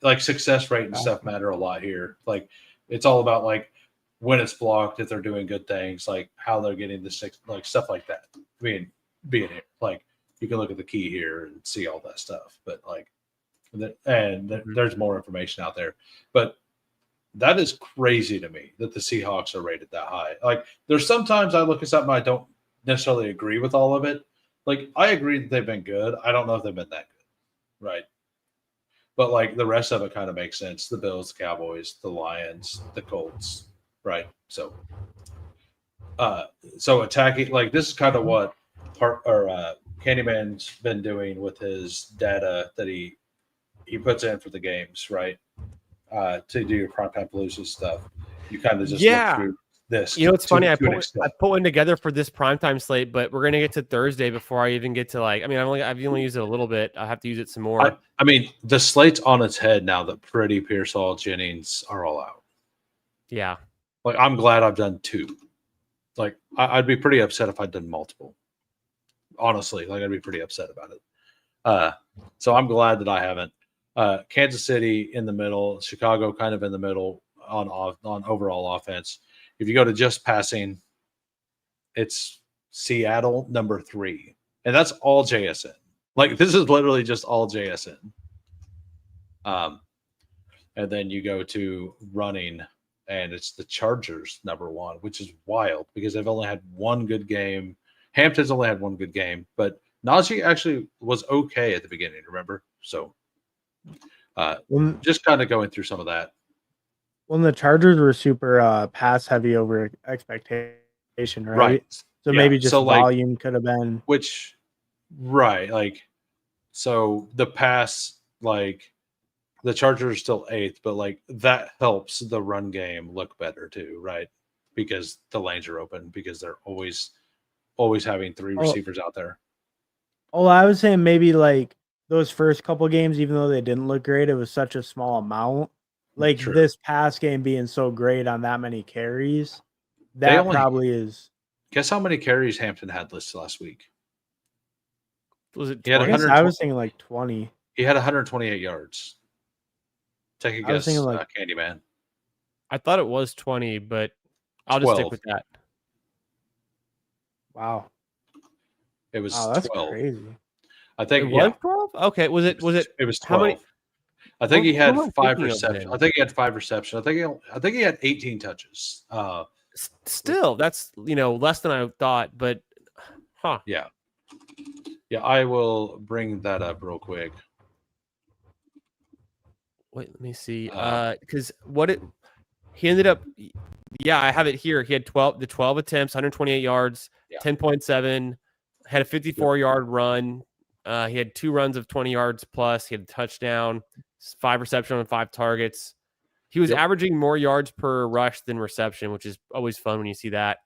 like success rate and stuff matter a lot here. Like it's all about like when it's blocked, if they're doing good things, like how they're getting the six, like stuff like that. Being here, like you can look at the key here and see all that stuff. But like, there's more information out there. But that is crazy to me that the Seahawks are rated that high. Like there's sometimes I look at something I don't necessarily agree with all of it. Like I agree that they've been good. I don't know if they've been that good, right? But like the rest of it kind of makes sense. The Bills, the Cowboys, the Lions, the Colts, right? So attacking, like this is kind of what Candyman's been doing with his data that he puts in for the games, right? To do your primetime Palooza stuff. You kind of just look through this. You know, it's funny. I put one together for this primetime slate, but we're gonna get to Thursday before I even get to like. I mean, I've only used it a little bit. I have to use it some more. I mean, the slate's on its head now that Pretty, Pearsall, Jennings are all out. Yeah, like I'm glad I've done 2. Like I'd be pretty upset if I'd done multiple. Honestly, like I'd be pretty upset about it. So I'm glad that I haven't. Kansas City in the middle, Chicago kind of in the middle on overall offense. If you go to just passing, it's Seattle number 3, and that's all JSN. Like this is literally just all JSN. And then you go to running, and it's the Chargers number 1, which is wild because they've only had one good game. Hampton's only had one good game, but Najee actually was okay at the beginning. Remember, so. Just kind of going through some of that. When the Chargers were super pass heavy over expectation, right? So maybe just volume could have been like so the pass, like the Chargers are still 8th, but like that helps the run game look better too, right? Because the lanes are open because they're always having 3 receivers out there. Oh, I was saying maybe like those first couple games, even though they didn't look great, it was such a small amount. Like this pass game being so great on that many carries, that probably is. Guess how many carries Hampton had listed last week? Was it? I was thinking like 20. He had 128 yards. Take a guess, Candyman. I thought it was 20, but I'll just stick with that. Wow. It was that's 12. Crazy. I think it was 12. Okay, was it? It was 12. How many? I think he had 5 receptions. I think he had 5 receptions. I think he had 18 touches. Still, that's less than I thought, but Yeah. I will bring that up real quick. Wait, let me see. Because he ended up. Yeah, I have it here. He had 12 attempts, 128 yards, 10.7, had a 54-yard run. He had 2 runs of 20 yards plus. He had a touchdown, 5 reception on 5 targets. He was averaging more yards per rush than reception, which is always fun when you see that.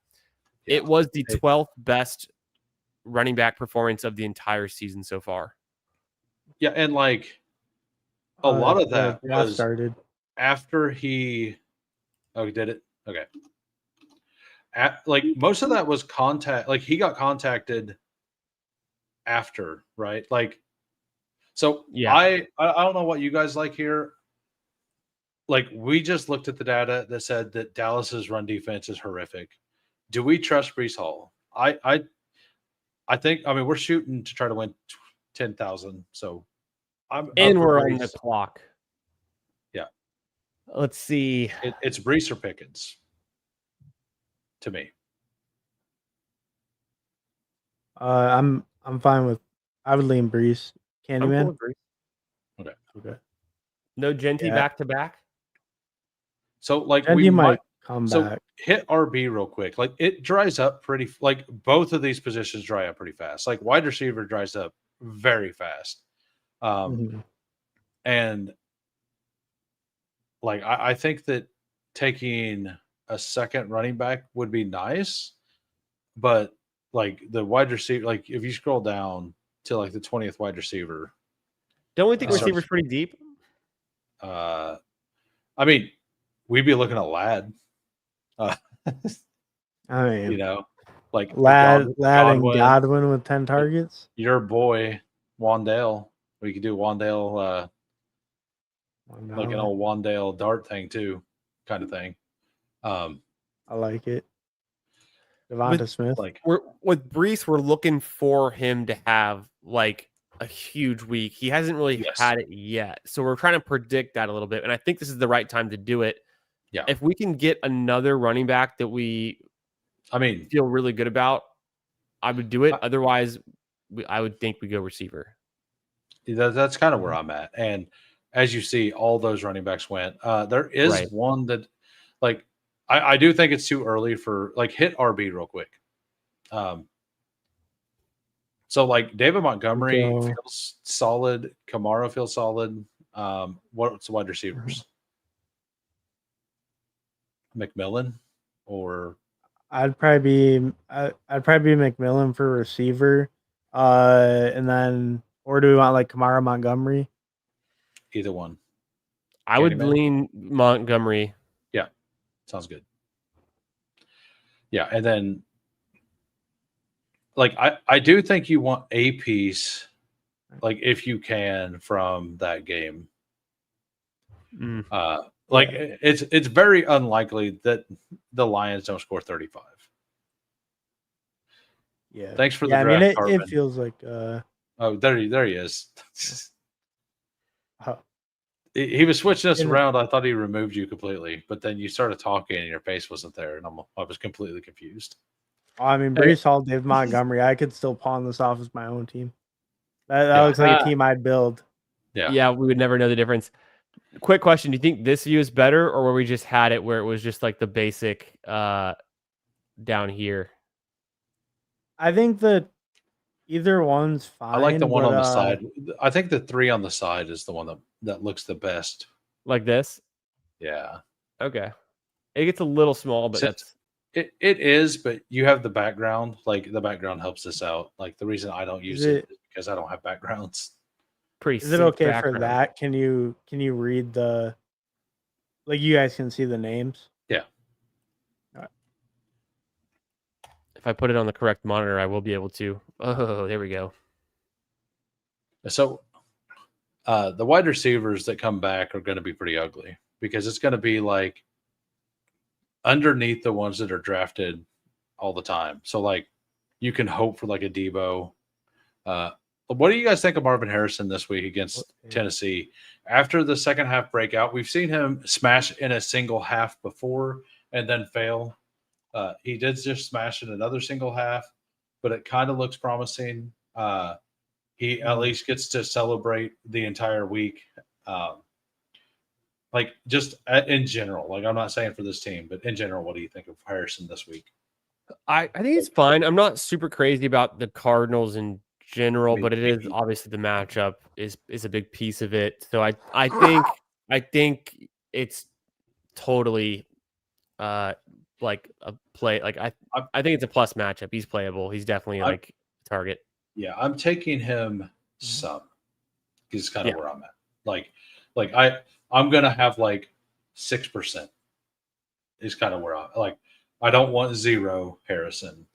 Yeah. It was the 12th best running back performance of the entire season so far. Yeah, and like a lot of that was started after he. Oh, did it? Okay. Like most of that was contact. Like he got contacted after, right? Like, so yeah. I don't know what you guys like here. Like we just looked at the data that said that Dallas's run defense is horrific. Do we trust Breece Hall? I think. I mean, we're shooting to try to win 10,000. So we're on the clock. Yeah. Let's see. It's Breece or Pickens. To me. I'm fine with. I would lean Breece. Candyman. Cool Okay. No Genty back to back. So like Genty might come back. Hit RB real quick. Like it dries up pretty. Like both of these positions dry up pretty fast. Like wide receiver dries up very fast. And like I think that taking a second running back would be nice, but like the wide receiver, like if you scroll down to like the 20th wide receiver, don't we think receiver's pretty deep? I mean, we'd be looking at Ladd. I mean, Like Lad and Godwin, Godwin with 10 targets. your boy Wandale. We could do Wandale, like an old Wandale dart thing too, kind of thing. I like it. Devonta Smith. Like with Brees, we're looking for him to have like a huge week. He hasn't really Yes. had it yet. So we're trying to predict that a little bit. And I think this is the right time to do it. Yeah. If we can get another running back that we feel really good about, I would do it. Otherwise, I would think we go receiver. That's kind of where I'm at. And as you see, all those running backs went. There is one that, like, I do think it's too early for, like, hit RB real quick. So, like, David Montgomery feels solid. Kamara feels solid. What's the wide receivers? McMillan or I'd probably be McMillan for receiver. And then, or do we want like Kamara Montgomery? Either one. I would lean Montgomery. Yeah. Sounds good. Yeah. And then, like, I do think you want a piece, like, if you can, from that game. Like, it's very unlikely that the Lions don't score 35. Yeah. Thanks for the draft. draft, I mean, it feels like oh, there he is. He was switching us around. I thought he removed you completely, but then you started talking and your face wasn't there, and I was completely confused. I mean, Brees Hall, David Montgomery. I could still pawn this off as my own team. That looks like a team I'd build. Yeah, we would never know the difference. Quick question: do you think this view is better, or where we just had it, where it was just like the basic down here? I think that either one's fine. I like the one on the side. I think the 3 on the side is the one that looks the best. Like this? Yeah. Okay. It gets a little small, but it is. But you have the background. Like, the background helps us out. Like, the reason I don't use it is because I don't have backgrounds. Is it okay for that? Can you read the, like, you guys can see the names? Yeah. All right. If I put it on the correct monitor, I will be able to. Oh, there we go. So the wide receivers that come back are going to be pretty ugly because it's going to be like underneath the ones that are drafted all the time. So, like, you can hope for like a Debo. What do you guys think of Marvin Harrison this week against Tennessee? After the second half breakout, we've seen him smash in a single half before and then fail. He did just smash in another single half, but it kind of looks promising. He at least gets to celebrate the entire week. Like, just in general, like, I'm not saying for this team, but in general, what do you think of Harrison this week? I think it's fine. I'm not super crazy about the Cardinals in general, but it is obviously the matchup is a big piece of it. So I think it's totally like a play. Like I think it's a plus matchup. He's playable. He's definitely like a target. Yeah, I'm taking him some. Is kind of where I'm at. Like I'm gonna have like 6%. Is kind of where I'm like. I don't want 0 Harrison.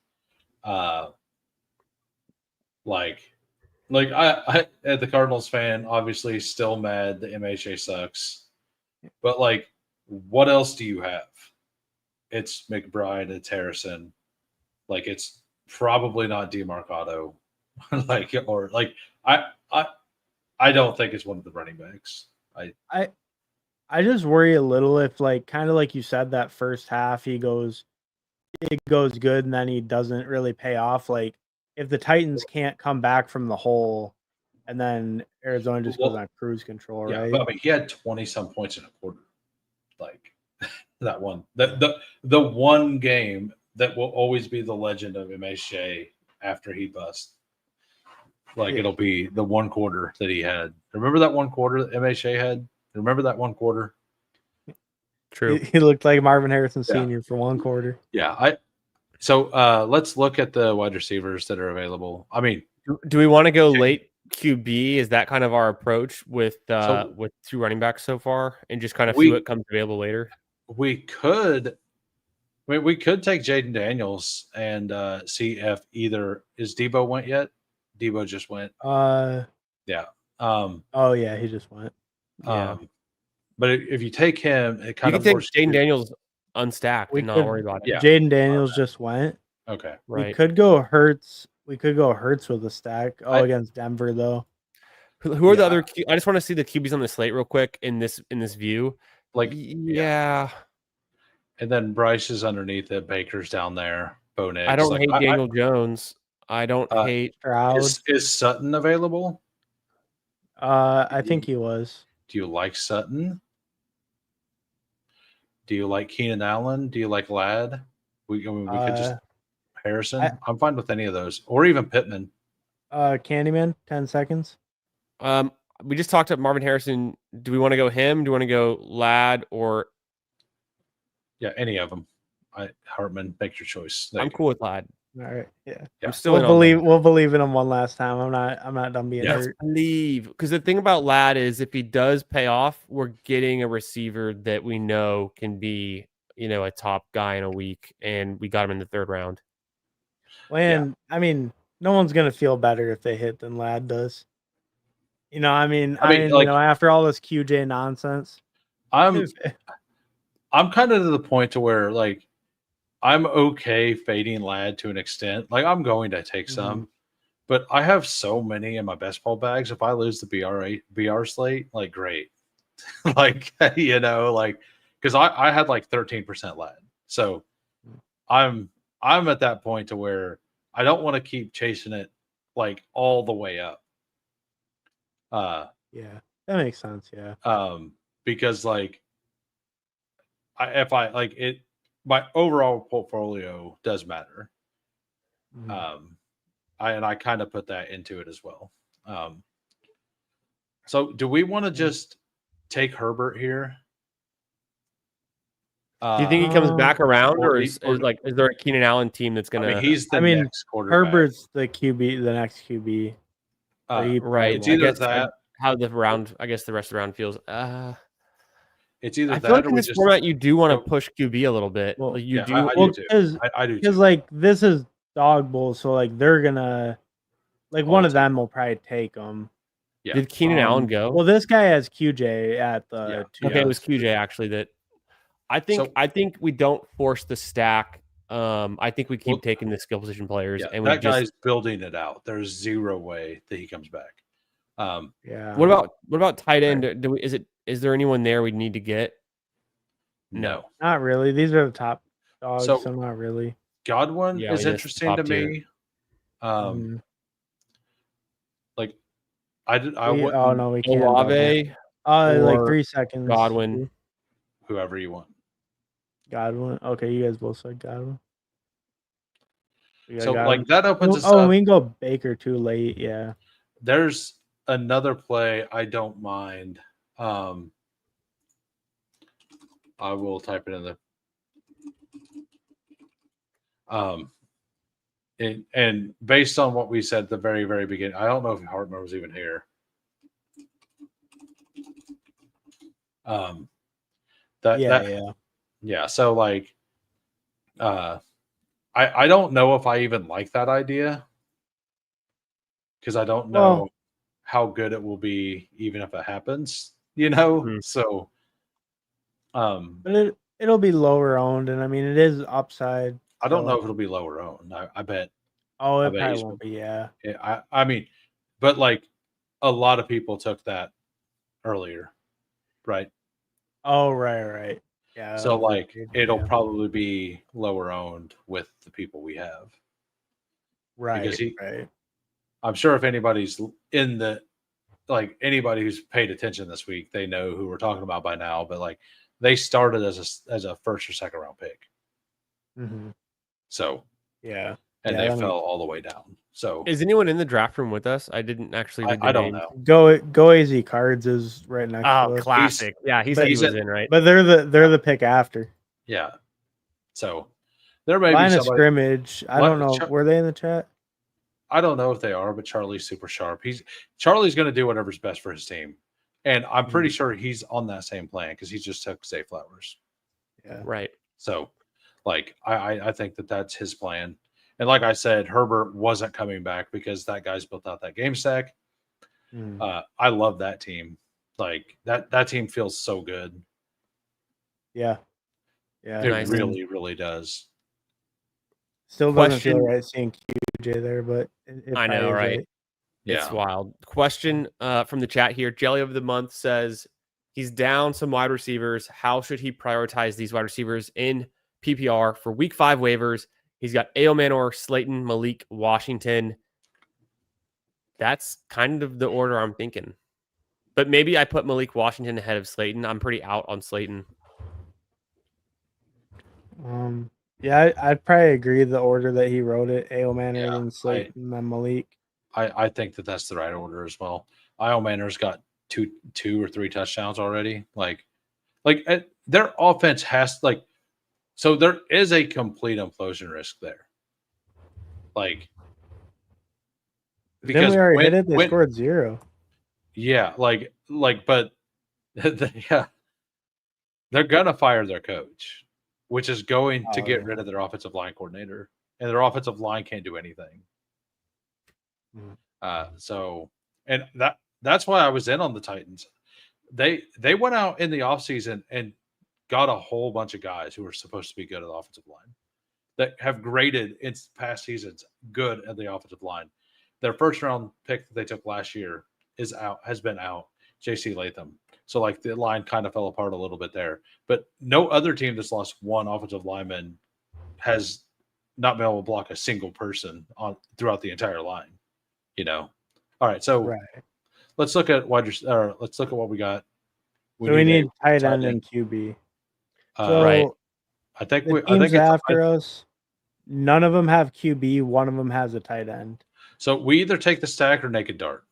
Like I as the Cardinals fan, obviously still mad the MHA sucks. But, like, what else do you have? It's McBride, it's Harrison. Like, it's probably not DeMarcado. I don't think it's one of the running backs. I just worry a little if, like, kind of like you said, that first half it goes good and then he doesn't really pay off. Like, if the Titans can't come back from the hole and then Arizona just goes on cruise control, right? Yeah, but I mean, he had 20-some points in a quarter. Like, that one. The one game that will always be the legend of MHJ after he busts. Like, it'll be the one quarter that he had. Remember that one quarter that MHA had? Remember that one quarter? True. He looked like Marvin Harrison Sr. for one quarter. Yeah. So let's look at the wide receivers that are available. I mean, do we want to go late QB? Is that kind of our approach with 2 running backs so far, and just kind of see what comes available later? We could We could take Jaden Daniels and see if either is Debo went yet. Debo just went. Yeah. Oh yeah, he just went. Yeah. But if you take him, it You kind can of take forces Jaden you- Daniels unstacked and not worry about it. Yeah. Jaden Daniels just went. Okay. We Right. could go Hurts. We could go Hurts with a stack. Oh, I- against Denver though. Who are the Yeah. other? I just want to see the QBs on the slate real quick in this view. Like yeah. And then Bryce is underneath it. Baker's down there. Bo Nix. I don't like, hate Daniel Jones. I don't hate. Stroud. Is Sutton available? I think he was. Do you like Sutton? Do you like Keenan Allen? Do you like Ladd? We could just Harrison. I'm fine with any of those, or even Pittman. Candyman, 10 seconds. We just talked about Marvin Harrison. Do we want to go him? Do we want to go Ladd or? Yeah, any of them. Hartman, make your choice. I'm cool with Ladd. All right, yeah. I'm still We'll believe in him one last time. I'm not done being hurt. Believe, because the thing about Ladd is if he does pay off, we're getting a receiver that we know can be, a top guy in a week, and we got him in the 3rd round. And I mean, no one's gonna feel better if they hit than Ladd does. I mean, after all this QJ nonsense, I'm kind of to the point to where like I'm okay fading Ladd to an extent. Like I'm going to take some, but I have so many in my best ball bags. If I lose the BR slate, like great, like because I had like 13% Ladd, so I'm at that point to where I don't want to keep chasing it like all the way up. Yeah, that makes sense. Yeah. Because like my overall portfolio does matter. I kind of put that into it as well. So do we want to just take Herbert here? Do you think he comes back around, or is there a Keenan Allen team that's gonna? I mean, he's the next quarterback. Herbert's the QB, the next QB. Right. It's either that. How the round, I guess the rest of the round feels. It's either I that feel like or in we this just format you do want to push QB a little bit. Well, like you do. I do too. I do because too. like this is dog bowl, so like they're gonna one of them will probably take them. Yeah. Did Keenan Allen go? Well, this guy has QJ at the. Okay, it was QJ actually that. I think we don't force the stack. I think we keep taking the skill position players, and that guy's building it out. There's zero way that he comes back. What about tight end? Is there anyone there we need to get? No, not really. These are the top dogs, so not really. Godwin is interesting to me. We can't. Olave, like 3 seconds. Godwin, whoever you want. Godwin. Okay, you guys both said Godwin. So like that opens us up. Oh, we can go Baker too late. Yeah. There's another play I don't mind. I will type it in the and based on what we said at the very, very beginning, I don't know if Hartman was even here. Yeah. So like, I don't know if I even like that idea because I don't know how good it will be, even if it happens. So, but it'll be lower owned, and I mean it is upside. I don't know if it'll be lower owned. I bet. Oh, it probably won't be. Yeah. I mean, but like a lot of people took that earlier, right? Oh, right. Yeah. So like it'll probably be lower owned with the people we have. Right. Because right. I'm sure if anybody's in the anybody who's paid attention this week, they know who we're talking about by now. But like they started as a 1st or 2nd round pick. So yeah, and they fell all the way down. So is anyone in the draft room with us? I didn't actually read the I don't names. know. Go AZ Cards is right next. Oh, to classic. He said he was in, right? But they're the pick after. Yeah. So there may Line be of scrimmage. I don't know. Were they in the chat? I don't know if they are, but Charlie's super sharp. Charlie's going to do whatever's best for his team, and I'm pretty sure he's on that same plan because he just took Zay Flowers. Yeah. Right. So, Like I think that's his plan. And like I said, Herbert wasn't coming back because that guy's built out that game stack. I love that team. Like that team feels so good. Yeah. Yeah. It Nice. really, really does. Still doesn't Question- feel right seeing QJ there, but it I know, probably is right? It's Yeah. wild. Question from the chat here. Jelly of the Month says he's down some wide receivers. How should he prioritize these wide receivers in PPR for week 5 waivers? He's got Manor, Slayton, Malik, Washington. That's kind of the order I'm thinking. But maybe I put Malik Washington ahead of Slayton. I'm pretty out on Slayton. Yeah, I'd probably agree the order that he wrote it. Manor, Yeah, then Slayton, then Malik. I think that's the right order as well. Manor's got two or three touchdowns already. Like their offense has so there is a complete implosion risk there. Like Then we already hit it. They scored 0. Yeah, but yeah, they're gonna fire their coach, which is going to get rid of their offensive line coordinator, and their offensive line can't do anything. So, and that's why I was in on the Titans. They went out in the offseason and got a whole bunch of guys who were supposed to be good at the offensive line that have graded in past seasons good at the offensive line. Their first round pick that they took last year has been out, JC Latham. So like the line kind of fell apart a little bit there. But no other team that's lost one offensive lineman has not been able to block a single person throughout the entire line. All right, so let's look at let's look at what we got. We need tight end and QB. Right. I think after us, none of them have QB. One of them has a tight end. So we either take the stack or naked dart.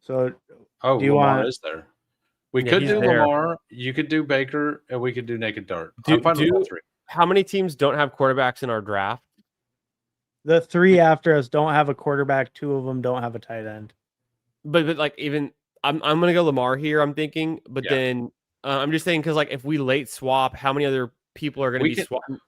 So do you Lamar is there? We could do there. Lamar. You could do Baker, and we could do naked dart. I'm fine with all 3. How many teams don't have quarterbacks in our draft? The 3 after us don't have a quarterback. 2 of them don't have a tight end. But like even I'm gonna go Lamar here. I'm thinking, but then I'm just saying because like if we late swap, how many other people are gonna be swapping?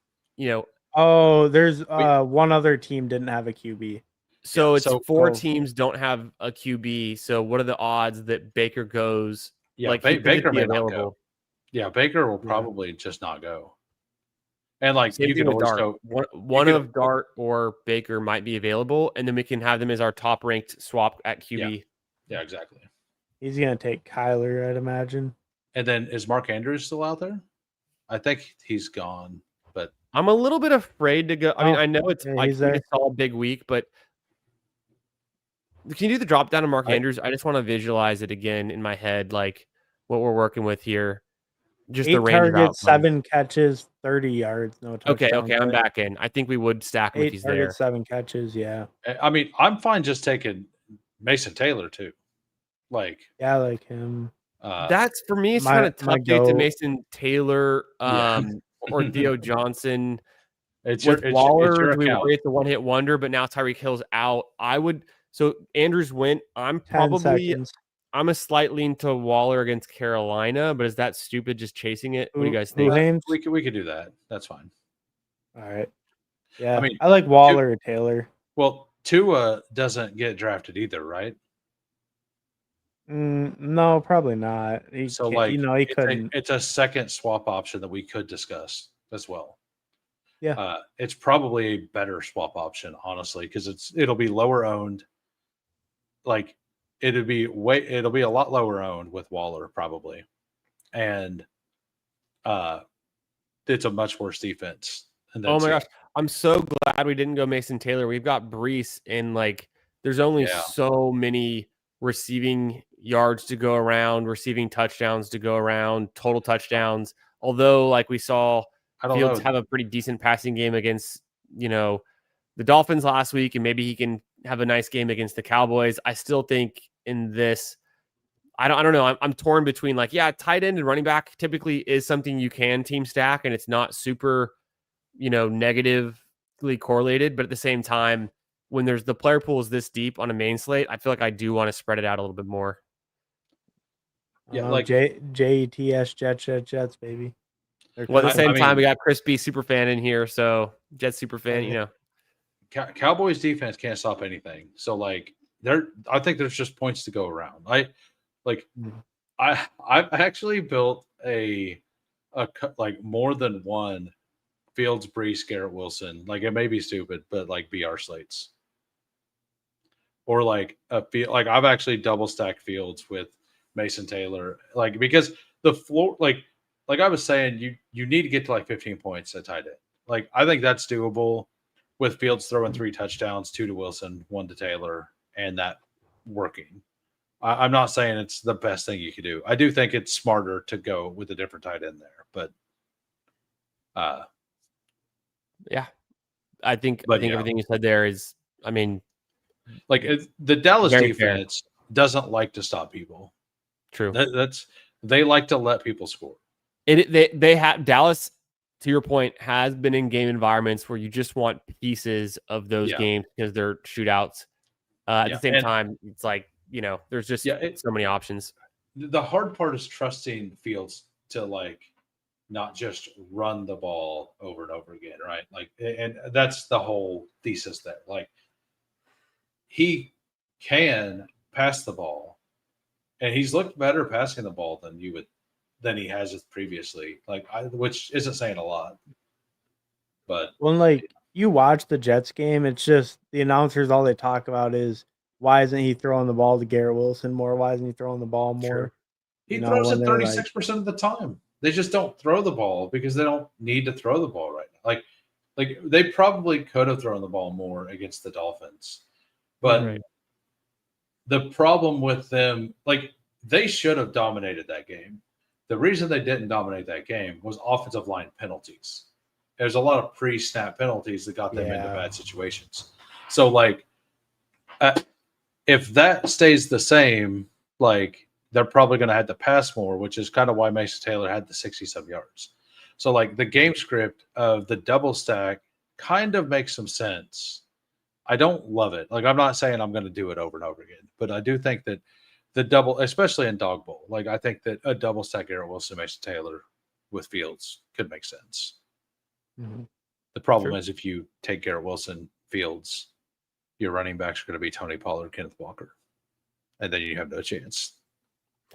Oh, there's one other team didn't have a QB. So it's 4 teams don't have a QB. So what are the odds that Baker goes? Yeah, like Baker may not go. Yeah, Baker will probably just not go. And like you can always go one of Dart or Baker might be available, and then we can have them as our top ranked swap at QB. Yeah, exactly. He's gonna take Kyler, I'd imagine. And then is Mark Andrews still out there? I think he's gone, but I'm a little bit afraid to go. I mean, I know it's like he's there. we saw a big week, but can you do the drop down of Mark Andrews? I just want to visualize it again in my head, like what we're working with here. Just 8 the range targets, 7 catches, 30 yards, no touchdown. Okay, I'm back in. I think we would stack him if he's there. 7 catches, yeah. I mean, I'm fine just taking Mason Taylor too. Like him. That's for me. It's kind of tough to get to Mason Taylor or Theo Johnson. With Waller, we worry it's a one-hit wonder, but now Tyreek Hill's out. So Andrews went. I'm a slight lean to Waller against Carolina, but is that stupid just chasing it? What do you guys think? We could do that. That's fine. All right. Yeah, I like Waller or Taylor. Well, Tua doesn't get drafted either, right? No, probably not. He couldn't. It's a second swap option that we could discuss as well. Yeah, it's probably a better swap option, honestly, because it'll be lower owned. Like it'll be a lot lower owned with Waller probably, and it's a much worse defense. Oh my gosh, I'm so glad we didn't go Mason Taylor. We've got Brees, and like there's only so many receiving yards to go around, receiving touchdowns to go around, total touchdowns. Although, like we saw, Fields have a pretty decent passing game against, the Dolphins last week, and maybe he can have a nice game against the Cowboys. I still think in this, I don't know. I'm torn between tight end and running back typically is something you can team stack, and it's not super, negatively correlated. But at the same time, when there's the player pool is this deep on a main slate, I feel like I do want to spread it out a little bit more. Yeah, JETS Jets, baby. Well, at the same I time, mean- we got Chris B super fan in here, so Jets super fan. You know, Cowboys defense can't stop anything. So like I think there's just points to go around. I actually built a like more than one Fields, Brees, Garrett Wilson. Like it may be stupid, but like BR slates. Or like I've actually double stacked Fields with Mason Taylor. Like because the floor like I was saying, you need to get to like 15 points at tight end. Like I think that's doable with Fields throwing 3 touchdowns, 2 to Wilson, 1 to Taylor, and that working. I'm not saying it's the best thing you could do. I do think it's smarter to go with a different tight end there, but yeah, I think yeah. everything you said there is, I mean, like the Dallas Very defense doesn't like to stop people. true. They like to let people score. They have Dallas, to your point, has been in game environments where you just want pieces of those games because they're shootouts. At the same time, it's like, you know, there's just so many options. The hard part is trusting Fields to like not just run the ball over and over again, right? Like, and that's the whole thesis there. Like, he can pass the ball, and he's looked better passing the ball than he has previously. Like, which isn't saying a lot, but when like you watch the Jets game, it's just the announcers, all they talk about is why isn't he throwing the ball to Garrett Wilson more? Why isn't he throwing the ball more? He throws it 36% of the time. They just don't throw the ball because they don't need to throw the ball right now. Like they probably could have thrown the ball more against the Dolphins, but the problem with them, like they should have dominated that game. The reason they didn't dominate that game was offensive line penalties. There's a lot of pre-snap penalties that got them into bad situations. So like, if that stays the same, like they're probably going to have to pass more, which is kind of why Mason Taylor had the 60-some yards. So like the game script of the double stack kind of makes some sense. I don't love it. Like I'm not saying I'm going to do it over and over again, but I do think that the double, especially in dog bowl, like I think that a double stack Garrett Wilson, Mason Taylor with Fields could make sense. Mm-hmm. The problem is if you take Garrett Wilson, Fields, your running backs are going to be Tony Pollard, Kenneth Walker, and then you have no chance.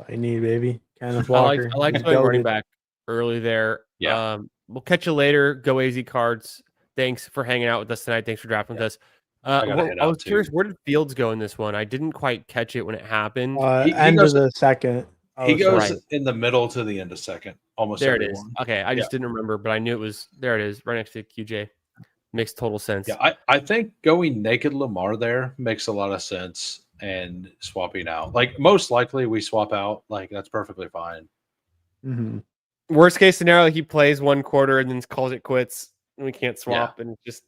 I need baby Kenneth Walker. I like going running back early there. Yeah. We'll catch you later. Go AZ Cards. Thanks for hanging out with us tonight. Thanks for drafting with us. I was curious, where did Fields go in this one? I didn't quite catch it when it happened. End of the second. He goes in the middle to the end of second. Almost there everyone. It is. Okay, I just didn't remember, but I knew it was there. It is right next to QJ. Makes total sense. Yeah, I think going naked Lamar there makes a lot of sense, and swapping out. Like most likely we swap out. Like that's perfectly fine. Mm-hmm. Worst case scenario, he plays one quarter and then calls it quits, and we can't swap and just.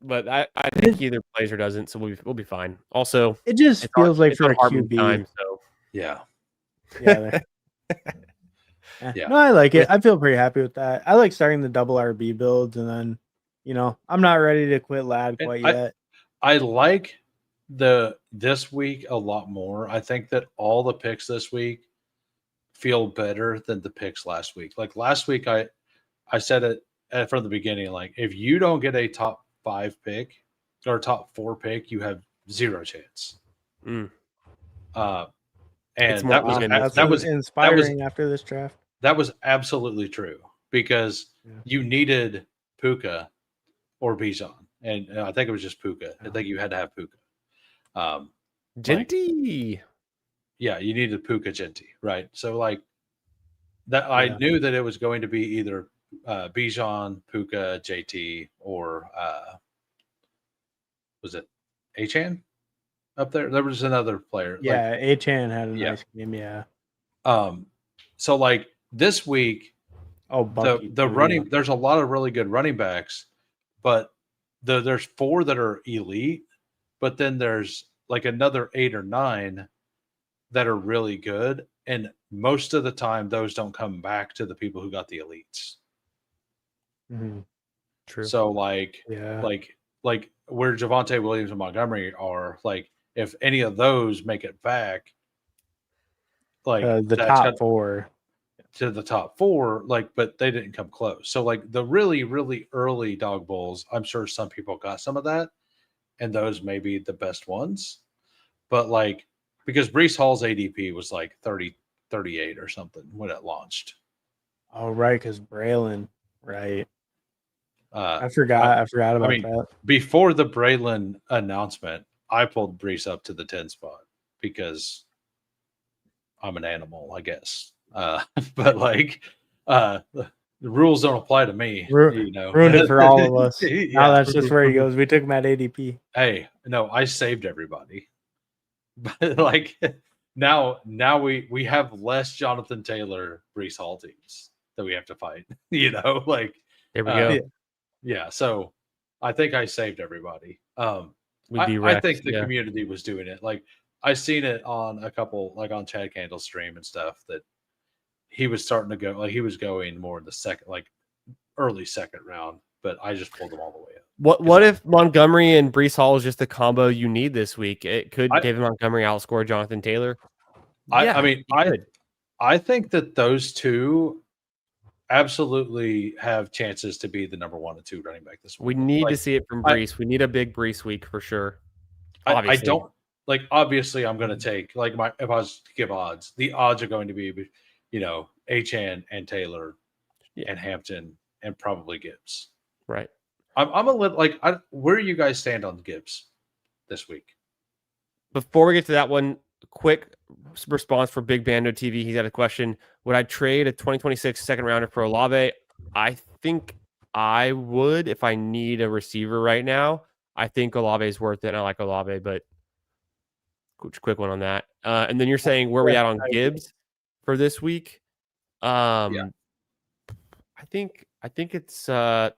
But I think he either plays or doesn't, so we'll be fine. Also, it just feels like for a QB. Time, so. Yeah. Yeah. No, I like it. I feel pretty happy with that. I like starting the double RB builds, and then, you know, I'm not ready to quit Lad quite yet. I like this week a lot more. I think that all the picks this week feel better than the picks last week. Like last week, I said it from the beginning. Like if you don't get a top 5 pick or top 4 pick, you have zero chance. Mm. And that was inspiring after this draft. That was absolutely true because you needed Puka or Bijan, and I think it was just Puka. I think you had to have Puka. Genty. You needed Puka Genty, right? So like that, I knew that it was going to be either Bijan, Puka, JT, or was it Achan up there? There was another player. Yeah, Achan had a nice game. Yeah. So like this week, the running, there's a lot of really good running backs, but there's 4 that are elite, but then there's like another 8 or 9 that are really good, and most of the time those don't come back to the people who got the elites. Mm-hmm. True. So like where Javonte Williams and Montgomery are, like if any of those make it back, like the top 4. to the top 4, like, but they didn't come close. So like the really, really early dog bowls, I'm sure some people got some of that, and those may be the best ones. But like, because Brees Hall's ADP was like 30, 38 or something when it launched. Oh, right, because Braylon, right? Uh, I forgot about mean, that. before the Braylon announcement, I pulled Brees up to the 10 spot because I'm an animal, I guess. But like, the rules don't apply to me, you know. Ruined it for all of us. Now Yeah. that's just where he goes. We took him at ADP. Hey, no, I saved everybody. But like now we have less Jonathan Taylor, Brees Hall teams that we have to fight. You know, like There we go. yeah. So I think I saved everybody. We'd be I wrecked. think the Yeah. community was doing it. Like I seen it on a couple, like on Chad Candle's stream and stuff, that he was starting to go, like he was going more in the second, like early second round, but I just pulled him all the way up. What if Montgomery and Brees Hall is just the combo you need this week? It could I- David Montgomery outscore Jonathan Taylor. I mean, he could. I think that those two absolutely have chances to be the number 1 and 2 running back this week. We need Like, to see it from Brees. We need a big Brees week for sure. I Obviously. don't like. Obviously, I'm going to take like if I was to give odds, the odds are going to be, you know, Achane and Taylor, and Hampton and probably Gibbs. Right. I'm a little like, where do you guys stand on Gibbs this week? Before we get to that one, quick response for Big Bando TV. He's got a question. Would I trade a 2026 second rounder for Olave? I think I would if I need a receiver right now. I think Olave is worth it. And I like Olave, but quick one on that. And then you're saying where we at on Gibbs for this week? I think it's a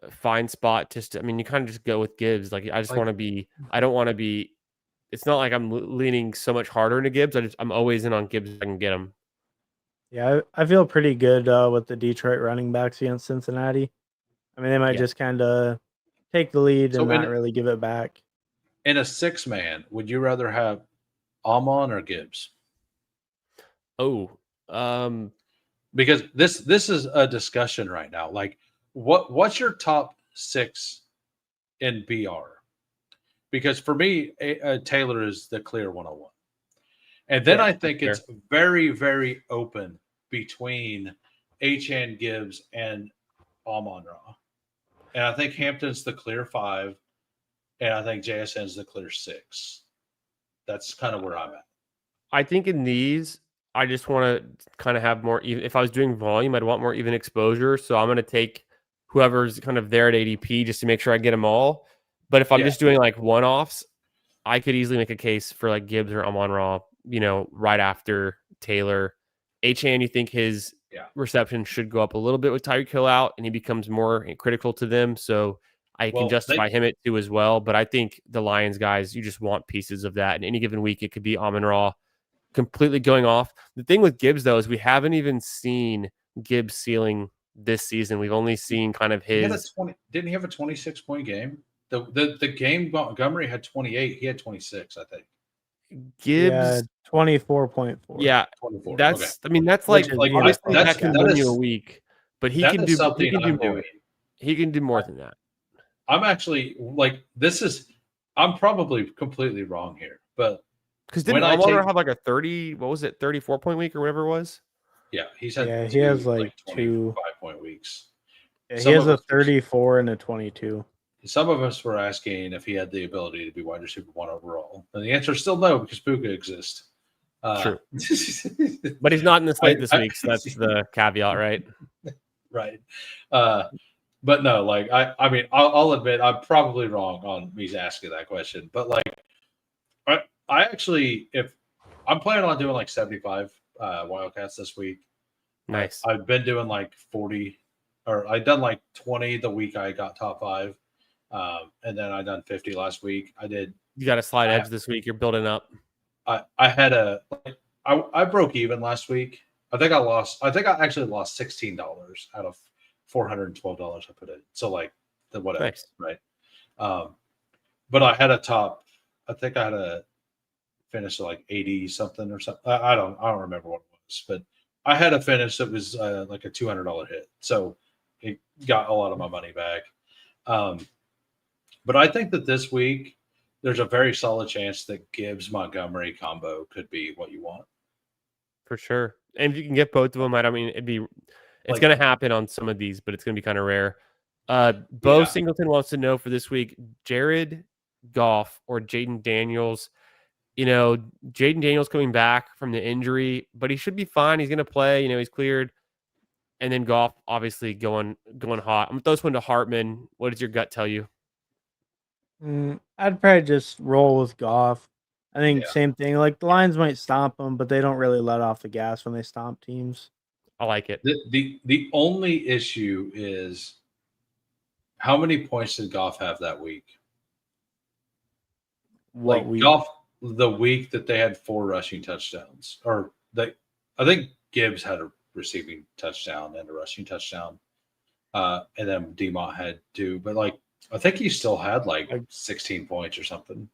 fine spot. Just, I mean, you kind of just go with Gibbs. Like, I just want to be. I don't want to be. It's not like I'm leaning so much harder into Gibbs. I'm always in on Gibbs if I can get him. Yeah, I feel pretty good with the Detroit running backs against Cincinnati. I mean, they might just kind of take the lead and not really give it back. In a 6-man, would you rather have Amon or Gibbs? Oh, because this is a discussion right now. Like, what's your top 6 in BR? Because for me, Taylor is the clear 101. And then I think it's very, very open between Achane, Gibbs, and Amon-Ra. And I think Hampton's the clear 5, and I think JSN's the clear 6. That's kind of where I'm at. I think in these, I just want to kind of have more even. If I was doing volume, I'd want more even exposure. So I'm going to take whoever's kind of there at ADP just to make sure I get them all. But if I'm just doing like one-offs, I could easily make a case for like Gibbs or Amon-Ra, you know, right after Taylor. Achane, you think his reception should go up a little bit with Tyreek Hill out, and he becomes more critical to them. So I can justify him at 2 as well. But I think the Lions guys, you just want pieces of that. In any given week, it could be Amon-Ra completely going off. The thing with Gibbs, though, is we haven't even seen Gibbs ceiling this season. We've only seen kind of his. Didn't he have a 26-point game? The game Montgomery had 28. He had 26, I think. Gibbs 24.4. Yeah, 24. That's. Okay. I mean, that's like obviously that can win you a week, but he can do something. He can do more. He can do more than that. I'm actually like this is. I'm probably completely wrong here, but because didn't Amon-Ra have like a 30? What was it? 34-point week or whatever it was. Yeah, he's had. Yeah, he has like 2 5-point weeks. Yeah, he has a 34 and a 22. Some of us were asking if he had the ability to be wide receiver 1 overall. And the answer is still no, because Puka exists. True. But he's not in the slate this week, so that's the caveat, right? Right. But no, like, I mean, I'll admit I'm probably wrong on me asking that question. But, like, I actually, if I'm planning on doing like 75 Wildcats this week. Nice. I've been doing like 40, or I've done like 20 the week I got top 5. And then I done 50 last week. You got a slight edge this week. You're building up. I broke even last week. I think I actually lost $16 out of $412 I put in. So like the whatever, nice. Right? But I had I think I had a finish like 80 something or something. I don't remember what it was, but I had a finish that was like a $200 hit, so it got a lot of my money back. But I think that this week there's a very solid chance that Gibbs Montgomery combo could be what you want. For sure. And if you can get both of them, I mean, it's Like- going to happen on some of these, but it's going to be kind of rare. Bo Yeah. Singleton wants to know for this week, Jared Goff or Jaden Daniels. You know, Jaden Daniels coming back from the injury, but he should be fine. He's going to play. You know, he's cleared. And then Goff obviously going hot. I'm going to throw this one to Hartman. What does your gut tell you? I'd probably just roll with Goff. I think Yeah. same thing. Like the Lions might stomp them, but they don't really let off the gas when they stomp teams. I like it. The only issue is how many points did Goff have that week? Goff, the week that they had 4 rushing touchdowns, I think Gibbs had a receiving touchdown and a rushing touchdown, and then DeMont had 2. But I think he still had like 16 points or something.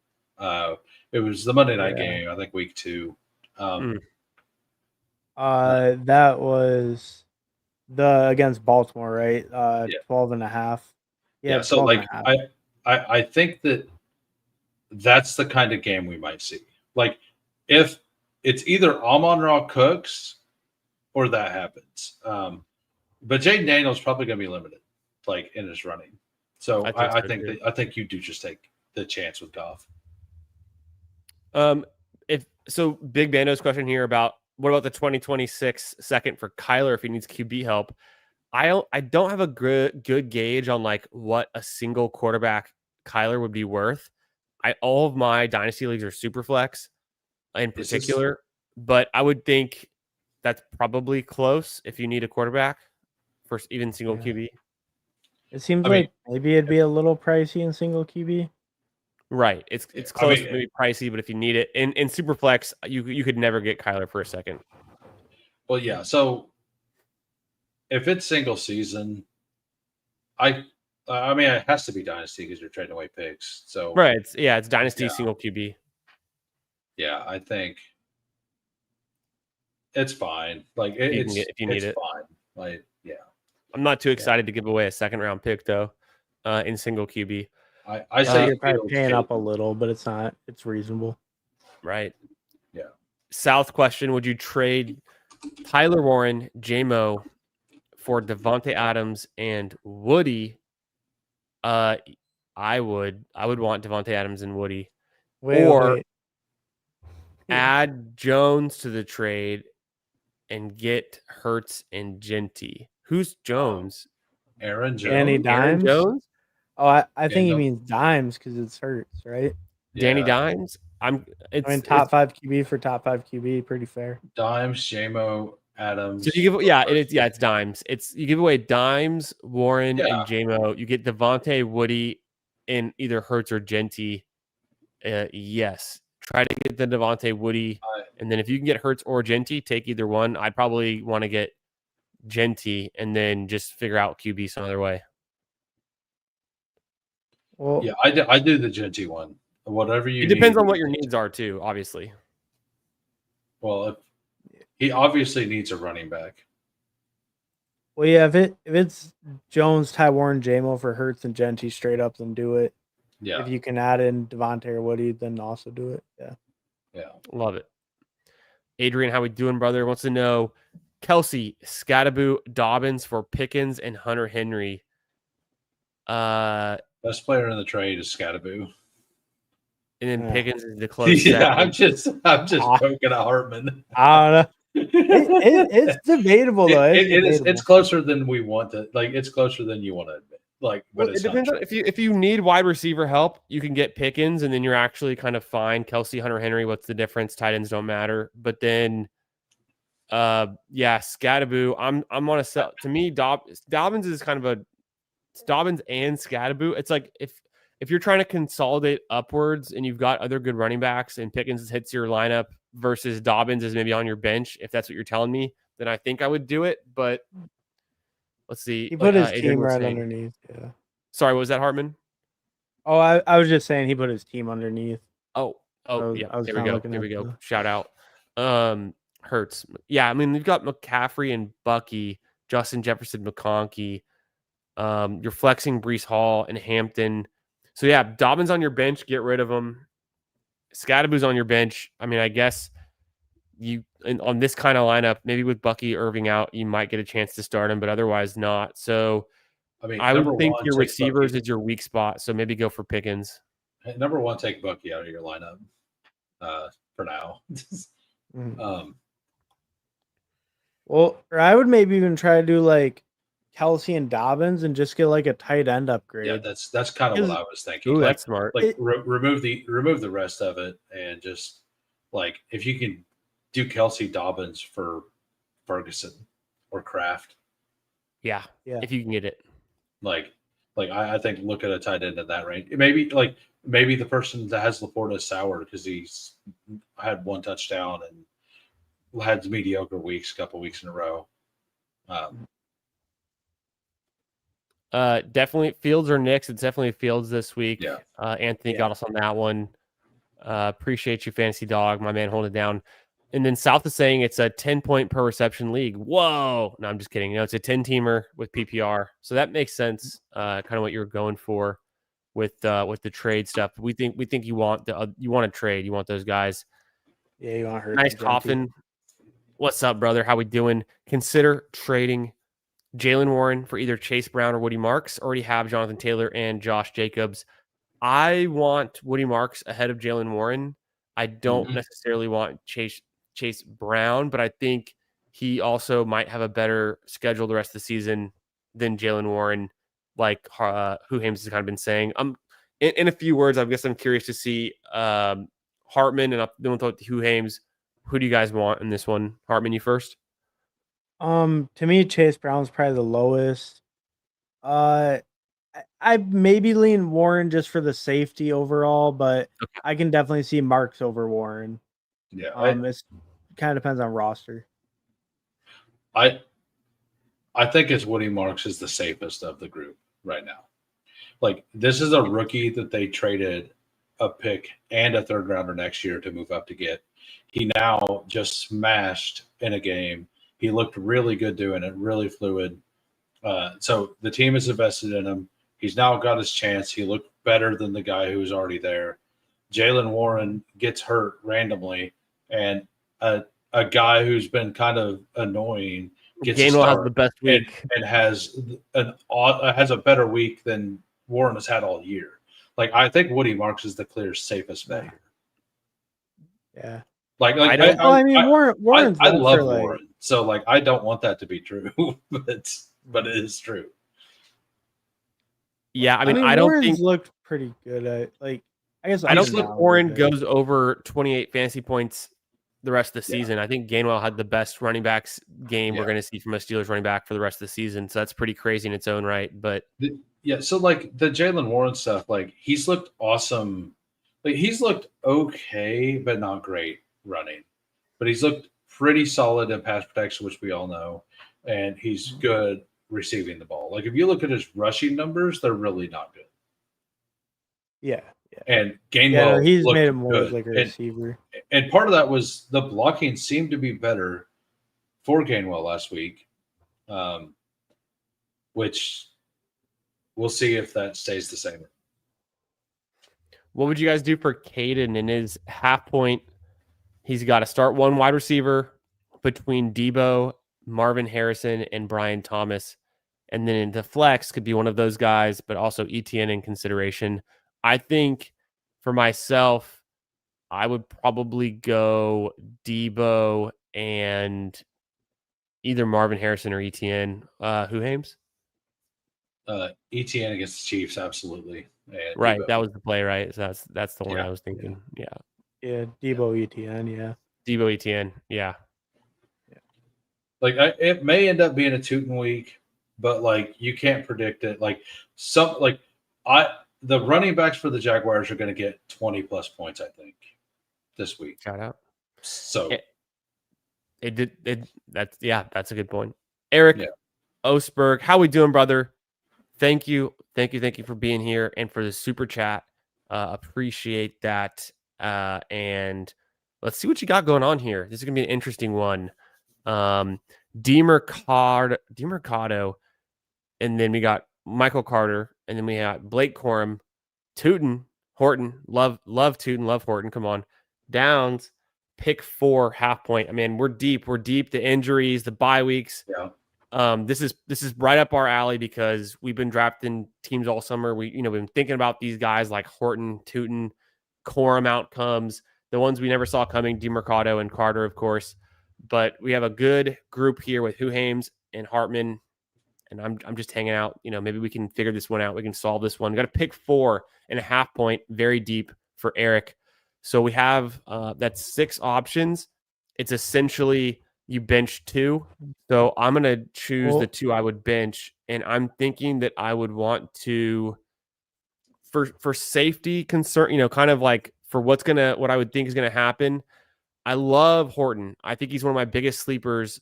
It was the Monday night game, I think week 2. That was the against Baltimore, right? 12.5. Yeah, so I think that's the kind of game we might see. Like if it's either Amon-Ra Cooks or that happens. But Jaden Daniels probably going to be limited, like in his running. So I think you do just take the chance with Goff. Big Bando's question here about what about the 2026 second for Kyler if he needs QB help. I don't have a good gauge on like what a single quarterback Kyler would be worth. All of my dynasty leagues are super flex in particular, but I would think that's probably close if you need a quarterback for even single QB. It seems maybe it'd be a little pricey in single QB. Right. It's close, maybe pricey, but if you need it in super flex, you could never get Kyler for a second. Well, yeah. So if it's single season, I mean, it has to be dynasty because you're trading away picks. So right, it's dynasty single QB. Yeah, I think it's fine. Like if you need it, fine. Like I'm not too excited to give away a second round pick though, in single QB. I say you're probably paying up a little, but it's not. It's reasonable. Right. Yeah. South question: would you trade Tyler Warren, JMO for Devontae Adams and Woody? I would want Devontae Adams and Woody, Wait. add Jones to the trade and get Hurts and Genty. Who's Jones? Aaron Jones. Danny Dimes. Aaron Jones? Oh, I think he means Dimes because it's Hurts, right? Danny Dimes. Top 5 QB for top 5 QB, pretty fair. Dimes, JMO, Adams. So you give it's Dimes. You give away Dimes, Warren, and JMO. You get Devontae, Woody, and either Hurts or Genty. Yes. Try to get the Devontae, Woody, and then if you can get Hurts or Genty, take either one. I'd probably want to get Genty and then just figure out QB some other way. Well, yeah, I do the Genty one. Whatever you. It depends on what your needs are too, obviously. Well, he obviously needs a running back. Well, yeah, if it's Jones, Ty Warren, JMO for Hurts and Genty straight up, then do it. Yeah. If you can add in Devontae or Woody, then also do it. Yeah. Yeah. Love it. Adrian, how we doing, brother? Wants to know Kelsey, Scattaboo, Dobbins for Pickens and Hunter Henry. Best player in the trade is Scattaboo. And then Pickens is the close. Yeah, I'm just poking at Hartman. I don't know. It's debatable though. It's closer than we want to. Like it's closer than you want to admit. Like, but it depends on if you need wide receiver help, you can get Pickens, and then you're actually kind of fine. Kelsey, Hunter Henry, what's the difference? Tight ends don't matter. But then, Scattaboo. I'm on a sell. To me, Dobbins is kind of Dobbins and Scattaboo. It's like if you're trying to consolidate upwards and you've got other good running backs and Pickens hits your lineup versus Dobbins is maybe on your bench, if that's what you're telling me, then I think I would do it. But let's see. He put his team right underneath. Yeah. Sorry, what was that, Hartman? Oh, I was just saying he put his team underneath. Oh, yeah. There we go. Shout out. hurts. Yeah, I mean, you've got McCaffrey and Bucky, Justin Jefferson, McConkey. You're flexing Breece Hall and Hampton. So, yeah, Dobbins on your bench, get rid of him. Scadaboo's on your bench. I mean, I guess on this kind of lineup, maybe with Bucky Irving out, you might get a chance to start him, but otherwise not. So, I mean, I would think your take receivers Bucky. is your weak spot. So, maybe go for Pickens. Number one, take Bucky out of your lineup for now. Well, or I would maybe even try to do like Kelsey and Dobbins and just get like a tight end upgrade. Yeah, that's kind of what I was thinking. Ooh, like, that's smart. Like remove the rest of it and just like if you can do Kelsey Dobbins for Ferguson or Kraft. Yeah, if you can get it. Like I think look at a tight end in that range. Maybe the person that has Laporta is sour because he's had one touchdown and had mediocre weeks, a couple weeks in a row. Definitely Fields or Knicks. It's definitely Fields this week. Yeah. Anthony got us on that one. Appreciate you, Fantasy Dog, my man, holding it down. And then South is saying it's a 10-point per reception league. Whoa! No, I'm just kidding. No, it's a 10-teamer with PPR, so that makes sense. Kind of what you're going for with the trade stuff. We think you want you want to trade. You want those guys. Yeah, you want her. Nice coffin. What's up, brother? How we doing? Consider trading Jalen Warren for either Chase Brown or Woody Marks. Already have Jonathan Taylor and Josh Jacobs. I want Woody Marks ahead of Jalen Warren. I don't necessarily want Chase Brown, but I think he also might have a better schedule the rest of the season than Jalen Warren, like Hoohames has kind of been saying. In a few words, I guess I'm curious to see Hartman, and then we'll talk to Hoohames. Who do you guys want in this one? Hartman, you first? To me, Chase Brown's probably the lowest. I maybe lean Warren just for the safety overall, but I can definitely see Marks over Warren. Yeah, it kind of depends on roster. I think it's Woody Marks is the safest of the group right now. Like this is a rookie that they traded a pick and a third rounder next year to move up to get. He now just smashed in a game. He looked really good doing it, really fluid. So the team is invested in him. He's now got his chance. He looked better than the guy who was already there. Jalen Warren gets hurt randomly, and a guy who's been kind of annoying gets Gainwell has the best week and has a better week than Warren has had all year. Like I think Woody Marks is the clear safest bet here. Yeah. Warren's I love Warren, so like I don't want that to be true, but it is true. Yeah, I mean I don't Warren's think looked pretty good at I guess I don't think Warren goes over 28 fantasy points the rest of the season. I think Gainwell had the best running backs game we're going to see from a Steelers running back for the rest of the season, so that's pretty crazy in its own right. But so like the Jalen Warren stuff, like he's looked awesome. Like he's looked okay, but not great running. But he's looked pretty solid in pass protection, which we all know, and he's good receiving the ball. Like if you look at his rushing numbers, they're really not good. Yeah. And Gainwell, he's made him more good. like a receiver. And part of that was the blocking seemed to be better for Gainwell last week, which we'll see if that stays the same. What would you guys do for Caden in his half point? He's got to start one wide receiver between Debo, Marvin Harrison, and Brian Thomas. And then into flex could be one of those guys, but also ETN in consideration. I think for myself, I would probably go Debo and either Marvin Harrison or ETN. Hoohames? ETN against the Chiefs, absolutely. And right, Debo. that was the play, right? So that's the one I was thinking. Yeah. Debo ETN, Debo ETN, yeah. Like it may end up being a tootin' week, but like you can't predict it. Like the running backs for the Jaguars are going to get 20 plus points, I think, this week. Shout out. So that's a good point. Eric Osberg, how we doing, brother? Thank you for being here and for the super chat. Appreciate that. And Let's see what you got going on here. This is gonna be an interesting one. DeMercado, and then we got Michael Carter, and then we got Blake Corum, Tootin, Horton. Love Tootin, love Horton. Come on, Downs. Pick 4, half point. I mean, we're deep. The injuries, the bye weeks. Yeah. This is right up our alley because we've been drafting teams all summer. We've been thinking about these guys like Horton, Tootin, Corum outcomes, the ones we never saw coming, DeMercado and Carter, of course. But we have a good group here with Hoohames and Hartman, and I'm just hanging out. Maybe we can figure this one out. We can solve this one. We got to pick 4 and a half point, very deep for Eric. So we have that's 6 options. It's essentially you bench 2. So I'm going to choose the 2 I would bench. And I'm thinking that I would want to, for safety concern, kind of like for what I would think is going to happen. I love Horton. I think he's one of my biggest sleepers,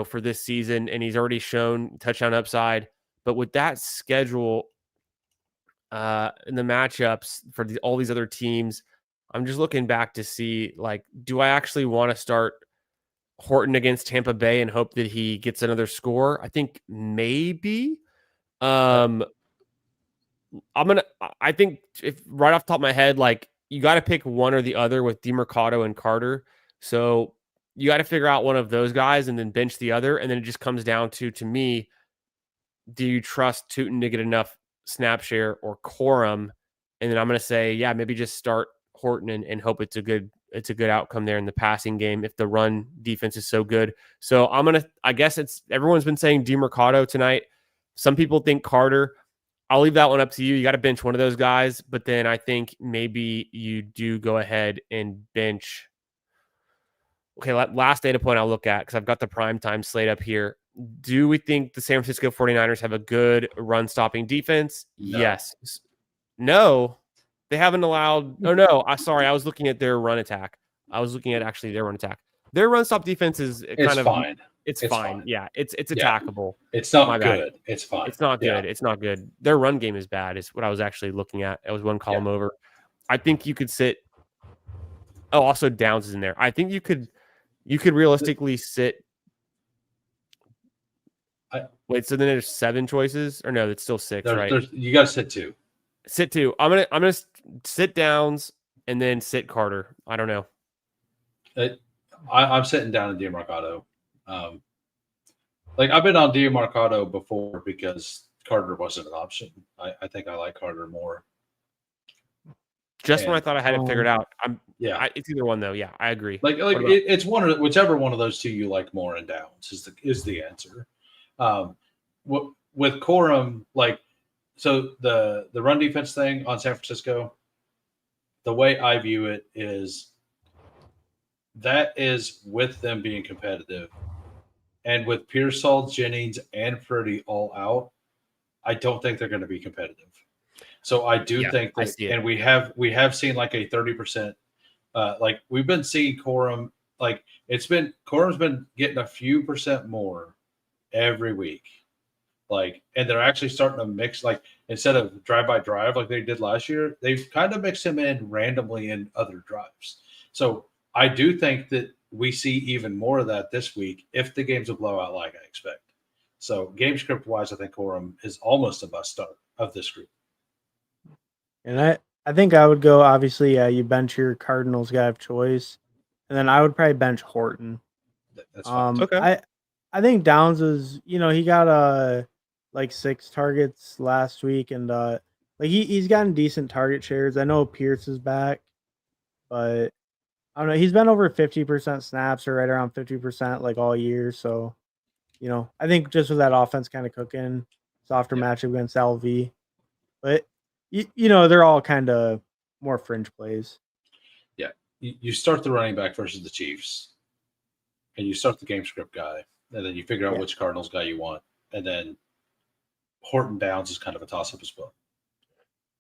for this season. And he's already shown touchdown upside. But with that schedule in the matchups for all these other teams, I'm just looking back to see, like, do I actually want to start Horton against Tampa Bay and hope that he gets another score? I think maybe. I think if right off the top of my head, like, you got to pick one or the other with DeMercado and Carter. So you got to figure out one of those guys and then bench the other. And then it just comes down to me, do you trust Tootin to get enough snap share or Corum? And then I'm going to say, yeah, maybe just start Horton and hope it's a good outcome there in the passing game if the run defense is so good. So I guess everyone's been saying DeMercado tonight. Some people think Carter. I'll leave that one up to you. You got to bench one of those guys, but then I think maybe you do go ahead and bench. Okay, last data point I'll look at, because I've got the primetime slate up here. Do we think the San Francisco 49ers have a good run-stopping defense? No. Yes. No. They haven't allowed. Oh no! Sorry, I was looking at their run attack. I was looking at actually their run attack. Their run stop defense is kind of fine. It's fine. Yeah, it's attackable. It's not good. It's fine. It's not good. It's not good. Their run game is bad. Is what I was actually looking at. It was one column over. I think you could sit. Oh, also Downs is in there. I think you could realistically sit. Wait, so then there's 7 choices, or no? It's still 6, right? You got to sit 2. Sit 2. I'm gonna sit Downs and then sit Carter. I don't know. I'm sitting down in DeMercado. I've been on DeMercado before because Carter wasn't an option. I think I like Carter more. When I thought I had it figured out. It's either one though. Yeah, I agree. It's whichever one of those 2 you like more, and Downs is the answer. With Corum, so the run defense thing on San Francisco, the way I view it is that is with them being competitive. And with Pearsall, Jennings, and Purdy all out, I don't think they're going to be competitive. So I do think that, and we have seen like a 30%, we've been seeing Corum, Corum's been getting a few percent more every week. And they're actually starting to mix, instead of drive by drive like they did last year, they've kind of mixed him in randomly in other drives. So I do think that we see even more of that this week if the game's a blowout like I expect. So game script wise, I think Corum is almost a must start of this group. And I think I would go, obviously, you bench your Cardinals guy of choice, and then I would probably bench Horton. That's fine. Okay. I think Downs is, he got 6 targets last week, and he's gotten decent target shares. I know Pierce is back, but I don't know. He's been over 50% snaps, or right around 50% all year. So, I think just with that offense kind of cooking, softer matchup against LV, but they're all kind of more fringe plays. Yeah, you start the running back versus the Chiefs, and you start the game script guy, and then you figure out which Cardinals guy you want, and then Horton Downs is kind of a toss up as well.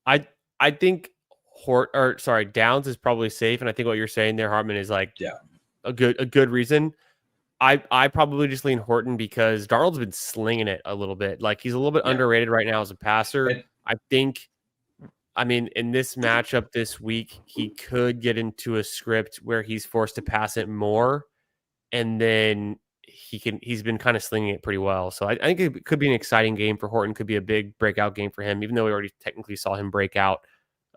I think Downs is probably safe, and I think what you're saying there, Hartman, is a good reason. I probably just lean Horton because Darnold's been slinging it a little bit. He's a little bit underrated right now as a passer. I think I mean, in this matchup this week, he could get into a script where he's forced to pass it more, and then he's been kind of slinging it pretty well. So I think it could be an exciting game for Horton. Could be a big breakout game for him, even though we already technically saw him break out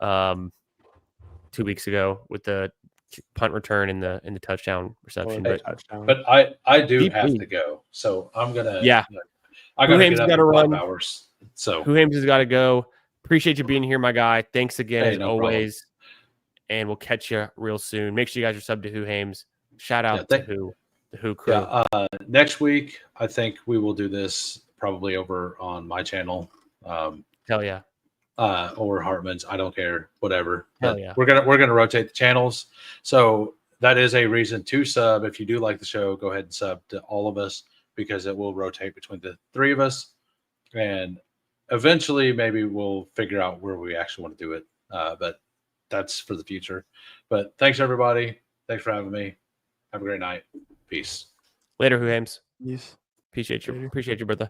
2 weeks ago with the punt return and the touchdown reception. But I do have to go, so I'm gonna. Yeah, I gotta Hoohames get up in 5 hours. So Hoohames has got to go. Appreciate you being here, my guy. Thanks again as always, problem. And we'll catch you real soon. Make sure you guys are subbed to Hoohames. Shout out to the Who crew. Yeah, next week I think we will do this probably over on my channel. Hell yeah. Or Hartman's, I don't care, whatever. Hell yeah. We're gonna rotate the channels, so that is a reason to sub. If you do like the show, go ahead and sub to all of us because it will rotate between the 3 of us, and eventually maybe we'll figure out where we actually want to do it. But that's for the future. But thanks everybody. Thanks for having me. Have a great night. Peace. Later, Hoohames. Yes. Appreciate you, brother.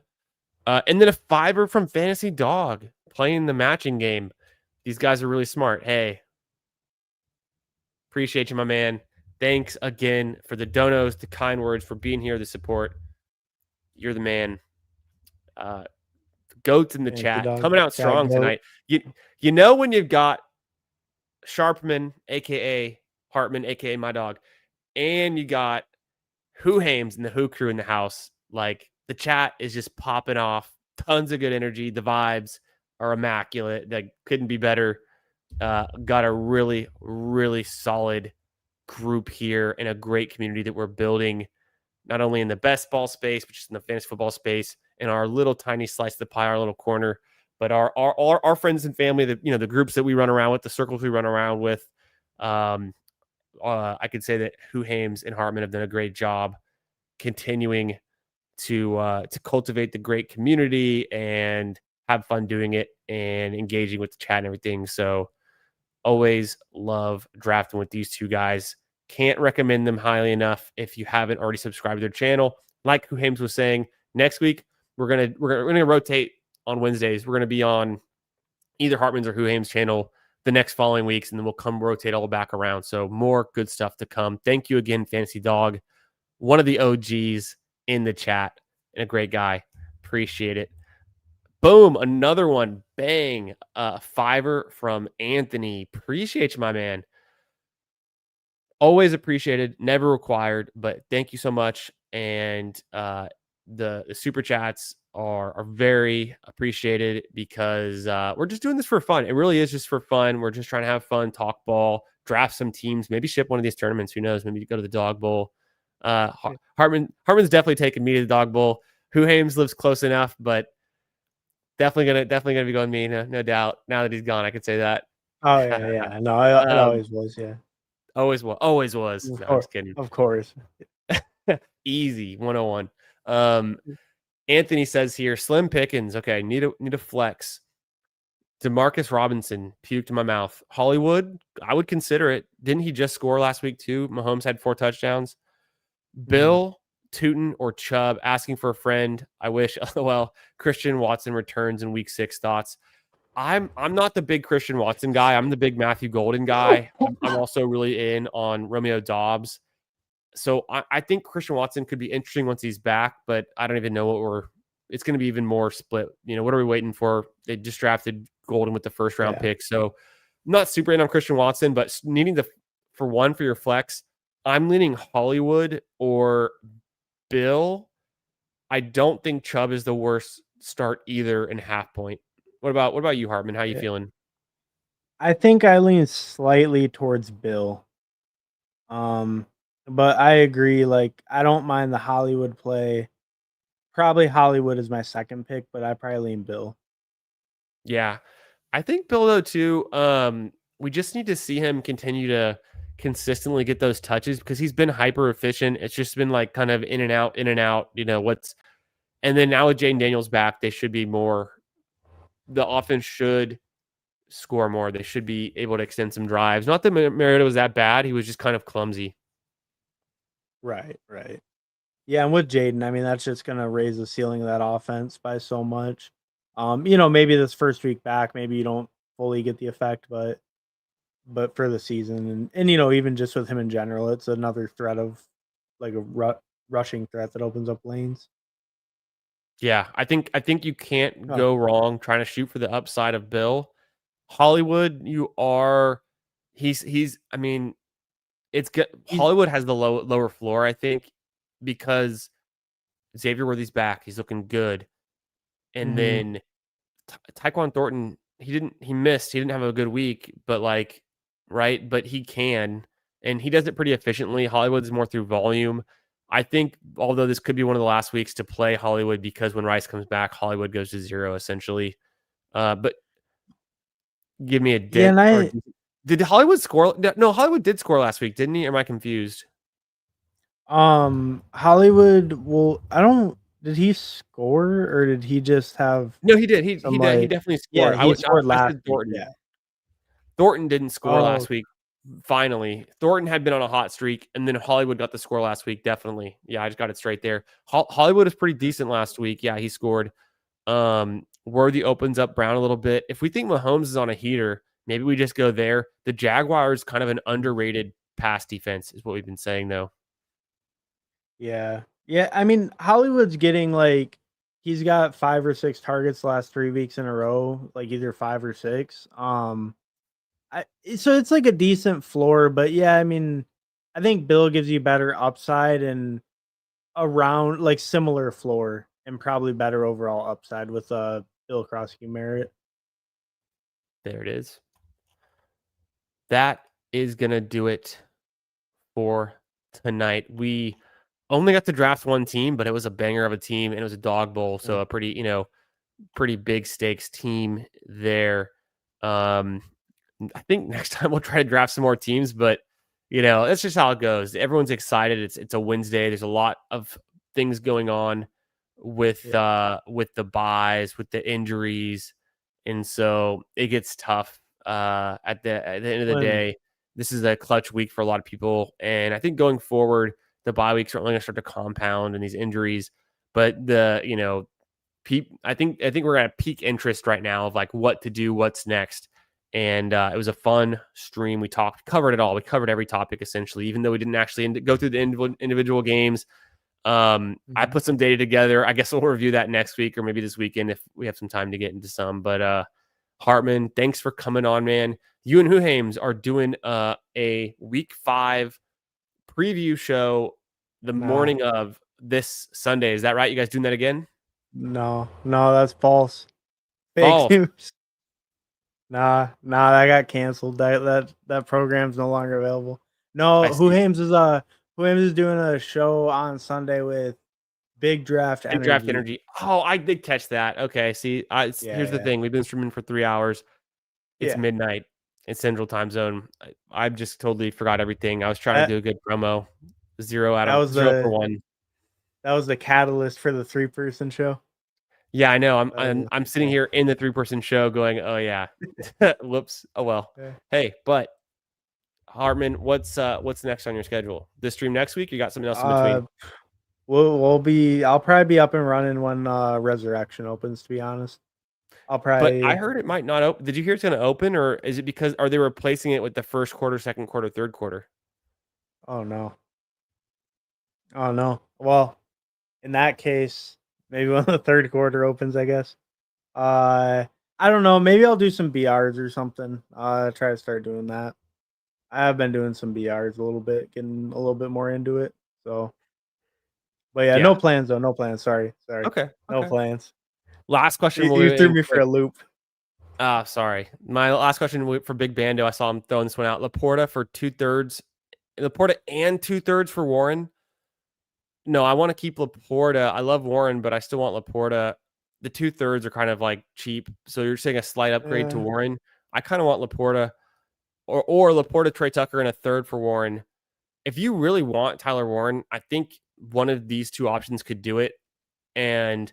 And then a $5 from Fantasy Dog playing the matching game. These guys are really smart. Hey, appreciate you, my man. Thanks again for the donos, the kind words, for being here, the support. You're the man. Goats in the chat coming out strong tonight. You know when you've got Sharpman, aka Hartman, aka my dog, and you got Hoohames and the Who crew in the house. Like, the chat is just popping off. Tons of good energy. The vibes are immaculate. That couldn't be better. Got a really, really solid group here and a great community that we're building, not only in the best ball space, but just in the fantasy football space, in our little tiny slice of the pie, our little corner. But our friends and family, the groups that we run around with, the circles we run around with. I could say that Hoohames and Hartman have done a great job continuing to cultivate the great community and have fun doing it and engaging with the chat and everything. So always love drafting with these two guys. Can't recommend them highly enough if you haven't already subscribed to their channel. Like Hoohames was saying, next week we're gonna rotate on Wednesdays. We're gonna be on either Hartman's or Hoohames' channel the next following weeks, and then we'll come rotate all back around. So more good stuff to come. Thank you again, Fantasy Dog, one of the OGs in the chat and a great guy. Appreciate it. Boom, another one. Bang. $5 from Anthony. Appreciate you, my man. Always appreciated, never required, but thank you so much. And the super chats are very appreciated because we're just doing this for fun. It really is just for fun. We're just trying to have fun, talk ball, draft some teams, maybe ship one of these tournaments. Who knows? Maybe go to the Dog Bowl. Hartman's definitely taking me to the Dog Bowl. Hoohames lives close enough, but definitely gonna be going me, no doubt. Now that he's gone, I could say that. Oh yeah. No, it always was, yeah. Always was. No, I was kidding. Of course. Easy 101. Anthony says here, slim pickings. Okay, need a flex. Demarcus Robinson puked in my mouth. Hollywood, I would consider it. Didn't he just score last week too? Mahomes had 4 touchdowns. Bill, Tootin, or Chubb, asking for a friend. I wish. Well, Christian Watson returns in week 6. Thoughts? I'm not the big Christian Watson guy. I'm the big Matthew Golden guy. I'm also really in on Romeo Dobbs. So I think Christian Watson could be interesting once he's back, but I don't even know it's going to be even more split. What are we waiting for? They just drafted Golden with the first round pick. So I'm not super in on Christian Watson, but needing for your flex, I'm leaning Hollywood or Bill. I don't think Chubb is the worst start either in half point. What about you, Hartman? How you feeling? I think I lean slightly towards Bill. But I agree. Like, I don't mind the Hollywood play. Probably Hollywood is my second pick, but I probably lean Bill. Yeah, I think Bill though too. We just need to see him continue to consistently get those touches because he's been hyper efficient. It's just been like kind of in and out. And then now with Jaden Daniels back, they should be more. The offense should score more. They should be able to extend some drives. Not that Mariota was that bad. He was just kind of clumsy. Right. Yeah, and with Jaden, I mean, that's just going to raise the ceiling of that offense by so much. Maybe this first week back, maybe you don't fully get the effect, but for the season and even just with him in general, it's another threat of like a rushing threat that opens up lanes. Yeah, I think you can't Oh. go wrong trying to shoot for the upside of Bill. Hollywood, he's I mean, it's good. Hollywood has the lower floor, I think, because Xavier Worthy's back. He's looking good. And then Tyquan Thornton, he missed. He didn't have a good week, but right, but he can, and he does it pretty efficiently. Hollywood's more through volume. I think, although this could be one of the last weeks to play Hollywood, because when Rice comes back, Hollywood goes to 0 essentially. But give me a dent. Yeah, did Hollywood score? No, Hollywood did score last week, didn't he? Or am I confused? Hollywood. Well, I don't. Did he score or did he just have? No, he did. He definitely scored. Yeah, he scored last week. Thornton. Yeah. Thornton didn't score last week. Finally, Thornton had been on a hot streak, and then Hollywood got the score last week. Definitely, yeah, I just got it straight there. Hollywood was pretty decent last week. Yeah, he scored. Worthy opens up Brown a little bit. If we think Mahomes is on a heater, maybe we just go there. The Jaguars kind of an underrated pass defense, is what we've been saying, though. Yeah. I mean, Hollywood's getting he's got 5 or 6 targets the last 3 weeks in a row, either 5 or 6. So it's a decent floor, but yeah, I mean, I think Bill gives you better upside and around similar floor and probably better overall upside with Bill crossing Merritt. There it is. That is gonna do it for tonight. We only got to draft one team, but it was a banger of a team and it was a dog bowl, so a pretty big stakes team there. I think next time we'll try to draft some more teams, but that's just how it goes. Everyone's excited. It's a Wednesday. There's a lot of things going on with the buys, with the injuries, and so it gets tough. At the end of the day, this is a clutch week for a lot of people, and I think going forward, the bye weeks are only going to start to compound and these injuries. But I think we're at peak interest right now of what to do, what's next. And it was a fun stream. We covered it all. We covered every topic essentially, even though we didn't actually go through the individual games. I put some data together. I guess we'll review that next week or maybe this weekend if we have some time to get into some. But Hartman, thanks for coming on, man. You and Hoohames are doing a week 5 preview show the morning of this Sunday. Is that right? You guys doing that again? No, that's false. False. Fake news. Nah, that got canceled. That program's no longer available. No, Hoohames is doing a show on Sunday with Big Draft Energy. Big Draft Energy. Oh, I did catch that. Okay, see, here's the thing. We've been streaming for 3 hours. It's midnight in Central Time Zone. I just totally forgot everything. I was trying to do a good promo. 0 for 1. That was the catalyst for the 3-person show. Yeah, I know. I'm sitting here in the 3-person show going, oh yeah. Whoops. Oh well. Yeah. Hey, but Hartman, what's next on your schedule? This stream next week? You got something else in between? I'll probably be up and running when Resurrection opens, to be honest. But I heard it might not open. Did you hear it's gonna open, or is it because are they replacing it with the first quarter, second quarter, third quarter? Oh no. Well, in that case, maybe when the third quarter opens, I guess. I don't know. Maybe I'll do some BRs or something. Try to start doing that. I have been doing some BRs a little bit, getting a little bit more into it. So, but yeah. No plans though. No plans. Sorry. Okay. No plans. Last question. You threw me for a loop. Sorry. My last question for Big Bando. I saw him throwing this one out. Laporta for 2/3. Laporta and 2/3 for Warren. No, I want to keep Laporta. I love Warren, but I still want Laporta. The 2/3 are kind of cheap. So you're saying a slight upgrade to Warren. I kind of want Laporta or Laporta, Trey Tucker, and a 1/3 for Warren. If you really want Tyler Warren, I think one of these two options could do it. And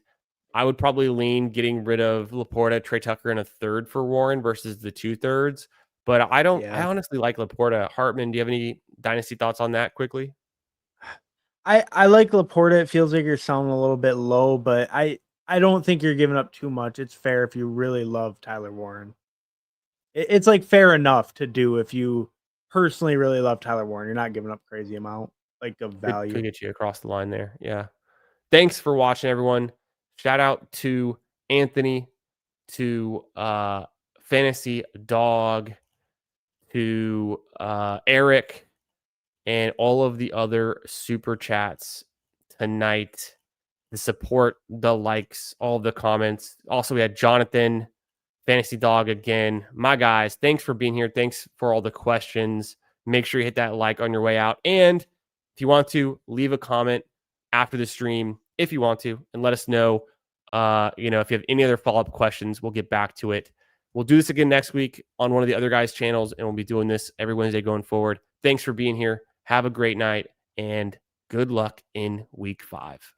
I would probably lean getting rid of Laporta, Trey Tucker, and a 1/3 for Warren versus the 2/3. But I don't. I honestly like Laporta. Hartman, do you have any dynasty thoughts on that quickly? I like Laporta. It feels like you're selling a little bit low, but I don't think you're giving up too much. It's fair if you really love Tyler Warren. it's like fair enough to do if you personally really love Tyler Warren. You're not giving up crazy amount like of value. Could get you across the line there. Yeah. Thanks for watching, everyone. Shout out to Anthony, to Fantasy Dog, to Eric, and all of the other super chats tonight. The support, the likes, all of the comments. Also, we had Jonathan, Fantasy Dog again. My guys, thanks for being here. Thanks for all the questions. Make sure you hit that like on your way out. And if you want to, leave a comment after the stream if you want to, and let us know, if you have any other follow-up questions. We'll get back to it. We'll do this again next week on one of the other guys' channels, and we'll be doing this every Wednesday going forward. Thanks for being here. Have a great night, and good luck in week 5.